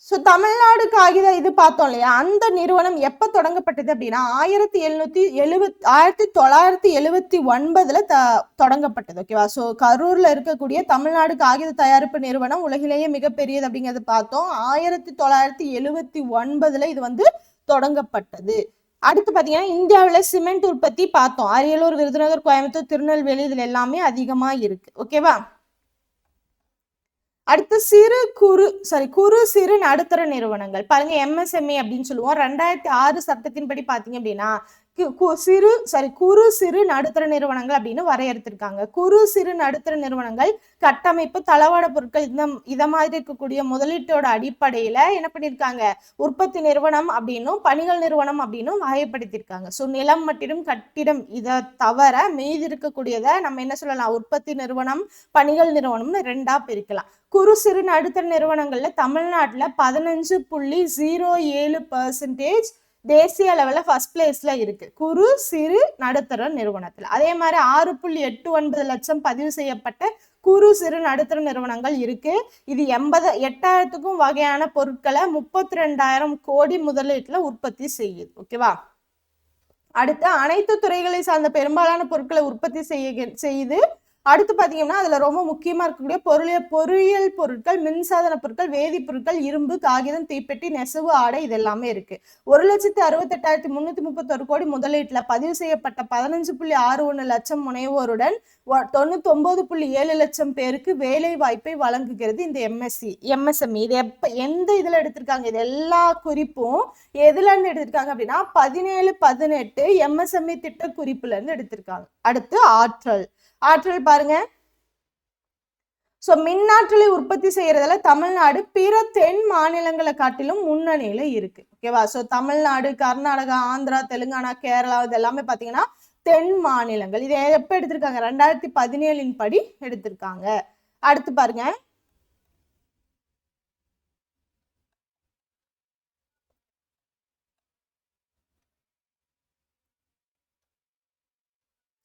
ஸோ தமிழ்நாடு காகித இது பார்த்தோம் இல்லையா? அந்த நிறுவனம் எப்ப தொடங்கப்பட்டது அப்படின்னா 1979 தொடங்கப்பட்டது. ஓகேவா? ஸோ கரூர்ல இருக்கக்கூடிய தமிழ்நாடு காகித தயாரிப்பு நிறுவனம் உலகிலேயே மிகப்பெரியது அப்படிங்கிறது பார்த்தோம். 1979 இது வந்து தொடங்கப்பட்டது. அடுத்து பாத்தீங்கன்னா இந்தியாவில சிமெண்ட் உற்பத்தி பார்த்தோம். அரியலூர், விருதுநகர், கோயம்புத்தூர், திருநெல்வேலி இதுல எல்லாமே அதிகமா இருக்கு. ஓகேவா? அடுத்து குறு சிறு நடுத்தர நிறுவனங்கள் பாருங்க. MSME அப்படின்னு சொல்லுவோம். 2006 சட்டத்தின்படி பாத்தீங்க அப்படின்னா குறு சிறு நடுத்தர நிறுவனங்கள் அப்படின்னு வரையறுத்திருக்காங்க. குறு சிறு நடுத்தர நிறுவனங்கள் கட்டமைப்பு, தளவாட பொருட்கள் இத மாதிரி இருக்கக்கூடிய முதலீட்டோட அடிப்படையில என்ன பண்ணிருக்காங்க? உற்பத்தி நிறுவனம் அப்படின்னும் பணிகள் நிறுவனம் அப்படின்னும் வகைப்படுத்திருக்காங்க. ஸோ நிலம் மற்றும் கட்டிடம் இதை தவிர மீதி இருக்கக்கூடியதை நம்ம என்ன சொல்லலாம்? உற்பத்தி நிறுவனம், பணிகள் நிறுவனம்னு 2ஆ பிரிக்கலாம். குறு சிறு நடுத்தர நிறுவனங்கள்ல தமிழ்நாட்டுல 15.07% தேசிய அளவுல ஃபர்ஸ்ட் பிளேஸ்ல இருக்கு குறு சிறு நடுத்தர நிறுவனத்துல. அதே மாதிரி 6.89 லட்சம் பதிவு செய்யப்பட்ட குறு சிறு நடுத்தர நிறுவனங்கள் இருக்கு. இது 8,000க்கும் வகையான பொருட்களை 32,000 கோடி முதலீட்டுல உற்பத்தி செய்யுது. ஓகேவா? அடுத்து அனைத்து துறைகளை சார்ந்த பெரும்பாலான பொருட்களை உற்பத்தி செய்து அடுத்து பாத்தீங்கன்னா அதுல ரொம்ப முக்கியமா இருக்கக்கூடிய பொறியியல் பொருட்கள், மின்சாதன பொருட்கள், வேதிப்பொருட்கள், இரும்பு, காகிதம், தீப்பெட்டி, நெசவு, ஆடை இது எல்லாமே இருக்கு. 1,68,331 கோடி முதலீட்டுல பதிவு செய்யப்பட்ட 15.61 லட்சம் முனைவோருடன் 99.7 லட்சம் பேருக்கு வேலை வாய்ப்பை வழங்குகிறது இந்த எம்எஸ்எம்இ. இது எந்த இதுல எடுத்திருக்காங்க? இது எல்லா குறிப்பும் எதுல இருந்து எடுத்திருக்காங்க அப்படின்னா 17-18 எம்எஸ்எம்இ திட்ட குறிப்புல இருந்து எடுத்திருக்காங்க. அடுத்து ஆற்றல் பாருங்க. சோ மின்னாற்றலை உற்பத்தி செய்யறதுல தமிழ்நாடு பிற தென் மாநிலங்களை காட்டிலும் முன்னணியில இருக்கு. ஓகேவா? சோ தமிழ்நாடு, கர்நாடகா, ஆந்திரா, தெலுங்கானா, கேரளா இது எல்லாமே பாத்தீங்கன்னா தென் மாநிலங்கள். இதை எப்ப எடுத்திருக்காங்க? 2017 படி எடுத்திருக்காங்க. அடுத்து பாருங்க.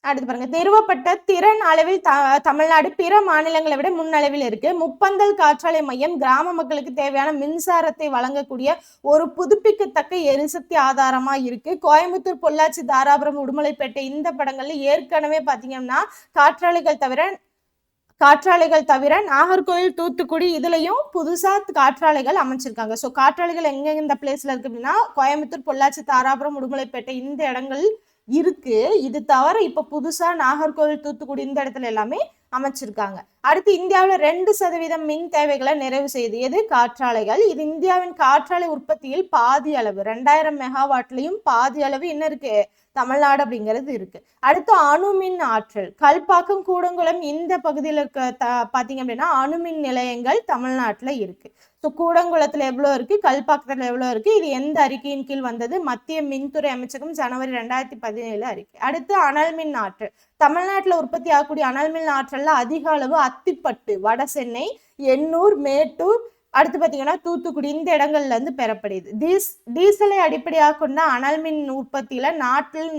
அடுத்து பாருங்க. நிறுவப்பட்ட திறன் அளவில் தமிழ்நாடு பிற மாநிலங்களை விட முன்னளவில் இருக்கு. முப்பந்தல் காற்றாலை மையம் கிராம மக்களுக்கு தேவையான மின்சாரத்தை வழங்கக்கூடிய ஒரு புதுப்பிக்கத்தக்க எரிசக்தி ஆதாரமா இருக்கு. கோயம்புத்தூர், பொள்ளாச்சி, தாராபுரம், உடுமலைப்பேட்டை இந்த படங்கள்ல ஏற்கனவே பாத்தீங்கன்னா காற்றாலைகள் தவிர நாகர்கோவில், தூத்துக்குடி இதுலயும் புதுசா காற்றாலைகள் அமைச்சிருக்காங்க. சோ காற்றாலைகள் எங்க இந்த பிளேஸ்ல இருக்கு அப்படின்னா கோயம்புத்தூர், பொள்ளாச்சி, தாராபுரம், உடுமலைப்பேட்டை இந்த இடங்கள் இருக்கு. இது தவிர இப்ப புதுசா நாகர்கோவில், தூத்துக்குடி இந்த இடத்துல எல்லாமே அமைச்சிருக்காங்க. அடுத்து இந்தியாவில 2% மின் தேவைகளை நிறைவு செய்யுது எது? காற்றாலைகள். இது இந்தியாவின் காற்றாலை உற்பத்தியில் பாதி அளவு 2000 மெகாவாட்லயும் பாதி அளவு என்ன இருக்கு? தமிழ்நாடு அப்படிங்கிறது இருக்கு. அடுத்து அணுமின் ஆற்றல். கல்பாக்கம், கூடங்குளம் இந்த பகுதியில் இருக்க பாத்தீங்க அப்படின்னா அணுமின் நிலையங்கள் தமிழ்நாட்டுல இருக்கு. ஸோ கூடங்குளத்துல எவ்வளவு இருக்கு, கல்பாக்கத்துல எவ்வளவு இருக்கு, இது எந்த அறிக்கையின் கீழ் வந்தது? மத்திய மின்துறை அமைச்சகம் ஜனவரி 2017 அறிக்கை. அடுத்து அனல் மின் ஆற்றல். தமிழ்நாட்டுல உற்பத்தி ஆகக்கூடிய அனல் மின் ஆற்றல்ல அதிக அளவு அத்திப்பட்டு, வட சென்னை, எண்ணூர், மேட்டூர், அடுத்து பாத்தீங்கன்னா தூத்துக்குடி இந்த இடங்கள்ல இருந்து பெறப்படுது. டீசலை அடிப்படையாக கொண்ட அனல் மின் உற்பத்தியில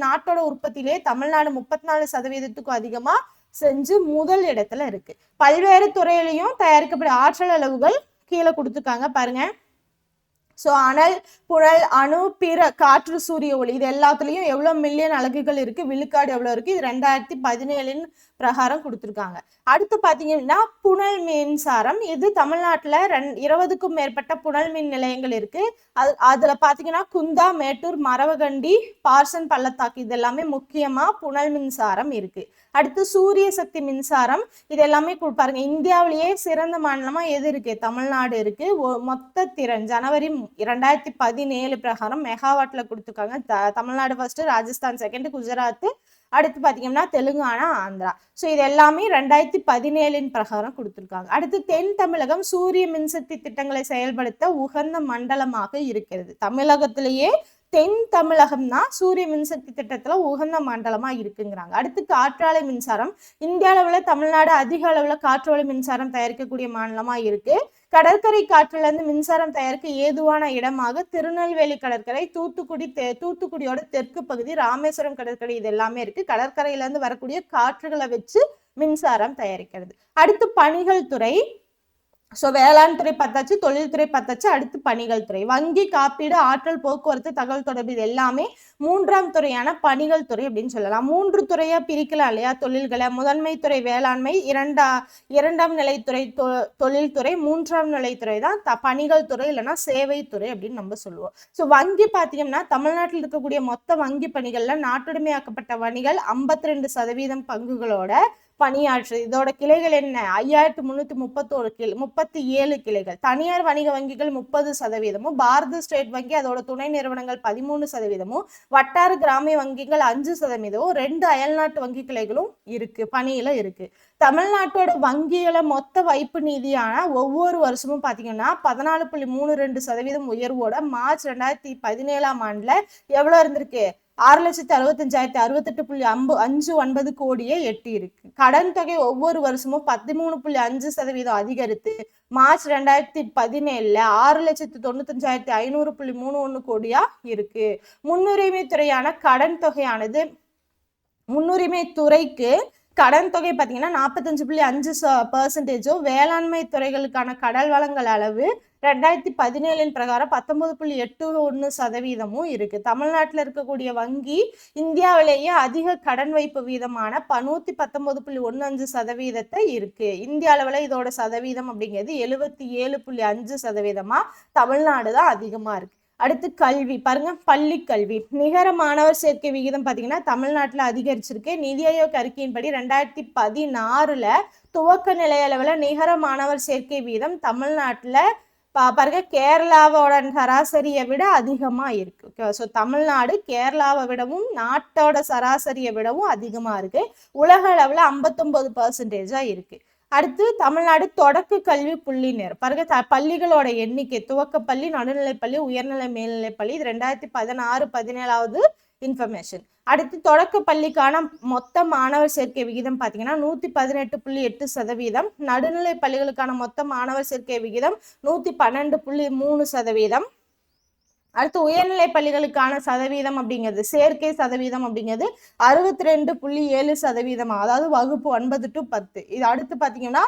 நாட்டோட உற்பத்தியிலே தமிழ்நாடு 34% அதிகமா செஞ்சு முதல் இடத்துல இருக்கு. பல்வேறு துறையிலையும் தயாரிக்கப்பட்ட ஆற்றல் அளவுகள் கீழே கொடுத்துருக்காங்க பாருங்க. சோ அனல், புனல், அணு, பிற, காற்று, சூரிய ஒளி இது எல்லாத்துலயும் எவ்வளவு மில்லியன் அலகுகள் இருக்கு, விழுக்காடு எவ்வளவு இருக்கு, இது 2017 பிரகாரம் கொடுத்துருக்காங்க. அடுத்து பாத்தீங்கன்னா புனல் மின்சாரம். இது தமிழ்நாட்டுல 20க்கும் மேற்பட்ட புனல் மின் நிலையங்கள் இருக்கு. அதுல பாத்தீங்கன்னா குந்தா, மேட்டூர், மரவகண்டி, பார்சன் பள்ளத்தாக்கு இது எல்லாமே முக்கியமா புனல் மின்சாரம் இருக்கு. அடுத்து சூரிய சக்தி மின்சாரம். இது எல்லாமே பாருங்க இந்தியாவிலேயே சிறந்த மாநிலமா எது இருக்கு? தமிழ்நாடு இருக்கு. மொத்த திறன் ஜனவரி 2017 பிரகாரம் மெகாவாட்ல கொடுத்துருக்காங்க. தமிழ்நாடு ஃபர்ஸ்ட், ராஜஸ்தான் செகண்ட், குஜராத், அடுத்து பாத்தீங்கன்னா தெலுங்கானா, ஆந்திரா. சோ இது எல்லாமே 2017 பிரகாரம் கொடுத்திருக்காங்க. அடுத்து தென் தமிழகம் சூரிய மின்சக்தி திட்டங்களை செயல்படுத்த உகந்த மண்டலமாக இருக்கிறது. தமிழகத்திலேயே தென் தமிழகம் தான் சூரிய மின்சக்தி திட்டத்துல உகந்த மண்டலமா இருக்குங்கிறாங்க. அடுத்து காற்றாலை மின்சாரம். இந்திய அளவுல தமிழ்நாடு அதிக அளவுல காற்றாலை மின்சாரம் தயாரிக்கக்கூடிய மாநிலமா இருக்கு. கடற்கரை காற்றுல இருந்து மின்சாரம் தயாரிக்க ஏதுவான இடமாக திருநெல்வேலி கடற்கரை, தூத்துக்குடியோட தெற்கு பகுதி, ராமேஸ்வரம் கடற்கரை இது எல்லாமே இருக்கு. கடற்கரையில இருந்து வரக்கூடிய காற்றுகளை வச்சு மின்சாரம் தயாரிக்கிறது. அடுத்து பணிகள் துறை. சோ வேளாண் துறை பார்த்தாச்சு, தொழில்துறை பார்த்தாச்சு, அடுத்து பணிகள் துறை. வங்கி, காப்பீடு, ஆற்றல், போக்குவரத்து, தகவல் தொடர்பு இது எல்லாமே 3ஆம் துறையான பணிகள் துறை அப்படின்னு சொல்லலாம். 3 துறையா பிரிக்கலாம் இல்லையா தொழில்களை? முதன்மை துறை வேளாண்மை, இரண்டாம் நிலைத்துறை தொழில்துறை, 3ஆம் நிலைத்துறை தான் பணிகள் துறை இல்லைன்னா சேவை துறை அப்படின்னு நம்ம சொல்லுவோம். ஸோ வங்கி பார்த்தீங்கன்னா தமிழ்நாட்டில் இருக்கக்கூடிய மொத்த வங்கி பணிகள்ல நாட்டுடைமையாக்கப்பட்ட வணிகள் 52% பங்குகளோட பணியாற்று. இதோட கிளைகள் என்ன? 5337 கிளைகள். தனியார் வணிக வங்கிகள் 30%, பாரத ஸ்டேட் வங்கி அதோட துணை நிறுவனங்கள் 13%, வட்டார கிராமிய வங்கிகள் 5%, 2 அயல்நாட்டு வங்கி கிளைகளும் இருக்கு, பணியில இருக்கு. தமிழ்நாட்டோட வங்கிகள மொத்த வைப்பு நிதியான ஒவ்வொரு வருஷமும் பாத்தீங்கன்னா 14.32% உயர்வோட மார்ச் 2017 ஆண்டுல எவ்வளவு இருந்திருக்கு? 6,65,068.59 கோடியை எட்டி இருக்கு. கடன் தொகை ஒவ்வொரு வருஷமும் 13.5% அதிகரித்து மார்ச் 2017 6,95,500.31 கோடியா இருக்கு. முன்னுரிமை துறையான கடன் தொகையானது முன்னுரிமை துறைக்கு கடன் தொகை பார்த்தீங்கன்னா 45.5%. வேளாண்மை துறைகளுக்கான கடல் வளங்கள் அளவு 2017 பிரகாரம் 19.81% இருக்கு. தமிழ்நாட்டில் இருக்கக்கூடிய வங்கி இந்தியாவிலேயே அதிக கடன் வைப்பு வீதமான 119.15% இருக்கு. இந்திய அளவில் இதோட சதவீதம் அப்படிங்கிறது 77.5%. தமிழ்நாடு தான் அதிகமா இருக்கு. அடுத்து கல்வி பாருங்க, பள்ளி கல்வி நிகர மாணவர் சேர்க்கை விகிதம் பார்த்தீங்கன்னா தமிழ்நாட்டில் அதிகரிச்சிருக்கு. நிதி ஆயோக் அறிக்கையின்படி 2016 துவக்க நிலை அளவில் நிகர மாணவர் சேர்க்கை வீதம் தமிழ்நாட்டில் பாருங்க கேரளாவோட சராசரியை விட அதிகமா இருக்கு. ஓகே, ஸோ தமிழ்நாடு கேரளாவை விடவும் நாட்டோட சராசரியை விடவும் அதிகமா இருக்கு. உலக அளவில் 59% இருக்கு. அடுத்து தமிழ்நாடு தொடக்க கல்வி புள்ளி நேரம் பாருங்க, பள்ளிகளோட எண்ணிக்கை துவக்கப்பள்ளி, நடுநிலைப்பள்ளி, உயர்நிலை மேல்நிலைப்பள்ளி, இது 2016-17 இன்ஃபர்மேஷன். அடுத்து தொடக்க பள்ளிக்கான மொத்த மாணவர் சேர்க்கை விகிதம் பார்த்தீங்கன்னா 118.8%. நடுநிலை பள்ளிகளுக்கான மொத்த மாணவர் சேர்க்கை விகிதம் 112.3%. அடுத்து உயர்நிலை பள்ளிகளுக்கான சதவீதம் அப்படிங்கிறது சேர்க்கை சதவீதம் அப்படிங்கிறது 62.7%. அதாவது வகுப்பு 9 to 10. இது அடுத்து பார்த்தீங்கன்னா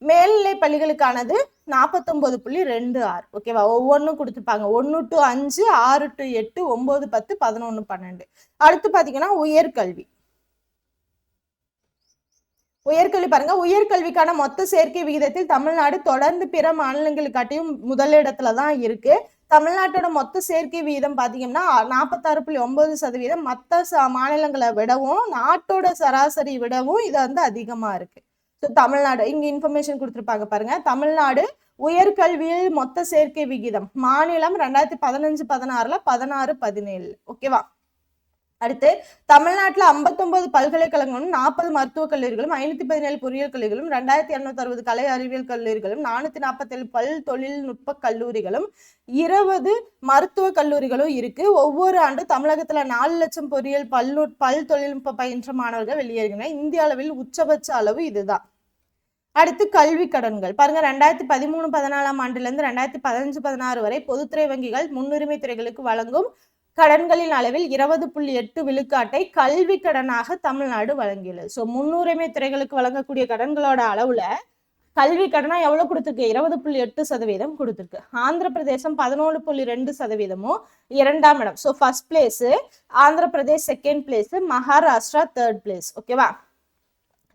மேல்நிலை பள்ளிகளுக்கானது 49.26. ஓகேவா, ஒவ்வொன்றும் கொடுத்துருப்பாங்க 1 to 5, 6 to 8, 9, 10, 11, 12. அடுத்து பார்த்தீங்கன்னா உயர்கல்வி பாருங்க, உயர்கல்விக்கான மொத்த சேர்க்கை விகிதத்தில் தமிழ்நாடு தொடர்ந்து பிற மாநிலங்களுக்காட்டியும் முதலிடத்துல தான் இருக்கு. தமிழ்நாட்டோட மொத்த சேர்க்கை வீதம் பார்த்தீங்கன்னா 46.9%. மற்ற மாநிலங்களை விடவும் நாட்டோட சராசரி விடவும் இது வந்து அதிகமா இருக்கு. ஸோ தமிழ்நாடு இங்க இன்ஃபர்மேஷன் கொடுத்துருப்பாங்க பாருங்க. தமிழ்நாடு உயர்கல்வியில் மொத்த சேர்க்கை விகிதம் மாநிலம் 2015-16 16-17. ஓகேவா. அடுத்து தமிழ்நாட்டில் 59 பல்கலைக்கழகங்களும் 40 மருத்துவக் கல்லூரிகளும் 517 பொறியியல் கல்லூரிகளும் 2260 கலை அறிவியல் கல்லூரிகளும் 447 பல் தொழில்நுட்ப கல்லூரிகளும் 20 மருத்துவக் கல்லூரிகளும் இருக்கு. ஒவ்வொரு ஆண்டு தமிழகத்துல 4 லட்சம் பொறியியல் பல் தொழில்நுட்ப பயின்ற மாணவர்கள் வெளியேறுகின்றனர். இந்திய அளவில் உச்சபட்ச அளவு இதுதான். அடுத்து கல்வி கடன்கள் பாருங்க, 2013-14 ஆண்டிலிருந்து 2015-16 வரை பொதுத்துறை வங்கிகள் முன்னுரிமை துறைகளுக்கு வழங்கும் கடன்களின் அளவில் 20.8 விழுக்காட்டை கல்வி கடனாக தமிழ்நாடு வழங்கியுள்ளது. ஸோ முன்னுரிமை துறைகளுக்கு வழங்கக்கூடிய கடன்களோட அளவுல கல்வி கடனா எவ்வளவு கொடுத்துருக்கு? 20.8% கொடுத்துருக்கு. ஆந்திர பிரதேசம் 11.2%, 2ஆம் இடம். So first place Andhra Pradesh, second place Maharashtra, third place. ஓகேவா.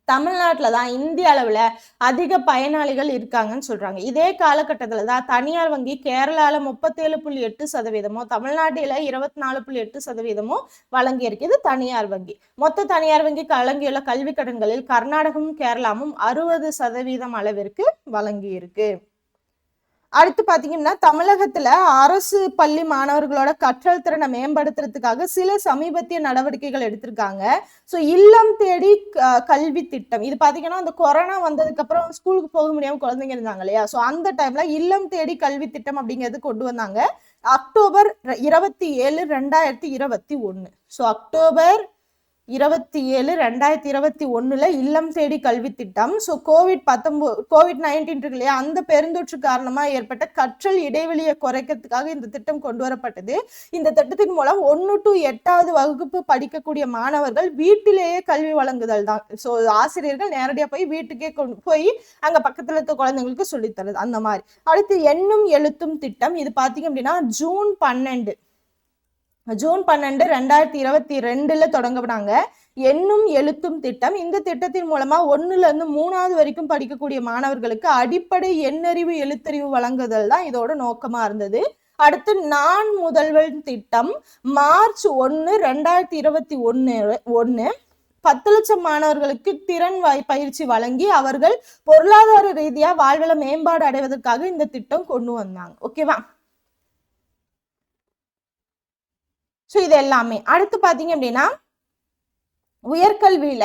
தமிழ்நாட்டில் தான் இந்திய அளவில் அதிக பயனாளிகள் இருக்காங்கன்னு சொல்றாங்க. இதே காலகட்டத்தில் தான் தனியார் வங்கி கேரளால 37.8%, தமிழ்நாட்டில 24.8% வழங்கி இருக்கு. இது தனியார் வங்கி. மொத்த தனியார் வங்கி வழங்கியுள்ள கல்வி கடன்களில் கர்நாடகமும் கேரளாவும் 60% அளவிற்கு வழங்கி இருக்கு. அடுத்து பாத்தீங்கன்னா தமிழகத்துல அரசு பள்ளி மாணவர்களோட கற்றல் திறனை மேம்படுத்துறதுக்காக சில சமீபத்திய நடவடிக்கைகள் எடுத்திருக்காங்க. ஸோ இல்லம் தேடி கல்வி திட்டம், இது பாத்தீங்கன்னா அந்த கொரோனா வந்ததுக்கு அப்புறம் ஸ்கூலுக்கு போக முடியாம குழந்தைங்க இருந்தாங்க இல்லையா, ஸோ அந்த டைம்ல இல்லம் தேடி கல்வி திட்டம் அப்படிங்கிறது கொண்டு வந்தாங்க. அக்டோபர் 27, 2021. ஸோ அக்டோபர் 27, 2021 இல்லம் தேடி கல்வி திட்டம். ஸோ கோவிட்-19 இருக்கு இல்லையா, அந்த பெருந்தொற்று காரணமா ஏற்பட்ட கற்றல் இடைவெளியை குறைக்கிறதுக்காக இந்த திட்டம் கொண்டு வரப்பட்டது. இந்த திட்டத்தின் மூலம் 1 to 8வது வகுப்பு படிக்கக்கூடிய மாணவர்கள் வீட்டிலேயே கல்வி வழங்குதல் தான். ஸோ ஆசிரியர்கள் நேரடியா போய் வீட்டுக்கே கொண்டு போய் அங்க பக்கத்துல இருக்க குழந்தைங்களுக்கு சொல்லித்தரது அந்த மாதிரி. அடுத்து எண்ணும் எழுத்தும் திட்டம், இது பாத்தீங்க அப்படின்னா ஜூன் 12, 2022 தொடங்கப்படாங்க. எண்ணும் எழுத்தும் திட்டம். இந்த திட்டத்தின் மூலமா 1ல இருந்து 3வது வரைக்கும் படிக்கக்கூடிய மாணவர்களுக்கு அடிப்படை எண்ணறிவு எழுத்தறிவு வழங்குதல் தான் இதோட நோக்கமா இருந்தது. அடுத்து நான் முதல்வர் திட்டம் மார்ச் 1, 2021 10 லட்சம் மாணவர்களுக்கு திறன் பயிற்சி வழங்கி அவர்கள் பொருளாதார ரீதியா வாழ்வில மேம்பாடு அடைவதற்காக இந்த திட்டம் கொண்டு வந்தாங்க. ஓகேவா. ஸோ இது எல்லாமே. அடுத்து பாத்தீங்க அப்படின்னா உயர்கல்வியில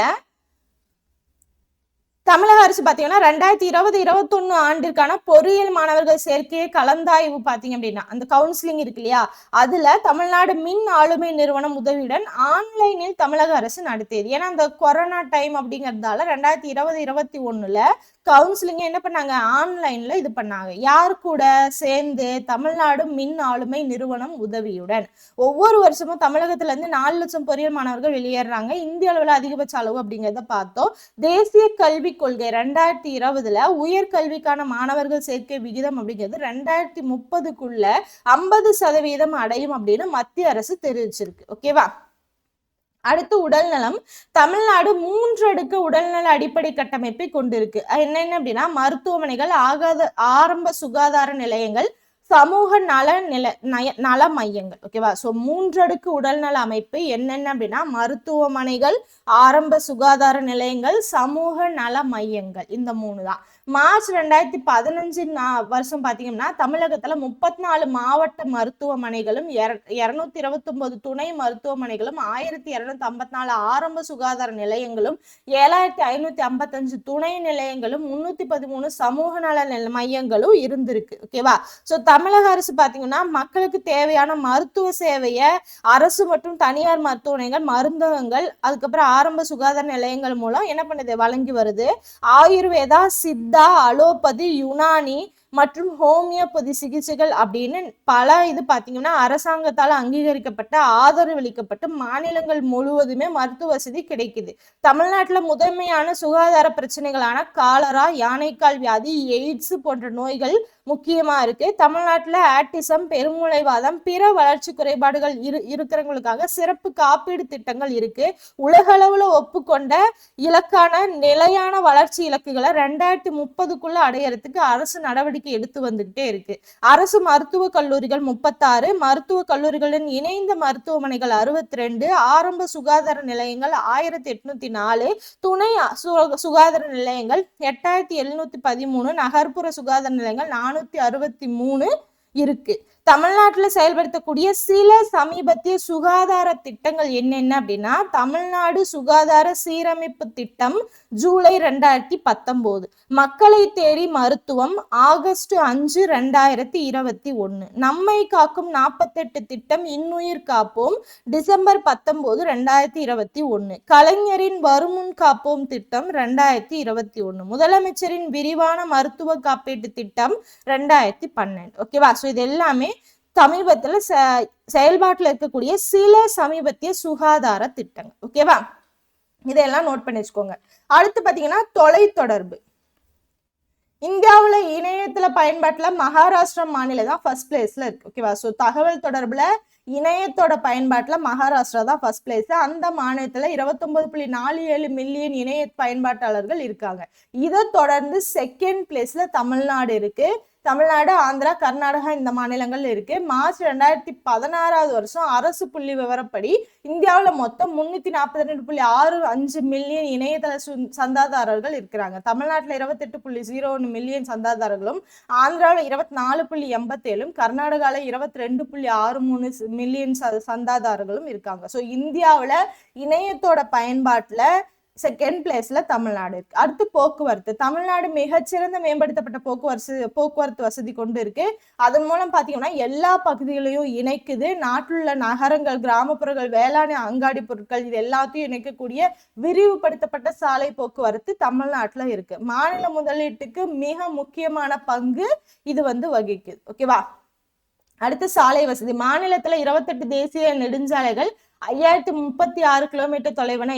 தமிழக அரசு பாத்தீங்கன்னா 2020-21 ஆண்டிற்கான பொறியியல் மாணவர்கள் சேர்க்கையை கலந்தாய்வு பாத்தீங்க அப்படின்னா அந்த கவுன்சிலிங் இருக்கு இல்லையா, அதுல தமிழ்நாடு மின் ஆளுமை நிறுவனம் உதவியுடன் ஆன்லைனில் தமிழக அரசு நடத்தியது. ஏன்னா அந்த கொரோனா டைம் அப்படிங்கிறதால 2020-21 கவுன்சிலிங் என்ன பண்ணாங்க, ஆன்லைன்ல இது பண்ணாங்க. யார் கூட சேர்ந்து, தமிழ்நாடு மின் ஆளுமை நிறுவனம் உதவியுடன். ஒவ்வொரு வருஷமும் தமிழகத்துல இருந்து 4 லட்சம் பொறியியல் மாணவர்கள் வெளியேறாங்க. இந்திய அளவுல அதிகபட்ச அளவு அப்படிங்கிறத பார்த்தோம். தேசிய கல்விக் கொள்கை 2020ல உயர்கல்விக்கான மாணவர்கள் சேர்க்கை விகிதம் அப்படிங்கிறது 2030க்குள்ள 50% அடையும் அப்படின்னு மத்திய அரசு தெரிவிச்சிருக்கு. ஓகேவா. அடுத்து உடல்நலம். தமிழ்நாடு 3 அடுக்கு உடல்நல அடிப்படை கட்டமைப்பை கொண்டிருக்கு. என்னென்ன அப்படின்னா, மருத்துவமனைகள், ஆரம்ப சுகாதார நிலையங்கள், சமூக நல மையங்கள். ஓகேவா. சோ 3 அடுக்கு உடல்நல அமைப்பு என்னென்ன அப்படின்னா, மருத்துவமனைகள், ஆரம்ப சுகாதார நிலையங்கள், சமூக நல மையங்கள். இந்த 3 தான். மார்ச் 2015 வருஷம் பாத்தீங்கன்னா தமிழகத்துல 34 மாவட்ட மருத்துவமனைகளும் 229 துணை மருத்துவமனைகளும் 1254 ஆரம்ப சுகாதார நிலையங்களும் 7555 துணை நிலையங்களும் 313 சமூக நல மையங்களும் இருந்திருக்கு. ஓகேவா. சோ தமிழக அரசு பாத்தீங்கன்னா மக்களுக்கு தேவையான மருத்துவ சேவையை அரசு மற்றும் தனியார் மருத்துவமனைகள், மருந்தகங்கள், அதுக்கப்புறம் ஆரம்ப சுகாதார நிலையங்கள் மூலம் என்ன பண்ணுது, வழங்கி வருது. ஆயுர்வேதா, சித்தா, அலோபதி, யுனானி மற்றும் ஹோமியோபதி சிகிச்சைகள் அப்படின்னு பல இது பாத்தீங்கன்னா அரசாங்கத்தால் அங்கீகரிக்கப்பட்ட, ஆதரவளிக்கப்பட்ட மாநிலங்கள் முழுவதுமே மருத்துவ வசதி கிடைக்குது. தமிழ்நாட்டுல முதன்மையான சுகாதார பிரச்சனைகளான காலரா, யானைக்கால் வியாதி, எய்ட்ஸ் போன்ற நோய்கள் முக்கியமா இருக்கு. தமிழ்நாட்டுல ஆட்டிசம், பெருமூளைவாதம், பிற வளர்ச்சி குறைபாடுகள் இருக்கிறவங்களுக்காக சிறப்பு காப்பீடு திட்டங்கள் இருக்கு. உலக அளவுல ஒப்புக்கொண்ட இலக்கான நிலையான வளர்ச்சி இலக்குகளை 2030க்குள்ள அடையறதுக்கு அரசு நடவடிக்கை எடுத்து வந்துகிட்டே இருக்கு. அரசு மருத்துவக் கல்லூரிகள் 36, மருத்துவக் கல்லூரிகளின் இணைந்த மருத்துவமனைகள் 62, ஆரம்ப சுகாதார நிலையங்கள் 1804, துணை சுகாதார நிலையங்கள் 8713, நகர்ப்புற சுகாதார நிலையங்கள் 463 இருக்கு. தமிழ்நாட்டுல செயல்படுத்தக்கூடிய சில சமீபத்திய சுகாதார திட்டங்கள் என்னென்ன அப்படின்னா, தமிழ்நாடு சுகாதார சீரமைப்பு திட்டம் ஜூலை 2019, மக்களை தேடி மருத்துவம் ஆகஸ்ட் 5, 2021, நம்மை காக்கும் 48 திட்டம் இன்னுயிர் காப்போம் டிசம்பர் 19, 2021, கலைஞரின் வருமுன் காப்போம் திட்டம் 2021, முதலமைச்சரின் விரிவான மருத்துவ காப்பீட்டு திட்டம் 2012. ஓகேவா. சோ இது எல்லாமே சமீபத்துல செயல்பாட்டுல இருக்கக்கூடிய சில சமீபத்திய சுகாதார திட்டங்கள். ஓகேவா. இதெல்லாம் நோட் பண்ணி வச்சுக்கோங்க. அடுத்து பாத்தீங்கன்னா தொலைத்தொடர்பு. இந்தியாவுல இணையத்துல பயன்பாட்டுல மகாராஷ்டிரா மாநிலம் தான் ஃபர்ஸ்ட் பிளேஸ்ல இருக்கு. ஓகேவா. சோ தகவல் தொடர்புல இணையத்தோட பயன்பாட்டுல மகாராஷ்டிரா தான் ஃபர்ஸ்ட் பிளேஸ். அந்த மாநிலத்துல 29.47 மில்லியன் இணைய பயன்பாட்டாளர்கள் இருக்காங்க. இதை தொடர்ந்து செகண்ட் பிளேஸ்ல தமிழ்நாடு இருக்கு. தமிழ்நாடு, ஆந்திரா, கர்நாடகா இந்த மாநிலங்கள் இருக்கு. மார்ச் 2016 வருஷம் அரசு புள்ளி விவரப்படி இந்தியாவுல மொத்தம் 342.65 மில்லியன் இணையதள சந்தாதாரர்கள் இருக்கிறாங்க. தமிழ்நாட்டுல 28.01 மில்லியன் சந்தாதாரர்களும், ஆந்திராவில 24.87, கர்நாடகால 22.63 மில்லியன் சந்தாதாரர்களும் இருக்காங்க. சோ இந்தியாவுல இணையத்தோட பயன்பாட்டுல செகண்ட் பிளேஸ்ல தமிழ்நாடு இருக்கு. அடுத்து போக்குவரத்து. தமிழ்நாடு மிகச்சிறந்த மேம்படுத்தப்பட்ட போக்குவரத்து வசதி கொண்டு இருக்கு. அதன் மூலம் பாத்தீங்கன்னா எல்லா பகுதிகளையும் இணைக்குது. நாட்டிலுள்ள நகரங்கள், கிராமப்புறங்கள், வேளாண் அங்காடி பொருட்கள் இது எல்லாத்தையும் இணைக்கக்கூடிய விரிவுபடுத்தப்பட்ட சாலை போக்குவரத்து தமிழ்நாட்டுல இருக்கு. மாநில முதலீட்டுக்கு மிக முக்கியமான பங்கு இது வகிக்குது. ஓகேவா. அடுத்து சாலை வசதி. மாநிலத்துல 28 தேசிய நெடுஞ்சாலைகள் 5036 கிலோமீட்டர் தொலைவன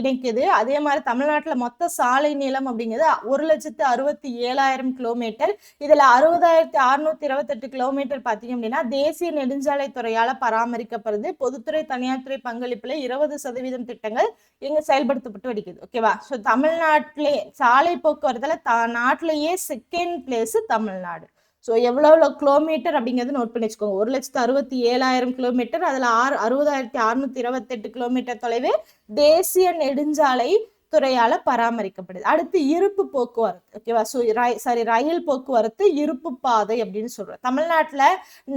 இணைக்குது. அதே மாதிரி தமிழ்நாட்டுல மொத்த சாலை நீளம் அப்படிங்கிறது 1,67,000 கிலோமீட்டர். இதுல 60,628 கிலோமீட்டர் பாத்தீங்க அப்படின்னா தேசிய நெடுஞ்சாலை துறையால பராமரிக்கப்படுது. பொதுத்துறை, தனியார் துறை பங்களிப்புல 20% திட்டங்கள் இங்க செயல்படுத்தப்பட்டு வருகிறது. ஓகேவா. சோ தமிழ்நாட்டிலே சாலை போக்குவரத்துல நாட்டிலேயே செகண்ட் பிளேஸ் தமிழ்நாடு. ஸோ எவ்வளோ கிலோமீட்டர் அப்படிங்கிறது நோட் பண்ணி வச்சுக்கோங்க. 1,67,000 கிலோமீட்டர், அதில் 60,628 கிலோமீட்டர் தொலைவு தேசிய நெடுஞ்சாலை துறையால பராமரிக்கப்படுது. அடுத்து இருப்பு போக்குவரத்து. ஓகேவா. ஸோ ரயில் போக்குவரத்து, இருப்பு பாதை அப்படின்னு சொல்றோம். தமிழ்நாட்டுல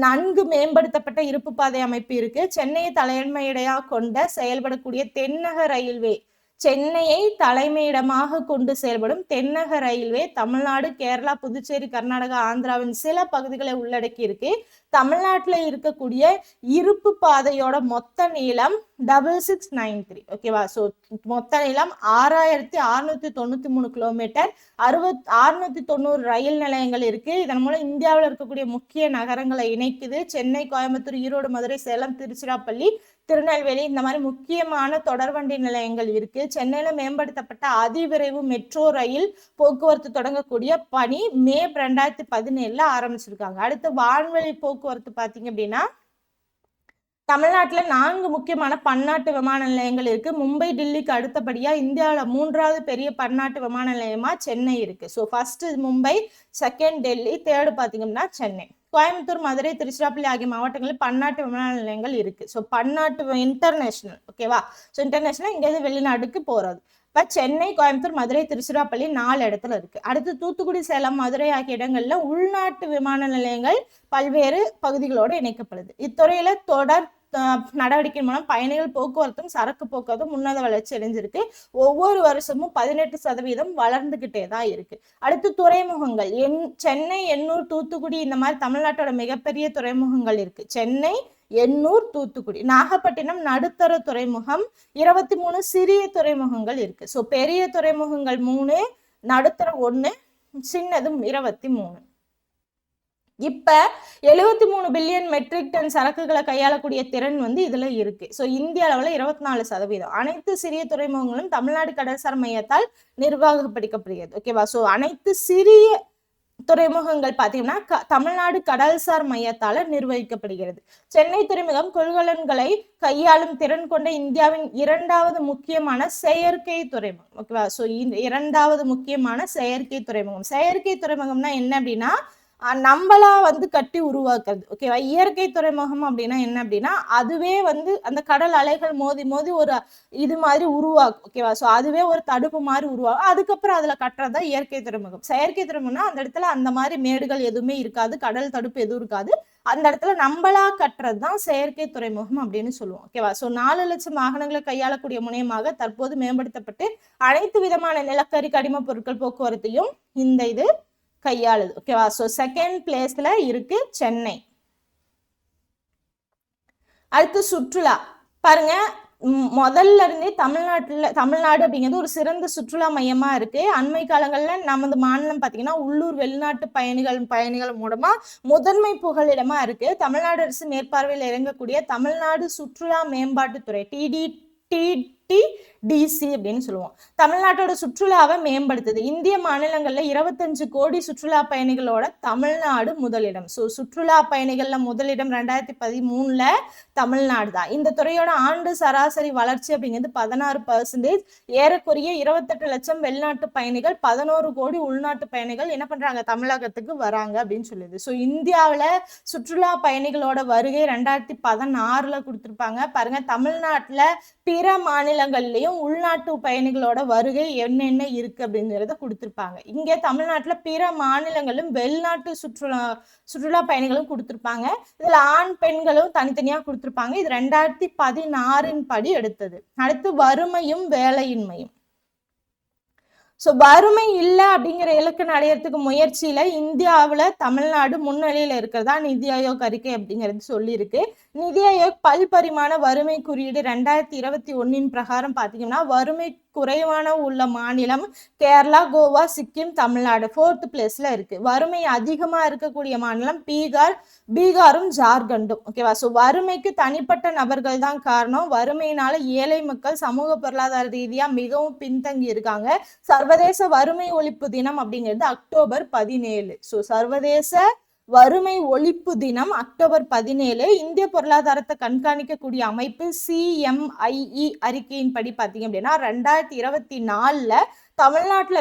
நன்கு மேம்படுத்தப்பட்ட இருப்பு பாதை அமைப்பு இருக்கு. சென்னையை தலைமையிடையா கொண்ட செயல்படக்கூடிய தென்னக ரயில்வே சென்னையை தலைமையிடமாக கொண்டு செயல்படும் தென்னக ரயில்வே தமிழ்நாடு, கேரளா, புதுச்சேரி, கர்நாடகா, ஆந்திராவின் சில பகுதிகளை உள்ளடக்கி இருக்கு. தமிழ்நாட்டுல இருக்கக்கூடிய இருப்பு பாதையோட மொத்த நீளம் 6693. ஓகேவா? ஸோ மொத்த நீளம் 6693 கிலோமீட்டர். 690 ரயில் நிலையங்கள் இருக்கு. இதன் மூலம் இந்தியாவில் இருக்கக்கூடிய முக்கிய நகரங்களை இணைக்குது. சென்னை, கோயம்புத்தூர், ஈரோடு, மதுரை, சேலம், திருச்சிராப்பள்ளி, திருநெல்வேலி இந்த மாதிரி முக்கியமான தொடர்வண்டி நிலையங்கள் இருக்கு. சென்னையில மேம்படுத்தப்பட்ட அதிவிரைவு மெட்ரோ ரயில் போக்குவரத்து தொடங்கக்கூடிய பணி மே 2017 ஆரம்பிச்சிருக்காங்க. அடுத்து வான்வெளி போக்குவரத்து பாத்தீங்க அப்படின்னா தமிழ்நாட்டுல 4 முக்கியமான பன்னாட்டு விமான நிலையங்கள் இருக்கு. மும்பை, டில்லிக்கு அடுத்தபடியா இந்தியாவில் 3வது பெரிய பன்னாட்டு விமான நிலையமா சென்னை இருக்கு. So first Mumbai, second Delhi, third பாத்தீங்கன்னா சென்னை. கோயம்புத்தூர், மதுரை, திருச்சிராப்பள்ளி ஆகிய மாவட்டங்களில் பன்னாட்டு விமான நிலையங்கள் இருக்கு. ஸோ பன்னாட்டு இன்டர்நேஷனல். ஓகேவா? ஸோ இன்டர்நேஷனல் இங்கேருந்து வெளிநாட்டுக்கு போறது. இப்ப சென்னை, கோயம்புத்தூர், மதுரை, திருச்சிராப்பள்ளி 4 இடத்துல இருக்கு. அடுத்து தூத்துக்குடி, சேலம், மதுரை ஆகிய இடங்கள்ல உள்நாட்டு விமான நிலையங்கள் பல்வேறு பகுதிகளோடு இணைக்கப்படுது. இத்துறையில தொடர் நடவடிக்கை மூலம் பயணிகள் போக்குவரத்தும் சரக்கு போக்குவரத்தும் உன்னத வளர்ச்சி அடைஞ்சிருக்கு. ஒவ்வொரு வருஷமும் 18% வளர்ந்துகிட்டே தான் இருக்கு. அடுத்து துறைமுகங்கள். சென்னை, எண்ணூர், தூத்துக்குடி இந்த மாதிரி தமிழ்நாட்டோட மிகப்பெரிய துறைமுகங்கள் இருக்கு. சென்னை, எண்ணூர், தூத்துக்குடி. நாகப்பட்டினம் நடுத்தர துறைமுகம். 23 சிறிய துறைமுகங்கள் இருக்கு. ஸோ பெரிய துறைமுகங்கள் 3, நடுத்தர 1, சின்னதும் 23. இப்ப 73 பில்லியன் மெட்ரிக் டன் சரக்குகளை கையாளக்கூடிய திறன் இதுல இருக்கு. ஸோ இந்திய அளவுல 24%. அனைத்து சிறிய துறைமுகங்களும் தமிழ்நாடு கடல்சார் மையத்தால் நிர்வாகப்படுத்தப்படுகிறது. ஓகேவா? ஸோ அனைத்து சிறிய துறைமுகங்கள் பாத்தீங்கன்னா தமிழ்நாடு கடல்சார் மையத்தால நிர்வகிக்கப்படுகிறது. சென்னை துறைமுகம் கொள்கலன்களை கையாளும் திறன் கொண்ட இந்தியாவின் 2வது முக்கியமான செயற்கை துறைமுகம். ஓகேவா? ஸோ 2வது முக்கியமான செயற்கை துறைமுகம். செயற்கை துறைமுகம்னா என்ன அப்படின்னா நம்மளா கட்டி உருவாக்குறது. ஓகேவா? இயற்கை துறைமுகம் அப்படின்னா என்ன அப்படின்னா அதுவே அந்த கடல் அலைகள் மோதி மோதி ஒரு இது மாதிரி உருவாக்கும். ஓகேவா? ஸோ அதுவே ஒரு தடுப்பு மாதிரி உருவாகும். அதுக்கப்புறம் அதுல கட்டுறதா இயற்கை துறைமுகம். செயற்கை துறைமுகம்னா அந்த இடத்துல அந்த மாதிரி மேடுகள் எதுவுமே இருக்காது, கடல் தடுப்பு எதுவும் இருக்காது. அந்த இடத்துல நம்மளா கட்டுறது தான் செயற்கை துறைமுகம் அப்படின்னு சொல்லுவோம். ஓகேவா? ஸோ 4 லட்சம் வாகனங்களை கையாளக்கூடிய முனையமாக தற்போது மேம்படுத்தப்பட்டு அனைத்து விதமான நிலக்கரி, கனிம பொருட்கள் போக்குவரத்தையும் இந்த இது கையாளுது. ஓகேவா? ஸோ செகண்ட் பிளேஸ்ல இருக்கு சென்னை. அடுத்து சுற்றுலா பாருங்க. முதல்ல இருந்தே தமிழ்நாடு அப்படிங்கிறது ஒரு சிறந்த சுற்றுலா மையமா இருக்கு. அண்மை காலங்கள்ல நமது மாநிலம் பாத்தீங்கன்னா உள்ளூர் வெளிநாட்டு பயணிகள் மூலமா முதன்மை புகலிடமா இருக்கு. தமிழ்நாடு அரசு மேற்பார்வையில் இறங்கக்கூடிய தமிழ்நாடு சுற்றுலா மேம்பாட்டுத்துறை டிடிடிசி அப்படின்னு சொல்லுவோம். தமிழ்நாட்டோட சுற்றுலாவை மேம்படுத்துது. இந்திய மாநிலங்கள்ல 25 கோடி சுற்றுலா பயணிகளோட தமிழ்நாடு முதலிடம். ஸோ சுற்றுலா பயணிகள்ல முதலிடம் 2013 தமிழ்நாடு தான். இந்த துறையோட ஆண்டு சராசரி வளர்ச்சி அப்படிங்கிறது 16%. ஏறக்குறைய 28 லட்சம் வெளிநாட்டு பயணிகள், 11 கோடி உள்நாட்டு பயணிகள் என்ன பண்றாங்க, தமிழகத்துக்கு வராங்க அப்படின்னு சொல்லுது. ஸோ இந்தியாவில சுற்றுலா பயணிகளோட வருகை 2016 கொடுத்திருப்பாங்க. பாருங்க, தமிழ்நாட்டுல பிற மாநிலங்கள்லயும் உள்நாட்டு பயணிகளோட வருகை என்னென்ன இருக்கு அப்படிங்கறத கொடுத்திருப்பாங்க. இங்க தமிழ்நாட்டுல பிற மாநிலங்களும் வெளிநாட்டு சுற்றுலா பயணிகளும் கொடுத்திருப்பாங்க. இதுல ஆண் பெண்களும் தனித்தனியா கொடுத்திருப்பாங்க. இது 2016 படி எடுத்தது. அடுத்து வறுமையும் வேலையின்மையும். ஸோ வறுமை இல்லை அப்படிங்கிற இலக்கண அடையறதுக்கு முயற்சியில இந்தியாவில் தமிழ்நாடு முன்னிலையில இருக்கிறதா நிதி ஆயோக் அறிக்கை அப்படிங்கிறது சொல்லியிருக்கு. நிதி ஆயோக் பல்பரிமாண வறுமை குறியீடு 2021 பிரகாரம் பார்த்தீங்கன்னா வறுமை குறைவான உள்ள மாநிலம் கேரளா, கோவா, சிக்கிம், தமிழ்நாடு 4th பிளேஸ்ல இருக்கு. வறுமை அதிகமா இருக்கக்கூடிய மாநிலம் பீகாரும் ஜார்க்கண்டும். ஓகேவா? ஸோ வறுமைக்கு தனிப்பட்ட நபர்கள் தான் காரணம். வறுமையினால ஏழை மக்கள் சமூக பொருளாதார ரீதியா மிகவும் பின்தங்கி இருக்காங்க. சர்வதேச வறுமை ஒழிப்பு தினம் அப்படிங்கிறது அக்டோபர் 17. ஸோ சர்வதேச வறுமை ஒழிப்பு தினம் அக்டோபர் 17. இந்திய பொருளாதாரத்தை கண்காணிக்கக்கூடிய அமைப்பு CMIE அறிக்கையின் படி பார்த்தீங்க அப்படின்னா 2024 தமிழ்நாட்டுல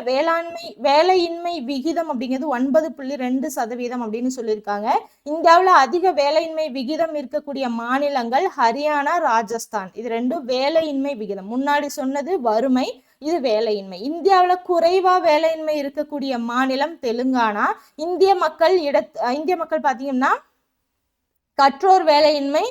வேலையின்மை விகிதம் அப்படிங்கிறது 9.2% அப்படின்னு சொல்லியிருக்காங்க. இந்தியாவில் அதிக வேலையின்மை விகிதம் இருக்கக்கூடிய மாநிலங்கள் ஹரியானா, ராஜஸ்தான். இது ரெண்டும் வேலையின்மை விகிதம். முன்னாடி சொன்னது வறுமை, இது வேலையின்மை. இந்தியாவில் குறைவா வேலையின்மை இருக்கக்கூடிய மாநிலம் தெலுங்கானா. இந்திய மக்கள் பாத்தீங்கன்னா கற்றோர் வேலையின்மை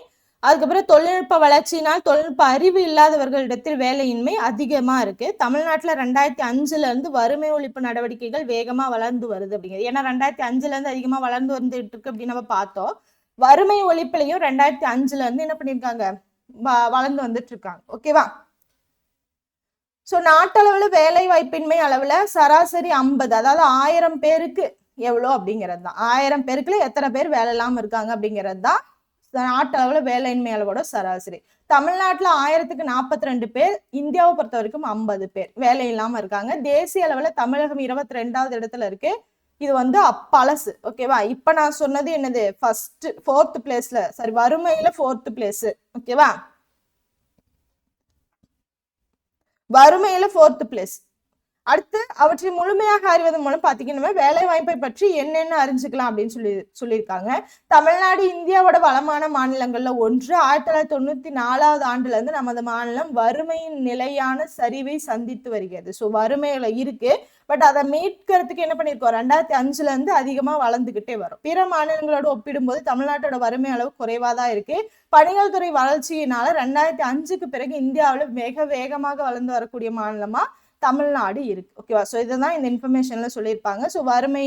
அதுக்கப்புறம் தொழில்நுட்ப வளர்ச்சியினால் தொழில்நுட்ப அறிவு இல்லாதவர்களிடத்தில் வேலையின்மை அதிகமா இருக்கு. தமிழ்நாட்டுல 2005ல இருந்து வறுமை ஒழிப்பு நடவடிக்கைகள் வேகமா வளர்ந்து வருது அப்படிங்கிறது. ஏன்னா 2005ல இருந்து அதிகமா வளர்ந்து வந்துட்டு இருக்கு அப்படின்னு நம்ம பார்த்தோம். வறுமை ஒழிப்புலையும் 2005ல இருந்து என்ன பண்ணிருக்காங்க, வளர்ந்து வந்துட்டு இருக்காங்க. ஓகேவா? சோ நாட்டளவுல வேலை வாய்ப்பின்மை அளவுல சராசரி 50, அதாவது 1000 பேருக்கு எவ்வளவு அப்படிங்கிறது தான். 1000 பேருக்குள்ள எத்தனை பேர் வேலை இல்லாம இருக்காங்க அப்படிங்கிறது தான் நாட்டளவுல வேலையின்மை அளவோட சராசரி. தமிழ்நாட்டுல 1000க்கு 42 பேர், இந்தியாவை பொறுத்த வரைக்கும் 50 பேர் வேலை இல்லாம இருக்காங்க. தேசிய அளவுல தமிழகம் 22வது இடத்துல இருக்கு. இது வந்து பழசு. ஓகேவா? இப்ப நான் சொன்னது என்னது, ஃபர்ஸ்ட் 4th பிளேஸ்ல, சாரி வறுமையில 4th பிளேஸ். ஓகேவா? வறுமையில 4th பிளேஸ். அடுத்து அவற்றை முழுமையாக அறிவதன் மூலம் பாத்தீங்கன்னா வேலை வாய்ப்பை பற்றி என்னென்ன அறிஞ்சுக்கலாம் அப்படின்னு சொல்லியிருக்காங்க. தமிழ்நாடு இந்தியாவோட வளமான மாநிலங்கள்ல ஒன்று. 1994வது ஆண்டுல இருந்து நமது மாநிலம் வறுமையின் நிலையான சரிவை சந்தித்து வருகிறது. ஸோ வறுமையில இருக்கு, பட் அதை மீட்கிறதுக்கு என்ன பண்ணிருக்கோம், 2005ல இருந்து அதிகமா வளர்ந்துகிட்டே வரும். பிற மாநிலங்களோட ஒப்பிடும்போது தமிழ்நாட்டோட வறுமை அளவு குறைவாதான் இருக்கு. பணிகள் துறை வளர்ச்சியினால 2005க்கு பிறகு இந்தியாவில் மிக வேகமாக வளர்ந்து வரக்கூடிய மாநிலமா தமிழ்நாடு இருக்கு. ஓகேவா? ஸோ இதுதான் இந்த இன்ஃபர்மேஷன்ல சொல்லியிருப்பாங்க. ஸோ வறுமை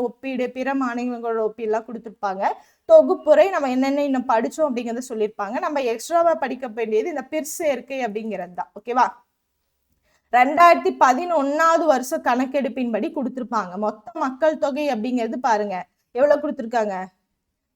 ஒப்பீடு, பிற மாநிலங்களோட ஒப்பீடுலாம் கொடுத்துருப்பாங்க. தொகுப்புரை நம்ம என்னென்ன இன்னும் படிச்சோம் அப்படிங்கிறத சொல்லியிருப்பாங்க. நம்ம எக்ஸ்ட்ராவா படிக்க வேண்டியது இந்த பிற்சேர்க்கை அப்படிங்கிறது தான். ஓகேவா? 2011வது வருஷ கணக்கெடுப்பின்படி கொடுத்திருப்பாங்க. மொத்த மக்கள் தொகை அப்படிங்கிறது பாருங்க எவ்வளவு கொடுத்திருக்காங்க,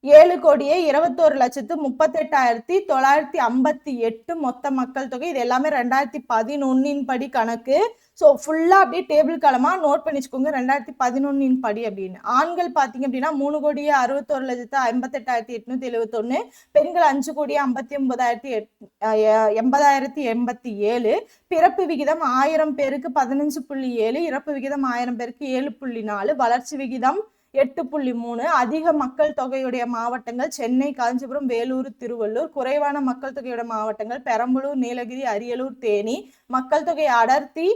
7,21,38,958 மொத்த மக்கள் தொகை. இது எல்லாமே 2011 படி கணக்கு. ஸோ ஃபுல்லா அப்படியே டேபிள் காலமா நோட் பண்ணி வச்சுக்கோங்க 2011 படி அப்படின்னு. ஆண்கள் பாத்தீங்க அப்படின்னா 3,61,58,871, பெண்கள் 5,59,80,87. பிறப்பு விகிதம் 1000 பேருக்கு 15.7, இறப்பு விகிதம் 1000 பேருக்கு 7.4, வளர்ச்சி விகிதம் 8.3. அதிக மக்கள் தொகையுடைய மாவட்டங்கள் சென்னை, காஞ்சிபுரம், வேலூர், திருவள்ளூர். குறைவான மக்கள் தொகையுடைய மாவட்டங்கள் பெரம்பலூர், நீலகிரி, அரியலூர், தேனி. மக்கள் தொகை அடர்த்தி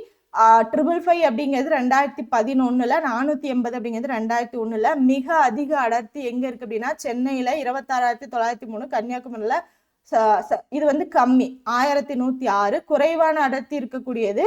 555 அப்படிங்கிறது 2011ல, 480 அப்படிங்கிறது 2001ல. மிக அதிக அடர்த்தி எங்க இருக்கு அப்படின்னா சென்னையில 26,903, கன்னியாகுமரியில இது வந்து கம்மி 1106. குறைவான அடர்த்தி இருக்கக்கூடியது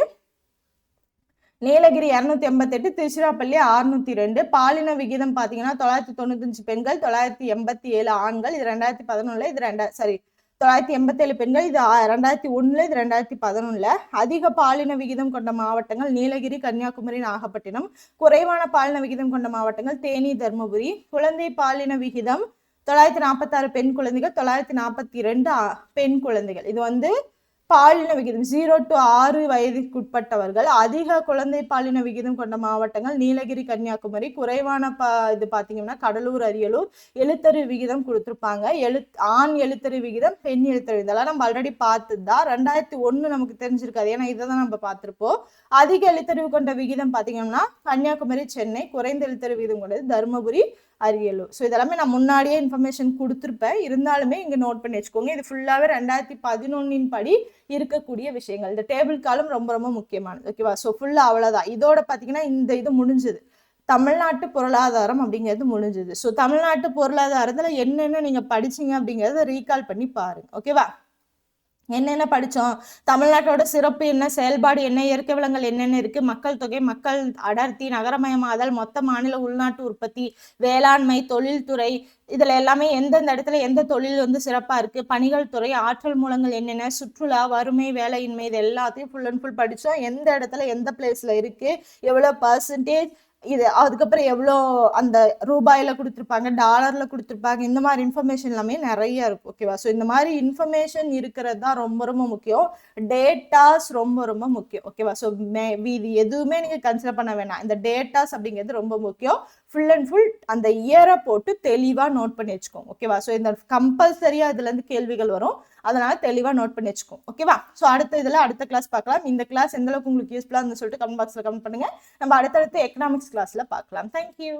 நீலகிரி 288, திருச்சிராப்பள்ளி 602. பாலின விகிதம் பாத்தீங்கன்னா 995 பெண்கள், 987 ஆண்கள். இது 2011ல, இது 987 பெண்கள், இது 2001ல, இது 2011ல. அதிக பாலின விகிதம் கொண்ட மாவட்டங்கள் நீலகிரி, கன்னியாகுமரி, நாகப்பட்டினம். குறைவான பாலின விகிதம் கொண்ட மாவட்டங்கள் தேனி, தர்மபுரி. குழந்தை பாலின விகிதம் 946 பெண் குழந்தைகள், 942 பெண் குழந்தைகள். இது வந்து பாலின விகிதம் 0 to 6 வயதுக்குட்பட்டவர்கள். அதிக குழந்தை பாலின விகிதம் கொண்ட மாவட்டங்கள் நீலகிரி, கன்னியாகுமரி. குறைவான இது பாத்தீங்கன்னா கடலூர், அரியலூர். எழுத்தறிவு விகிதம் கொடுத்திருப்பாங்க. ஆண் எழுத்தறிவு விகிதம், பெண் எழுத்தறிவு, இதெல்லாம் நம்ம ஆல்ரெடி பார்த்ததுதான். 2001 நமக்கு தெரிஞ்சிருக்காது, ஏன்னா இதை தான் நம்ம பார்த்திருப்போம். அதிக எழுத்தறிவு கொண்ட விகிதம் பாத்தீங்கன்னா கன்னியாகுமரி, சென்னை. குறைந்த எழுத்தறிவு விகிதம் கொண்டது தர்மபுரி, அரியலூர். ஸோ இதெல்லாமே நான் முன்னாடியே இன்ஃபர்மேஷன் கொடுத்துருப்பேன், இருந்தாலுமே இங்க நோட் பண்ணி வச்சுக்கோங்க. இது ஃபுல்லாவே 2011 படி இருக்கக்கூடிய விஷயங்கள். இந்த டேபிள் காலம் ரொம்ப ரொம்ப முக்கியமானது. ஓகேவா? ஸோ ஃபுல்லா அவ்வளவுதான். இதோட பாத்தீங்கன்னா இந்த இது முடிஞ்சது, தமிழ்நாட்டு பொருளாதாரம் அப்படிங்கிறது முடிஞ்சது. ஸோ தமிழ்நாட்டு பொருளாதாரத்துல என்னென்ன நீங்க படிச்சீங்க அப்படிங்கறத ரீகால் பண்ணி பாருங்க. ஓகேவா? என்னென்ன படிச்சோம், தமிழ்நாட்டோட சிறப்பு என்ன, செயல்பாடு என்ன, இயற்கை வளங்கள் என்னென்ன இருக்கு, மக்கள் தொகை, மக்கள் அடர்த்தி, நகரமயமாதல், மொத்த மாநில உள்நாட்டு உற்பத்தி, வேளாண்மை, தொழில்துறை, இதுல எல்லாமே எந்தெந்த இடத்துல எந்த தொழில் வந்து சிறப்பா இருக்கு, பணிகள் துறை, ஆற்றல் மூலங்கள் என்னென்ன, சுற்றுலா, வறுமை, வேலையின்மை, இது எல்லாத்தையும் ஃபுல் அண்ட் ஃபுல் படிச்சோம். எந்த இடத்துல எந்த பிளேஸ்ல இருக்கு, எவ்வளவு பர்சன்டேஜ், இது அதுக்கப்புறம் எவ்வளோ அந்த ரூபாயில கொடுத்துருப்பாங்க, டாலர்ல கொடுத்துருப்பாங்க, இந்த மாதிரி இன்ஃபர்மேஷன் எல்லாமே நிறைய இருக்கும். ஓகேவா? ஸோ இந்த மாதிரி இன்ஃபர்மேஷன் இருக்கிறது தான் ரொம்ப ரொம்ப முக்கியம். டேட்டாஸ் ரொம்ப ரொம்ப முக்கியம். ஓகேவா? ஸோ இது எதுவுமே நீங்க கன்சிடர் பண்ண வேணாம், இந்த டேட்டாஸ் அப்படிங்கிறது ரொம்ப முக்கியம். ஃபுல் அண்ட் ஃபுல் அந்த இயரை போட்டு தெளிவா நோட் பண்ணி வச்சுக்கோங்க. ஓகேவா? ஸோ இந்த கம்பல்சரியா இதுல இருந்து கேள்விகள் வரும், அதனால தெளிவா நோட் பண்ணி வச்சுக்கோங்க. ஓகேவா? ஸோ அடுத்த கிளாஸ் பார்க்கலாம். இந்த கிளாஸ் எந்த அளவுக்கு உங்களுக்கு யூஸ்ஃபுல்லா இருந்து சொல்லிட்டு கமெண்ட் பாக்ஸ்ல கமெண்ட் பண்ணுங்க. நம்ம அடுத்தடுத்து எக்கனாமிக்ஸ் கிளாஸ்ல பார்க்கலாம். தேங்க்யூ.